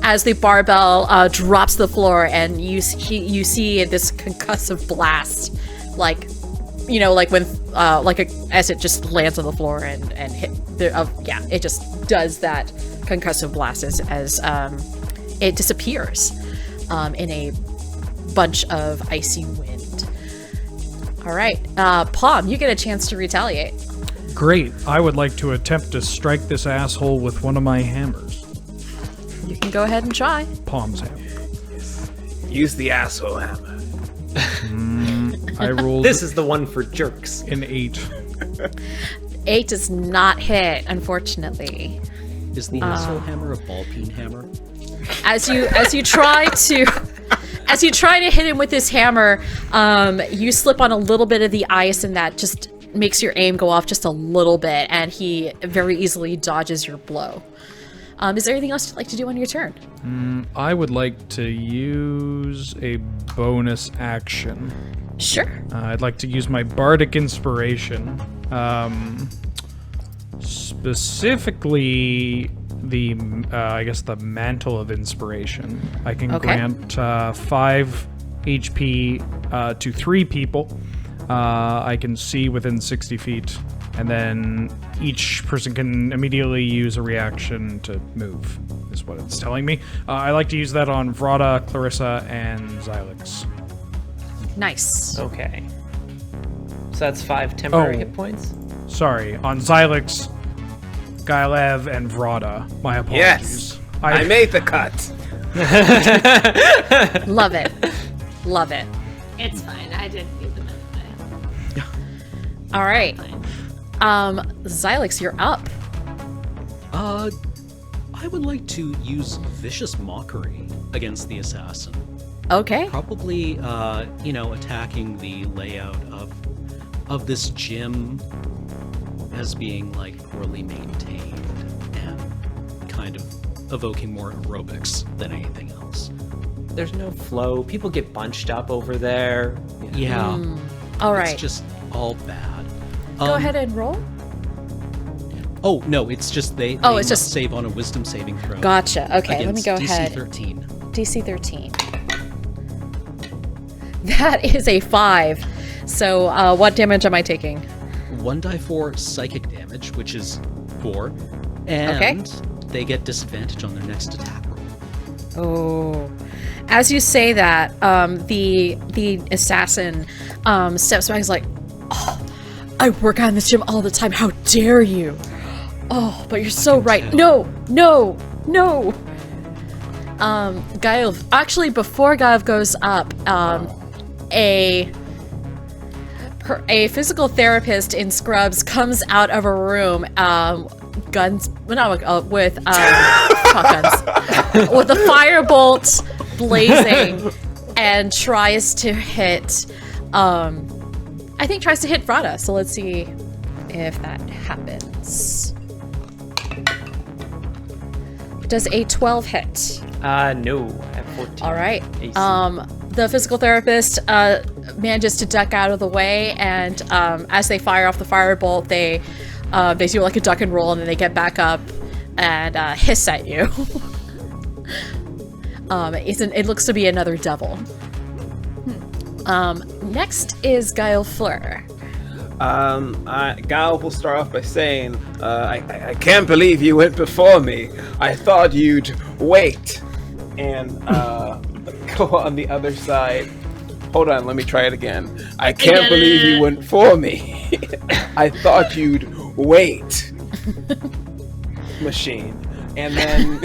As the barbell drops to the floor, and you see this concussive blast, like like when as it just lands on the floor and hit. It just does that concussive blast as it disappears in a bunch of icy wind. All right, Palm, you get a chance to retaliate. Great. I would like to attempt to strike this asshole with one of my hammers. You can go ahead and try. Palm's hammer. Use the asshole hammer. I rolled This is the one for jerks. an 8. 8 does not hit, unfortunately. Is the asshole hammer a ball peen hammer? As you try to hit him with this hammer, you slip on a little bit of the ice, and that just makes your aim go off just a little bit, and he very easily dodges your blow. Is there anything else you'd like to do on your turn? I would like to use a bonus action. Sure. I'd like to use my bardic inspiration. Specifically the the mantle of inspiration. I can grant 5 HP to 3 people. I can see within 60 feet, and then each person can immediately use a reaction to move, is what it's telling me. I like to use that on Vrada, Clarissa, and Xylix. Nice. Okay. So that's 5 temporary Oh. hit points? Sorry, on Xylix, Gailev, and Vrada. My apologies. Yes, I made the cut. Love it. Love it. It's fine. I didn't need them anyway. All right. Fine. Xylix, you're up. I would like to use vicious mockery against the assassin. Okay. Probably, attacking the layout of this gym as being like poorly maintained and kind of evoking more aerobics than anything else. There's no flow. People get bunched up over there. Yeah. All right. It's just all bad. Go ahead and roll. Oh no, it's just they Oh, it's must just- save on a wisdom saving throw. Gotcha. Okay, let me against go DC ahead. 13. DC 13. That is a 5. So, what damage am I taking? 1d4 psychic damage, which is 4, and they get disadvantage on their next attack roll. Oh. As you say that, the assassin steps back and is like, "Oh, I work out in this gym all the time. How dare you? Oh, but you're so right. tell. No. Gaev, actually, before Gaev goes up, a physical therapist in scrubs comes out of a room, with guns, not with a firebolt blazing, and tries to hit. I think tries to hit Vrada. So let's see if that happens. Does a 12 hit? No, I have 14. All right. AC. The physical therapist manages to duck out of the way, and as they fire off the firebolt, they do like a duck and roll, and then they get back up and hiss at you. It looks to be another devil. Next is Gael Fleur. Gal will start off by saying, I can't believe you went before me. I thought you'd wait. And go on the other side. Hold on, let me try it again. I can't believe you went for me. I thought you'd wait. Machine. And then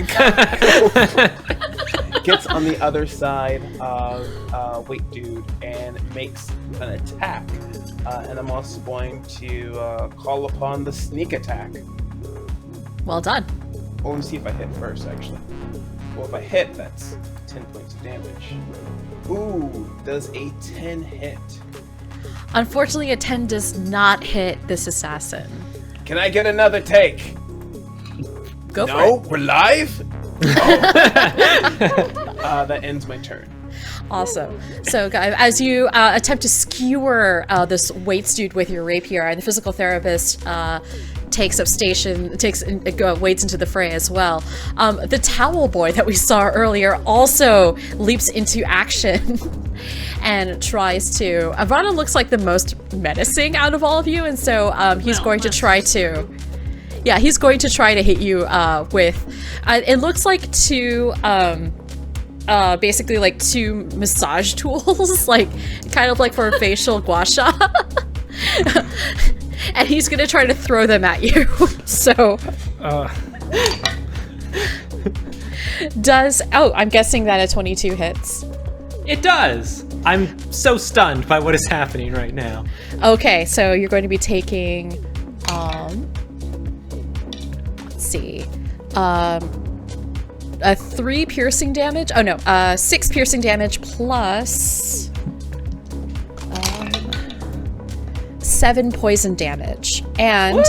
gets on the other side of Wait Dude and makes an attack. And I'm also going to call upon the sneak attack. Well done. Well, let me see if I hit first, actually. Well, if I hit, that's 10 points of damage. Ooh, does a 10 hit? Unfortunately, a 10 does not hit this assassin. Can I get another take? Go for No? it. We're live? Oh. That ends my turn. Awesome. So, as you attempt to skewer this Waits dude with your rapier, and the physical therapist takes waits into the fray as well. The towel boy that we saw earlier also leaps into action and tries to. Avana looks like the most menacing out of all of you, and so he's going to try to. Yeah, he's going to try to hit you with. It looks like two. Basically like two massage tools, like kind of like for a facial gua sha. And he's gonna try to throw them at you. So I'm guessing that a 22 hits. It does. I'm so stunned by what is happening right now. Okay, so you're going to be taking let's see, a 3 piercing damage. Oh no, 6 piercing damage plus 7 poison damage, and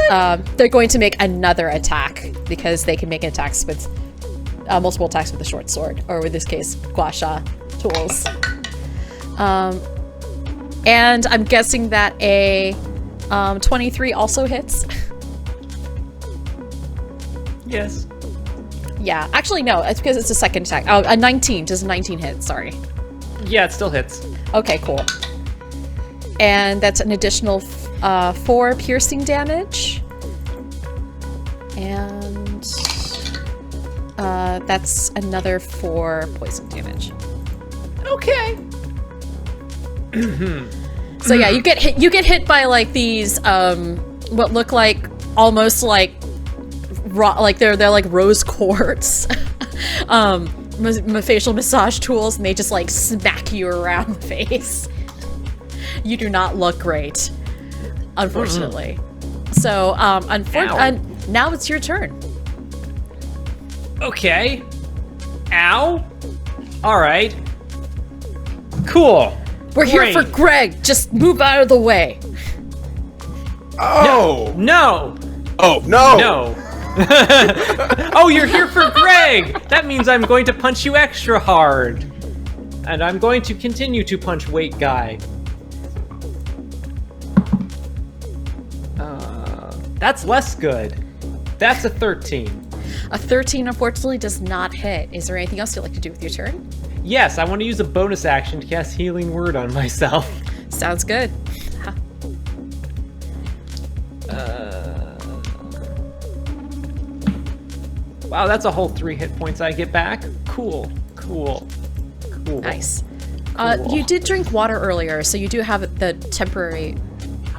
they're going to make another attack because they can make attacks with multiple attacks with the short sword, or in this case, gua sha tools. And I'm guessing that a 23 also hits. Yes. Yeah, actually no, it's because it's a second attack. Oh, a 19. Does a 19 hit? Sorry. Yeah, it still hits. Okay, cool. And that's an additional 4 piercing damage. And that's another 4 poison damage. Okay. So yeah, you get hit by like these what look like almost like they're like rose quartz facial massage tools, and they just like smack you around the face. You do not look great, unfortunately. So, now it's your turn. Okay. Ow. All right. Cool. We're here for Greg. Just move out of the way. Oh! No. Oh, no! No. Oh, you're here for Greg. That means I'm going to punch you extra hard. And I'm going to continue to punch weight guy. That's less good. That's a 13. A 13 unfortunately does not hit. Is there anything else you'd like to do with your turn? Yes, I want to use a bonus action to cast Healing Word on myself. Sounds good. Wow, that's a whole 3 hit points I get back. Cool. Nice. Cool. You did drink water earlier, so you do have the temporary...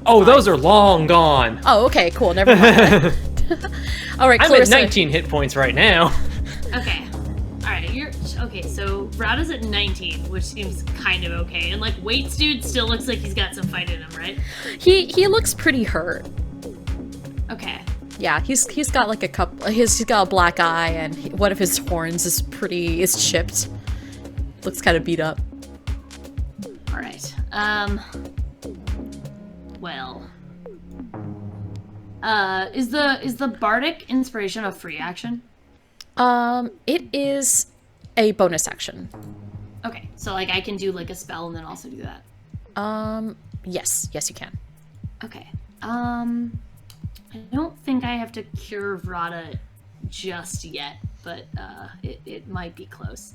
Oh, those are long gone. Oh, okay, cool. Never mind. All right, I'm Clarissa. at 19 hit points right now. Okay. All right, okay. So Rada's at 19, which seems kind of okay. And like Waits dude still looks like he's got some fight in him, right? He looks pretty hurt. Okay. Yeah, he's got like he's got a black eye, and one of his horns is chipped. Looks kind of beat up. All right. Well. Is the bardic inspiration a free action? It is a bonus action. Okay, so like I can do like a spell and then also do that. Yes, you can. Okay. I don't think I have to cure Vrata just yet, but it might be close.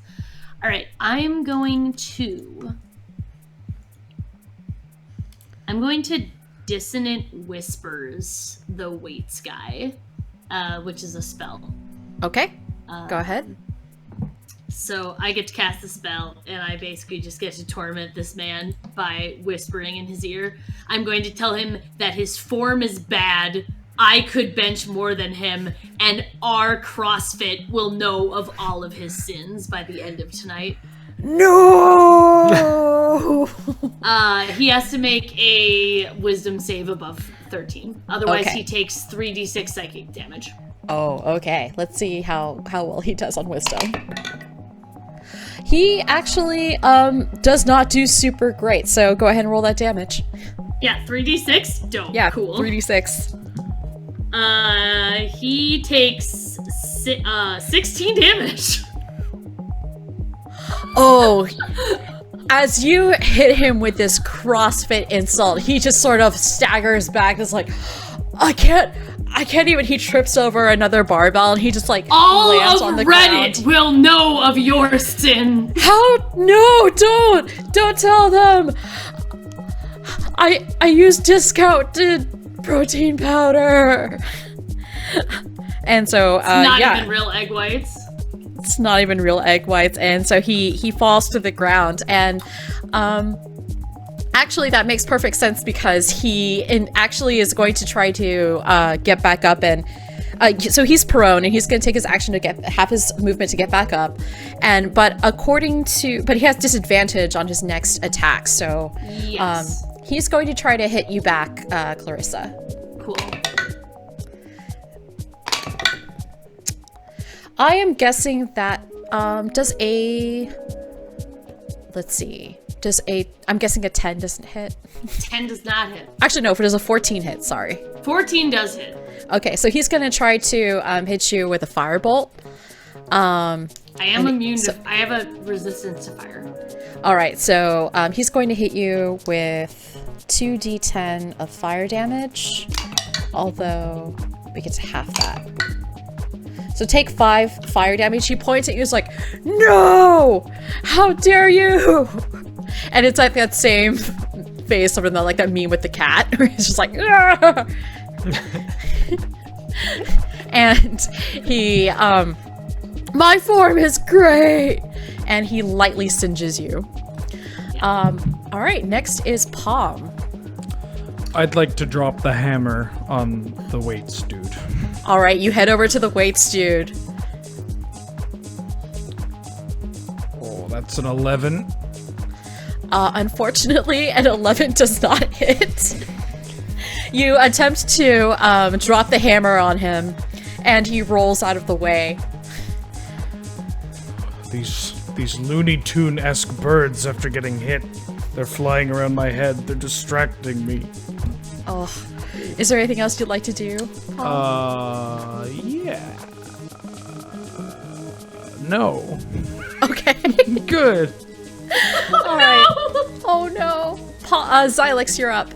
All right, I'm going to Dissonant Whispers the Waits guy, which is a spell. Okay, go ahead. So I get to cast the spell, and I basically just get to torment this man by whispering in his ear. I'm going to tell him that his form is bad, I could bench more than him, and our CrossFit will know of all of his sins by the end of tonight. No! He has to make a wisdom save above 13. Otherwise, Okay. he takes 3d6 psychic damage. Oh, okay. Let's see how well he does on wisdom. He actually does not do super great, so go ahead and roll that damage. Yeah, 3d6? Dope. Yeah, Cool. 3d6. He takes 16 damage. Oh, as you hit him with this CrossFit insult, he just sort of staggers back. It's like, I can't even. He trips over another barbell and he just like All lands of on the Reddit ground. will know of your sin. How? No, don't tell them. I used discounted protein powder. And so, Not yeah. even real egg whites. It's not even real egg whites, and so he falls to the ground, and actually that makes perfect sense because he actually is going to try to get back up, and so he's prone and he's going to take his action to have his movement to get back up, but he has disadvantage on his next attack, so Yes. he's going to try to hit you back, Clarissa. Cool. I am guessing that I'm guessing a 10 doesn't hit. 10 does not hit. Actually, no, if it is a 14 hit, sorry. 14 does hit. Okay, so he's gonna try to hit you with a firebolt. I am immune to... I have a resistance to fire. Alright, so he's going to hit you with 2d10 of fire damage, although we get to half that. So take 5 fire damage. He points at you, he's like, no! How dare you! And it's like that same face from like that meme with the cat, where he's just like, ah! And he, my form is great! And he lightly singes you. Alright, next is Palm. I'd like to drop the hammer on the weights dude. Alright, you head over to the weights dude. Oh, that's an 11. Unfortunately, an 11 does not hit. You attempt to drop the hammer on him, and he rolls out of the way. These Looney Tune-esque birds, after getting hit, they're flying around my head. They're distracting me. Oh, is there anything else you'd like to do? Yeah. No. Okay. Good. All right. Oh no. Xylix, you're up.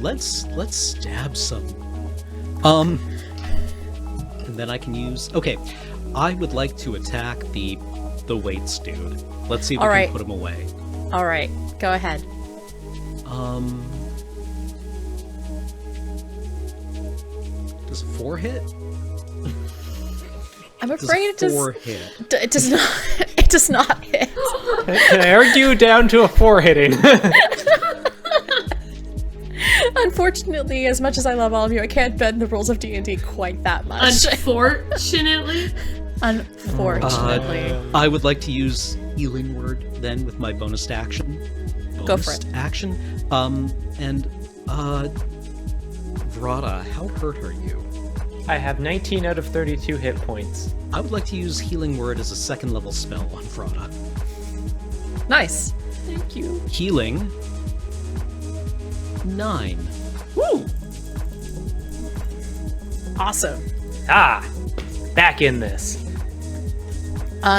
Let's stab some. And then I can use. Okay, I would like to attack the weights dude. Let's see if we can put him away. All right, go ahead. Does 4 hit? I'm afraid it does. 4 hit? It does not. It does not hit. Can I argue down to a 4 hitting? Unfortunately, as much as I love all of you, I can't bend the rules of D&D quite that much. Unfortunately. Unfortunately. I would like to use Healing Word then with my bonus action. Go for it. Action. And Vrata, how hurt are you? I have 19 out of 32 hit points. I would like to use Healing Word as a 2nd level spell on Vrata. Nice. Thank you. Healing. 9. Woo! Awesome. Back in this.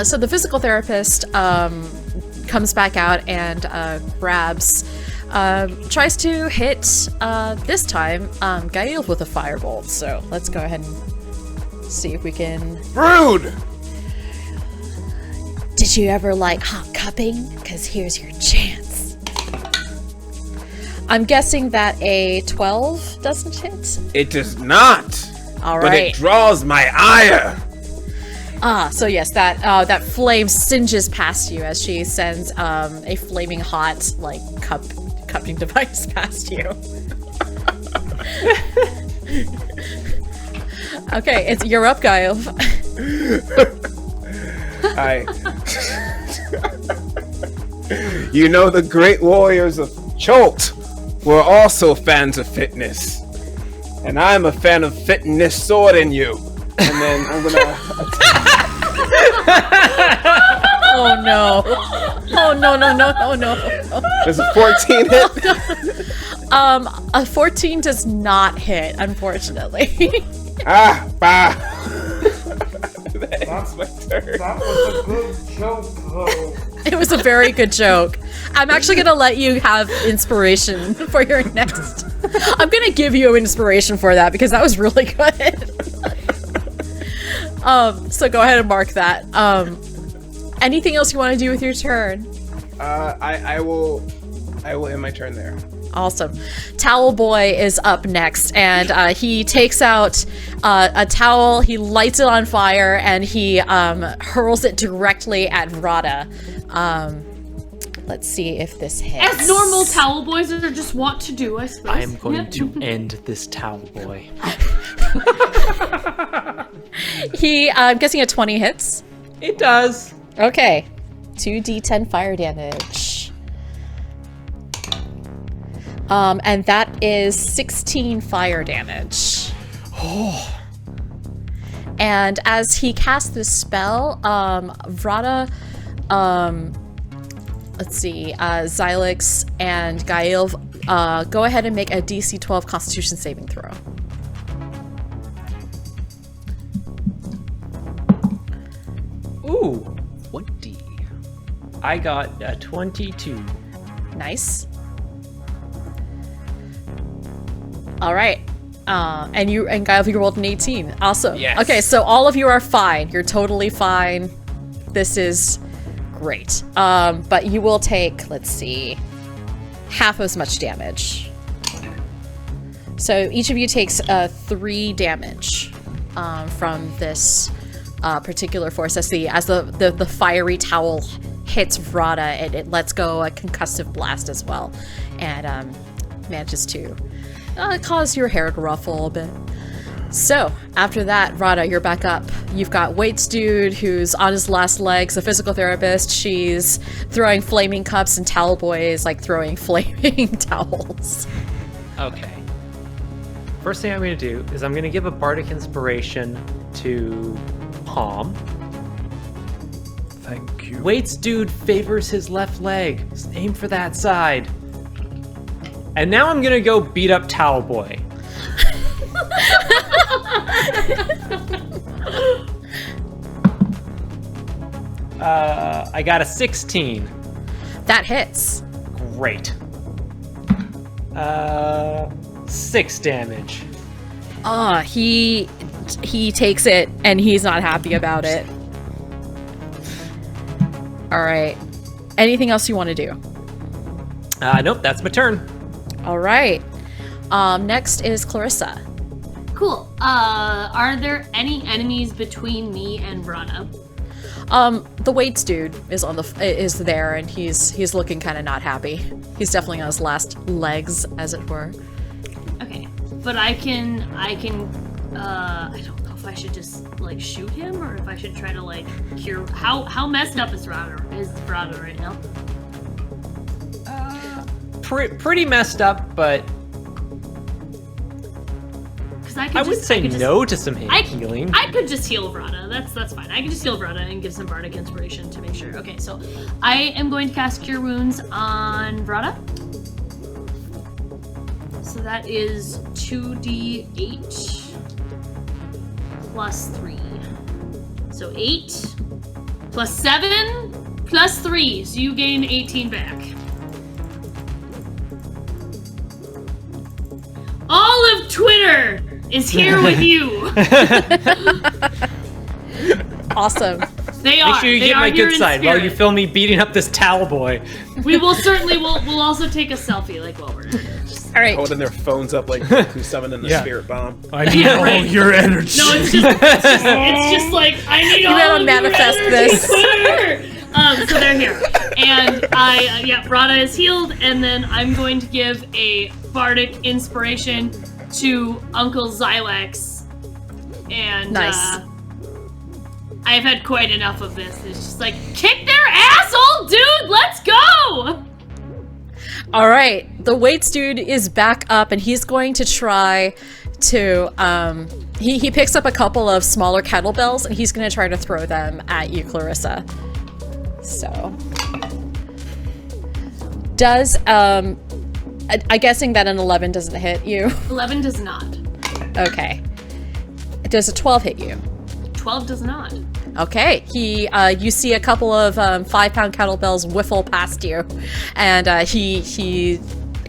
So the physical therapist comes back out and grabs, tries to hit, this time, Gael with a firebolt. So let's go ahead and see if we can... Rude! Did you ever like hot cupping? Because here's your chance. I'm guessing that a 12 doesn't hit? It does not. All But right. it draws my ire. So yes, that flame singes past you as she sends a flaming hot cupping device past you. Okay, you're up, Gael. Hi. You know, the great warriors of Cholt were also fans of fitness. And I'm a fan of fitting this sword in you. And then I'm gonna... Oh no. Oh no. Does a 14 hit? A 14 does not hit, unfortunately. Bah. That's my turn. That was a good joke, though. It was a very good joke. I'm actually gonna let you have inspiration for your next. I'm gonna give you inspiration for that because that was really good. So go ahead and mark that. Anything else you want to do with your turn? I will end my turn there. Awesome. Towel Boy is up next, and he takes out a towel, he lights it on fire, and he hurls it directly at Vrata. Let's see if this hits. As normal towel boys are just want to do, I suppose. I am going to end this towel boy. I'm guessing a 20 hits. It does. Okay. 2d10 fire damage. And that is 16 fire damage. And as he casts this spell, Vrata, let's see, Xylix and Gael, go ahead and make a DC 12 Constitution saving throw. Ooh, 20. I got a 22. Nice. All right. And Gael, you rolled an 18. Awesome. Yes. Okay, so all of you are fine. You're totally fine. This is great. But you will take, let's see, half as much damage. So each of you takes 3 damage from this particular force. As the fiery towel hits Vrata, it lets go a concussive blast as well, and manages to cause your hair to ruffle a bit. So, after that, Rada, you're back up. You've got Waits Dude, who's on his last legs, a physical therapist. She's throwing flaming cups, and Towel Boy is like throwing flaming towels. Okay. First thing I'm going to do is I'm going to give a bardic inspiration to Palm. Thank you. Waits Dude favors his left leg. Aim for that side. And now I'm going to go beat up Towel Boy. I got a 16. That hits. Great. 6 damage. He takes it, and he's not happy about it. All right. Anything else you want to do? Nope, that's my turn. All right. Next is Clarissa. Cool. Are there any enemies between me and Brana? The Waits Dude is there, and he's looking kind of not happy. He's definitely on his last legs, as it were. Okay, but I don't know if I should just like shoot him or if I should try to like cure. How messed up is Brana right now? Pretty messed up, but I would say no to some healing. I could just heal Vrana. That's fine. I can just heal Vrana and give some bardic inspiration to make sure. Okay, so I am going to cast Cure Wounds on Vrana. So that is 2d8 plus 3. So 8 plus 7 plus 3. So you gain 18 back. All of Twitter is here with you. Awesome. They are. Make sure you they get are my here good in side while you spirit. film me beating up this towel boy. We will certainly. We'll also take a selfie like while we're doing it. Just- All right. Holding their phones up like Goku summoning the Yeah. spirit bomb. I need all your energy. No, it's just like I need all gotta of manifest your energy, this. Twitter. So they're here, and Rada is healed, and then I'm going to give a bardic inspiration to Uncle Xylex, and Nice. I've had quite enough of this. It's just like kick their ass, old dude. Let's go. All right. The Waits Dude is back up, and he's going to try to he picks up a couple of smaller kettlebells, and he's going to try to throw them at you, Clarissa. So does I'm guessing that an 11 doesn't hit you. 11 does not. Okay. Does a 12 hit you? 12 does not. Okay, you see a couple of 5-pound kettlebells whiffle past you, and he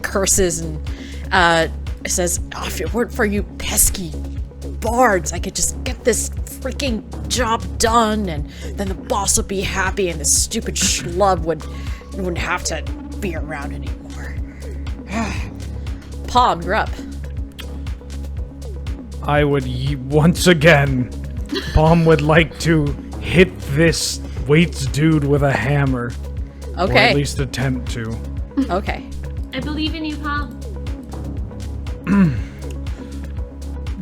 curses and says, "Oh, if it weren't for you pesky bards, I could just get this freaking job done, and then the boss would be happy, and this stupid schlub wouldn't have to be around anymore." Palm, you're up. I would once again, Palm would like to hit this Waits Dude with a hammer. Or Okay. at least attempt to. Okay. I believe in you, Pop.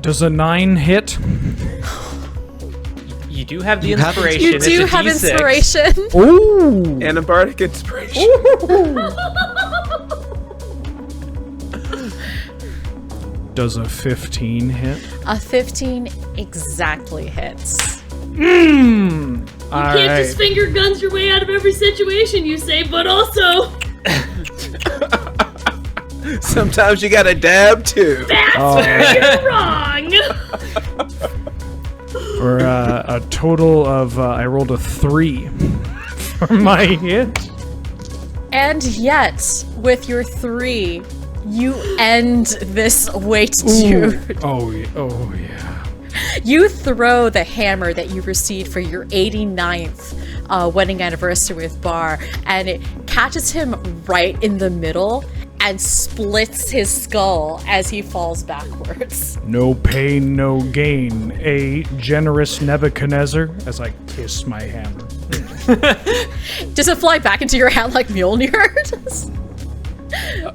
Does a 9 hit? You do have the You have inspiration. You It's do a have D6. inspiration. Ooh! And a bardic inspiration. Does a 15 hit? A 15 exactly hits. You can't Alright. just finger guns your way out of every situation, you say, but also Sometimes you gotta dab too. that's where you're wrong. For a total of, I rolled a 3 for my hit. And yet, with your 3, you end this Wait Dude. Oh, oh yeah. You throw the hammer that you received for your 89th wedding anniversary with Bar, and it catches him right in the middle and splits his skull as he falls backwards. No pain, no gain. A generous Nebuchadnezzar as I kiss my hammer. Does it fly back into your hand like Mjolnir?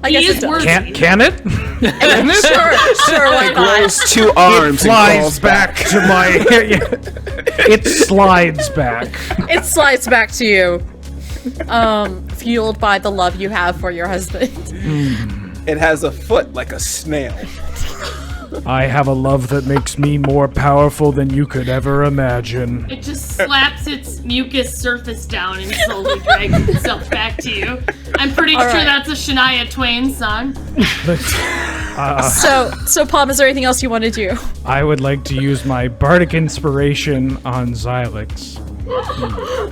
I guess is it does. worthy. Can it? Sure, why not? Grows 2 arms and Flies crawls back to my. It slides back. It slides back to you, fueled by the love you have for your husband. It has a foot like a snail. I have a love that makes me more powerful than you could ever imagine. It just slaps its mucus surface down and slowly drags itself back to you. I'm pretty sure right. that's a Shania Twain song. So Palm, is there anything else you want to do? I would like to use my bardic inspiration on Xylix.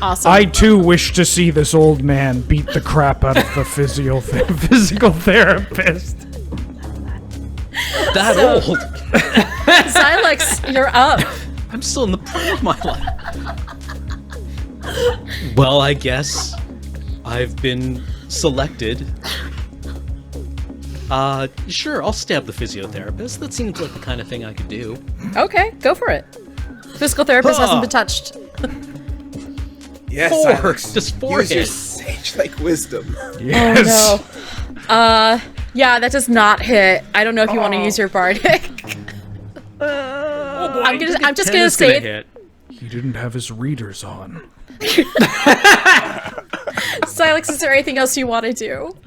Awesome. I too wish to see this old man beat the crap out of the physical therapist. That old. Xylix, you're up. I'm still in the prime of my life. Well, I guess I've been selected. Sure, I'll stab the physiotherapist. That seems like the kind of thing I could do. Okay, go for it. Physical therapist hasn't been touched. Yes, 4. Alex. Just 4 Use your hits. sage-like wisdom. Yes. Oh no. Yeah, that does not hit. I don't know if you want to use your bardic. I'm just 10 gonna is say hit. He didn't have his readers on. Xylix, is there anything else you want to do?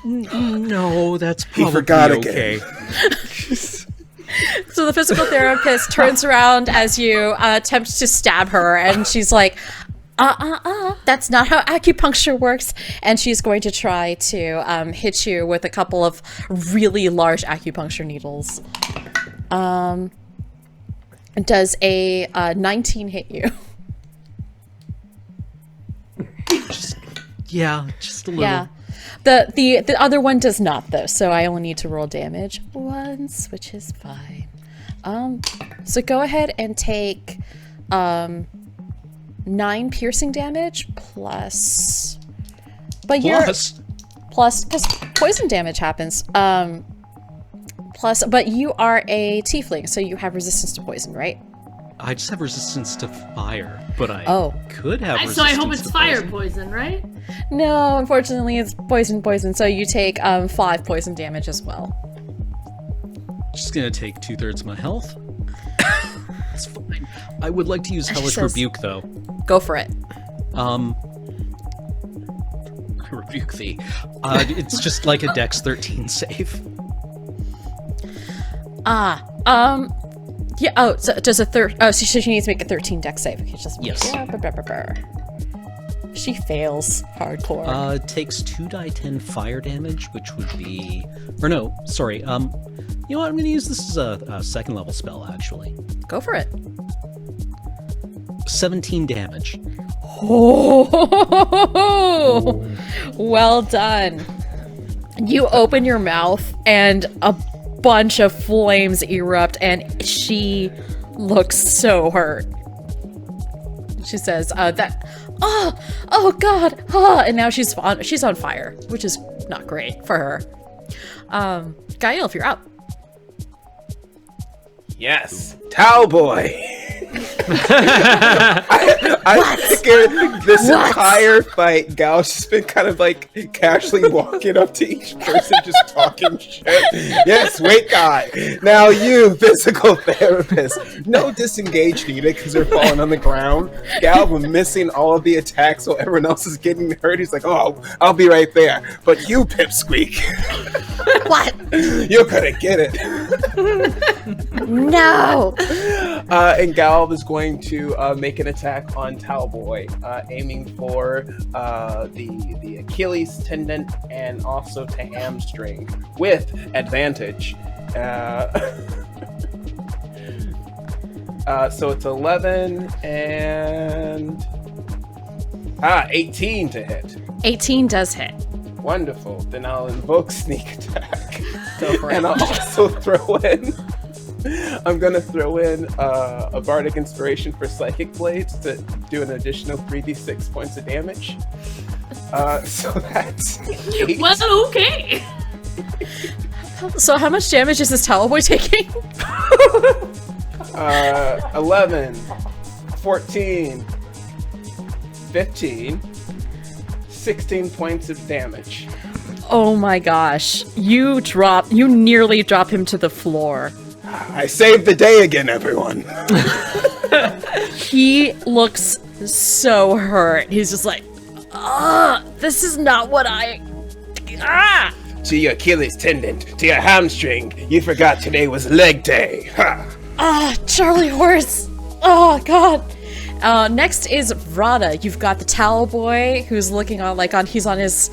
No, that's probably forgot okay. So the physical therapist turns around as you attempt to stab her, and she's like, that's not how acupuncture works. And she's going to try to hit you with a couple of really large acupuncture needles. Does a 19 hit you? Yeah, just a little. Yeah. The other one does not, though, so I only need to roll damage once, which is fine. So go ahead and take 9 piercing damage plus. But plus, because poison damage happens. Plus, but you are a tiefling, so you have resistance to poison, right? I just have resistance to fire, but I could have resistance So I hope it's to fire poison. poison, right? No, unfortunately, it's poison. So you take 5 poison damage as well. Just gonna take 2/3 of my health. It's fine. I would like to use She Hellish says- Rebuke, though. Go for it. Rebuke thee. It's just like a Dex 13 save. Yeah. Oh, so does a so she needs to make a 13 dex save. Okay, just Yes. Yeah, she fails hardcore. Takes 2d10 fire damage, which would be, or no, sorry. You know what? I'm gonna use this as a second level spell, actually. Go for it. 17 damage. Oh, well done. You open your mouth and a bunch of flames erupt, and she looks so hurt. She says, oh god, and now she's on fire, which is not great for her. Gael, if you're up. Yes, Towboy. I figured this entire fight, Gal's just been kind of like casually walking up to each person, just talking shit. Yes, wait, guy. Now you, physical therapist. No disengage needed because they're falling on the ground. Gal was missing all of the attacks while everyone else is getting hurt. He's like, oh, I'll be right there. But you, Pipsqueak. What? You're gonna get it. No. And Gal is going to make an attack on Towboy, aiming for the Achilles tendon and also to hamstring with advantage. So it's 11 and 18 to hit. 18 does hit. Wonderful. Then I'll invoke sneak attack. Go for it. And I'll also throw in. I'm gonna throw in a bardic inspiration for psychic blades to do an additional 3d6 points of damage. So that's 8. Well, okay. So how much damage is this towel boy taking? 11, 14, 15. 16 points of damage. Oh my gosh. You nearly drop him to the floor. I saved the day again, everyone. He looks so hurt. He's just like, this is not what I... To your Achilles tendon, to your hamstring, you forgot today was leg day. Ha! Charlie horse. Oh, God. Next is Vrada. You've got the towel boy who's looking on, he's on his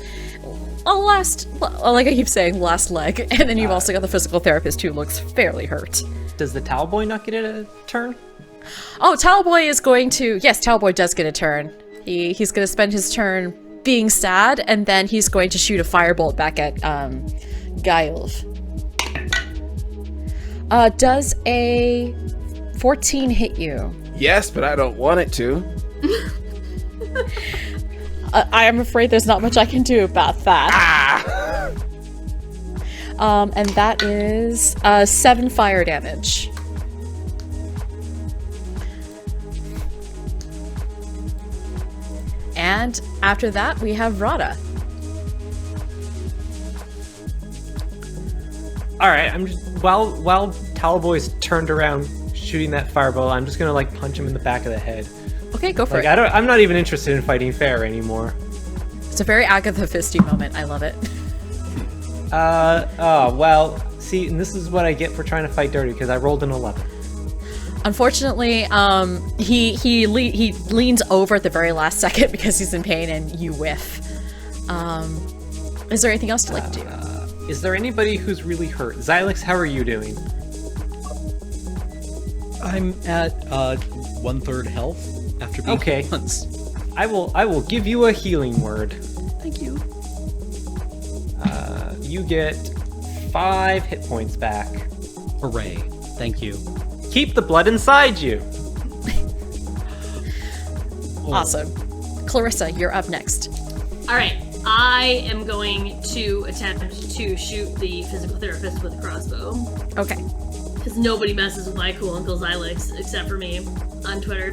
last, like I keep saying, last leg. And then you've also got the physical therapist who looks fairly hurt. Does the towel boy not get a turn? Oh, towel boy is going to, yes, towel boy does get a turn. He's going to spend his turn being sad, and then he's going to shoot a firebolt back at, Gailv. Does a 14 hit you? Yes, but I don't want it to. I am afraid there's not much I can do about that. And that is 7 fire damage. And after that, we have Rada. All right, I'm just while Towel Boy's turned around shooting that fireball, I'm just gonna punch him in the back of the head. Okay, go for it. I'm not even interested in fighting fair anymore. It's a very Agatha Christie moment. I love it. Well, see, and this is what I get for trying to fight dirty, because I rolled an 11. Unfortunately, he leans over at the very last second because he's in pain, and you whiff. Is there anything else you'd like to do? Is there anybody who's really hurt? Xylix, how are you doing? I'm at 1/3 health after being hit once. I will give you a healing word. Thank you. You get 5 hit points back. Hooray! Thank you. Keep the blood inside you. Awesome. Clarissa, you're up next. All right, I am going to attempt to shoot the physical therapist with a crossbow. Okay. Because nobody messes with my cool Uncle Xylix except for me on Twitter.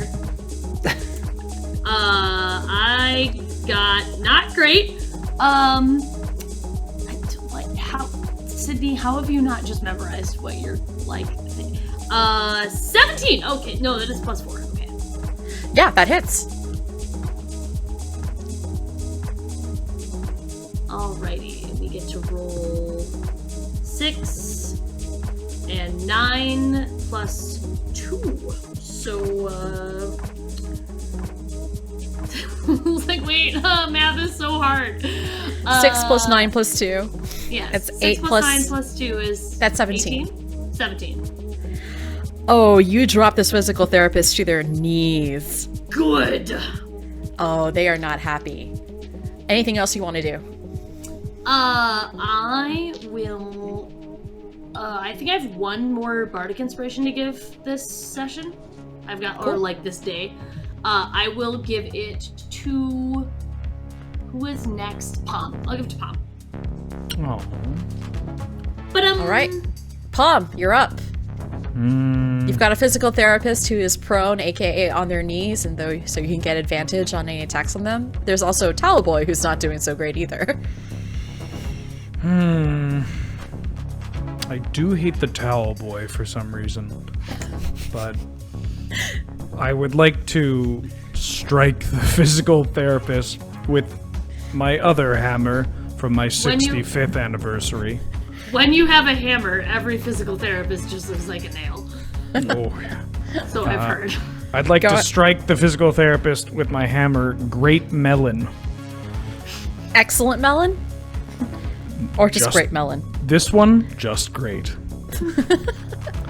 I got not great. Sydney, how have you not just memorized what you're like? 17. Okay, no, that is +4. Okay. Yeah, that hits. Alrighty, we get to roll 6 and 9 plus 2. So, like, wait, math is so hard. 6 plus 9 plus 2. Yeah, That's 6 8 plus plus 9 plus 2 is... That's 17. 18? 17. Oh, you drop this physical therapist to their knees. Good. Oh, they are not happy. Anything else you want to do? I will... I think I have one more bardic inspiration to give this session. I've got, cool. or like this day. I will give it to... Who is next? Palm. I'll give it to Palm. Oh. But All right. Palm, you're up. You've got a physical therapist who is prone, aka on their knees, and so you can get advantage on any attacks on them. There's also Towel Boy who's not doing so great either. I do hate the Towel Boy for some reason, but I would like to strike the physical therapist with my other hammer from my 65th anniversary. When you have a hammer, every physical therapist just looks like a nail. Oh, yeah. So I've heard. I'd like to strike the physical therapist with my hammer, Great Melon. Excellent melon? Or just great melon? This one, just great.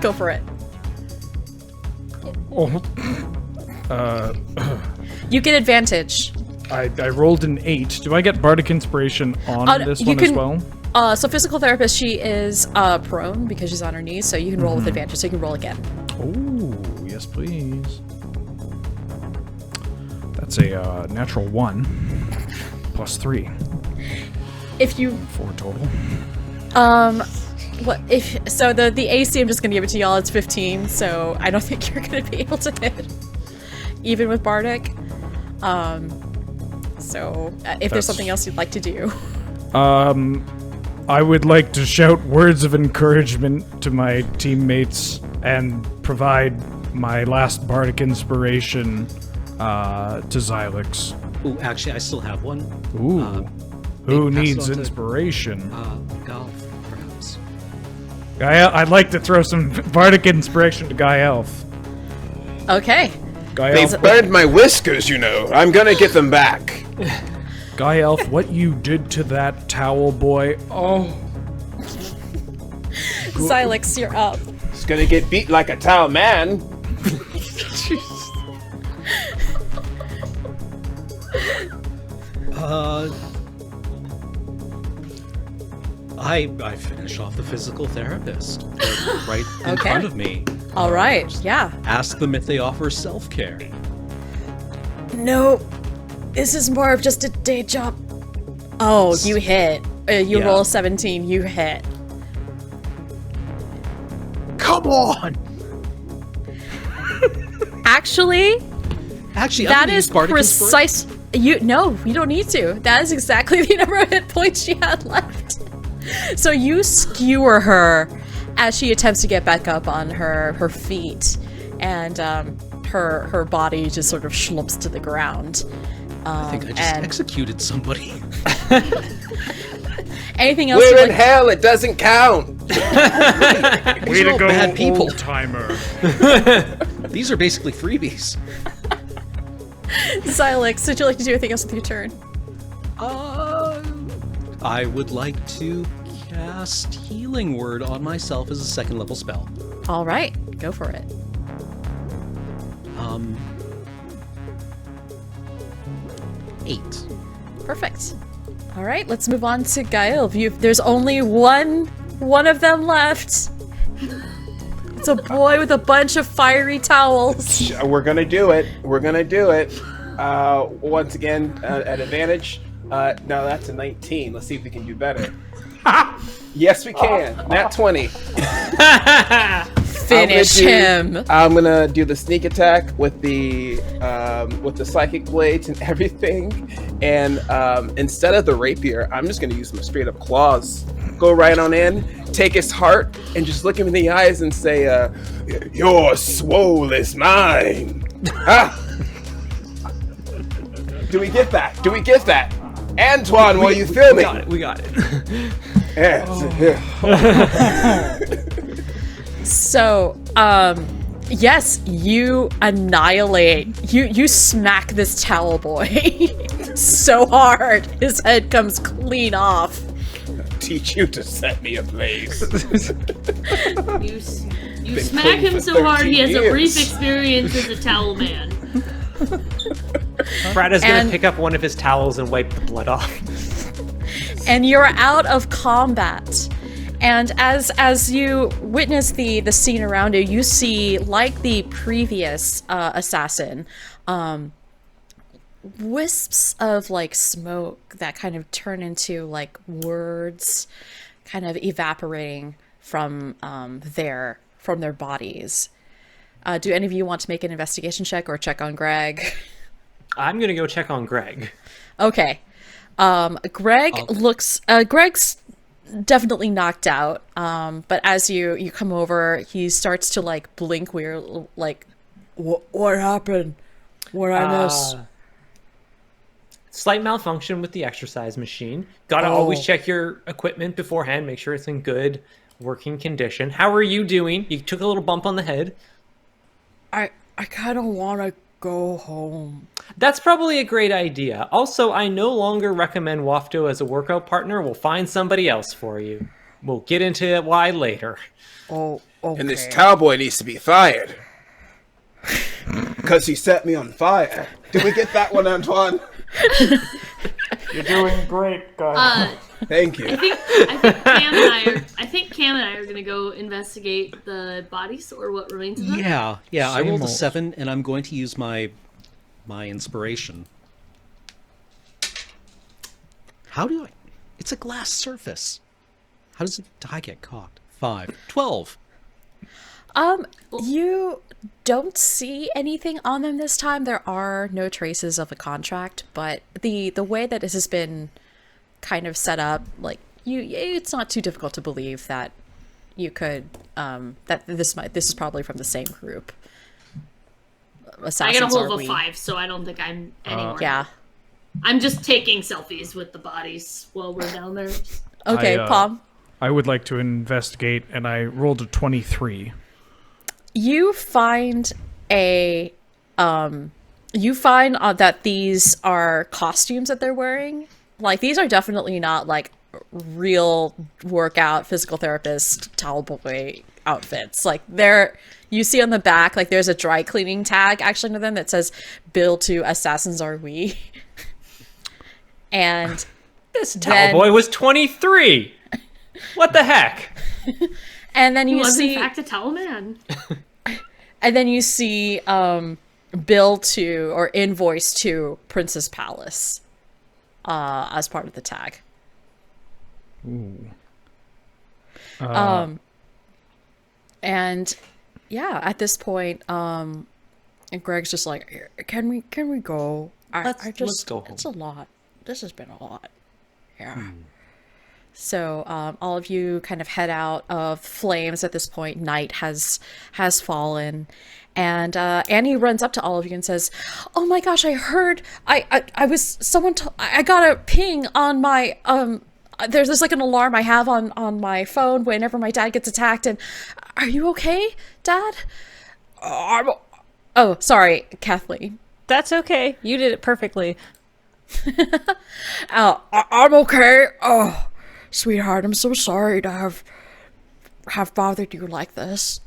Go for it. Oh. You get advantage. I rolled an 8. Do I get Bardic Inspiration on this one as well? So physical therapist, she is prone because she's on her knees, so you can roll with advantage, so you can roll again. Oh, yes please. That's a natural 1 plus 3. If you 4 total. what if so the AC, I'm just gonna give it to y'all, it's 15, so I don't think you're gonna be able to hit even with Bardic. So if there's something else you'd like to do. I would like to shout words of encouragement to my teammates and provide my last bardic inspiration to Xylix. Ooh, actually, I still have one. Ooh. Who pass it needs on to- inspiration? Golf, perhaps. I'd like to throw some bardic inspiration to Guy Elf. Okay. Guy They Elf, burned my whiskers, you know. I'm gonna get them back. Guy Elf, what you did to that towel boy? Oh. Xylix, you're up. It's gonna get beat like a towel man. I finish off the physical therapist. They're right in Okay. front of me. All right. Yeah. Ask them if they offer self-care. No, this is more of just a day job. Oh, you hit. You Yeah. roll a 17. You hit. Come on! Actually, Actually, I'm that gonna use is bardic inspiration. precise. You don't need to. That is exactly the number of hit points she had left. So you skewer her as she attempts to get back up on her feet, and her body just sort of slumps to the ground. I think I just executed somebody. Anything else? We're you'd in like- hell. It doesn't count. Way to all go, bad people. old timer. These are basically freebies. Xylix, would you like to do anything else with your turn? I would like to cast Healing Word on myself as a second level spell. All right, go for it. 8. Perfect. All right, let's move on to Gael. There's only one of them left. It's a boy with a bunch of fiery towels. We're gonna do it. We're gonna do it. Once again, at advantage. No, that's a 19. Let's see if we can do better. Yes, we can. Nat 20. Finish him. I'm gonna do the sneak attack with the psychic blades and everything, and instead of the rapier, I'm just gonna use my straight up claws. Go right on in, take his heart, and just look him in the eyes and say, "Your soul is mine." Ah! Do we get that? Do we get that? Antoine, will you feel me? We got it. Yes. So, yes, you annihilate. You smack this towel boy so hard his head comes clean off. Teach you to set me ablaze. You Been smack clean him for so hard he has 13 a brief years. experience as a towel man. Brad is gonna And- pick up one of his towels and wipe the blood off. And you're out of combat. And as you witness the scene around you, you see, like the previous assassin, wisps of like smoke that kind of turn into like words, kind of evaporating from their bodies. Do any of you want to make an investigation check or check on Greg? I'm gonna go check on Greg. Okay. Greg's definitely knocked out. But as you come over, he starts to like blink weird, like, what happened? What I miss? Slight malfunction with the exercise machine. Gotta Oh. always check your equipment beforehand, make sure it's in good working condition. How are you doing? You took a little bump on the head. I kind of want to go home. That's probably a great idea. Also, I no longer recommend Wafto as a workout partner. We'll find somebody else for you. We'll get into why later. Oh, okay. And this cowboy needs to be fired. Because he set me on fire. Did we get that one, Antoine? You're doing great, guys. Thank you. I think Cam and I are gonna go investigate the bodies or what remains of them. Yeah, I rolled a Same 7, and I'm going to use my inspiration. How do I... It's a glass surface. How does a die get caught? 5. 12. You don't see anything on them this time. There are no traces of a contract, but the way that this has been kind of set up, like it's not too difficult to believe that you could that this is probably from the same group. I get a Assassins hold are of a we. 5, so I don't think I'm anywhere. Yeah. I'm just taking selfies with the bodies while we're down there. Okay, Palm. I would like to investigate, and I rolled a 23. You find a that these are costumes that they're wearing. Like, these are definitely not like real workout physical therapist towel boy outfits. Like, you see on the back, like, there's a dry cleaning tag actually to them that says "Bill to Assassins Are We." And This towel boy was 23. What the heck? and then He you was see in fact a towel man. and then you see bill to or invoice to Princess Palace as part of the tag. Ooh. And yeah, at this point, and Greg's just like, can we go? Let's go home. It's a lot. This has been a lot. Yeah. So all of you kind of head out of flames at this point. Night has fallen. And Annie runs up to all of you and says, "Oh my gosh, I heard I got a ping on my there's like an alarm I have on my phone whenever my dad gets attacked, and are you okay, Dad?" Oh, sorry, Kathleen. That's okay. You did it perfectly. I'm okay. Oh, sweetheart, I'm so sorry to have bothered you like this.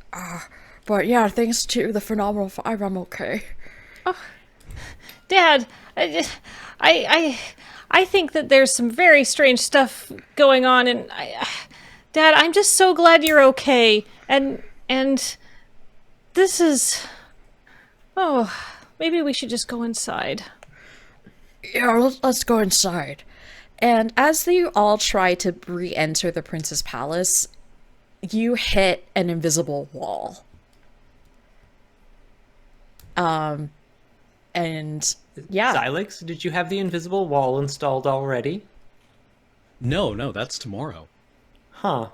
But yeah, thanks to the phenomenal 5, I'm okay. Dad, I think that there's some very strange stuff going on, and Dad, I'm just so glad you're okay. And this is, maybe we should just go inside. Yeah, let's go inside. And as you all try to re-enter the Prince's Palace, you hit an invisible wall. And yeah. Xylix, did you have the invisible wall installed already? No, that's tomorrow. Huh.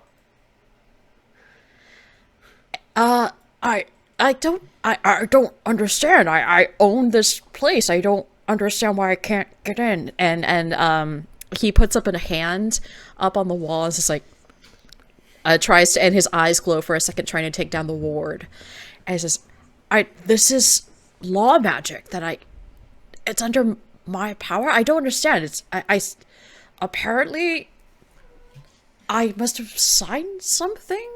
I don't understand. I own this place. I don't understand why I can't get in. And he puts up a hand up on the wall and just like tries to, and his eyes glow for a second, trying to take down the ward. And he says, this is law magic that it's under my power. I don't understand. Apparently I must have signed something.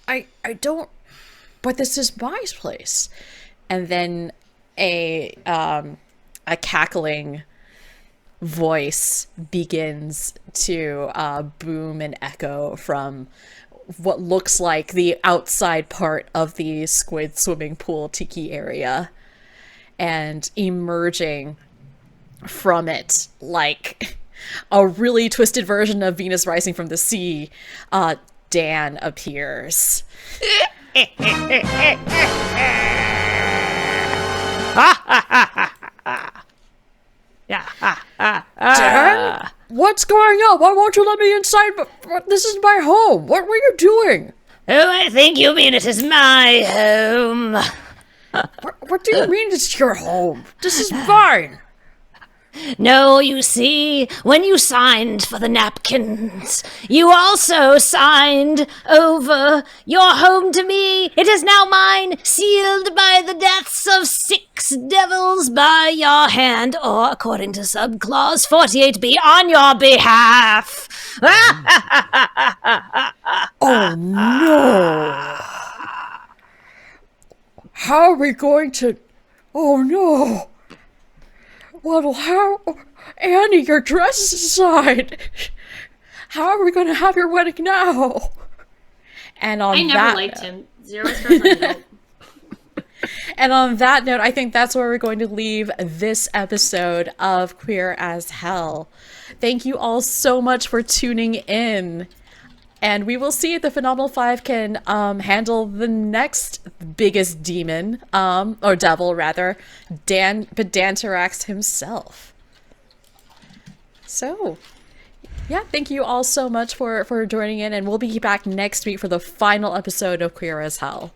I don't, but this is my place. And then a cackling voice begins to boom and echo from what looks like the outside part of the squid swimming pool tiki area, and emerging from it like a really twisted version of Venus rising from the sea, Dan appears. Dan? What's going on? Why won't you let me inside? But this is my home. What were you doing? Oh, I think you mean it is my home. What do you mean it's your home? This is mine. No, you see, when you signed for the napkins, you also signed over your home to me. It is now mine, sealed by the deaths of 6 devils by your hand, or according to subclause 48B, on your behalf. Oh no! How are we going to... Oh no! Well, how... Annie, your dress is aside. How are we going to have your wedding now? And on I never that liked him. Zero stars on Yelp. And on that note, I think that's where we're going to leave this episode of Queer as Hell. Thank you all so much for tuning in. And we will see if the Phenomenal Five can handle the next biggest demon, or devil rather, Pedanterax himself. So, yeah, thank you all so much for joining in, and we'll be back next week for the final episode of Queer as Hell.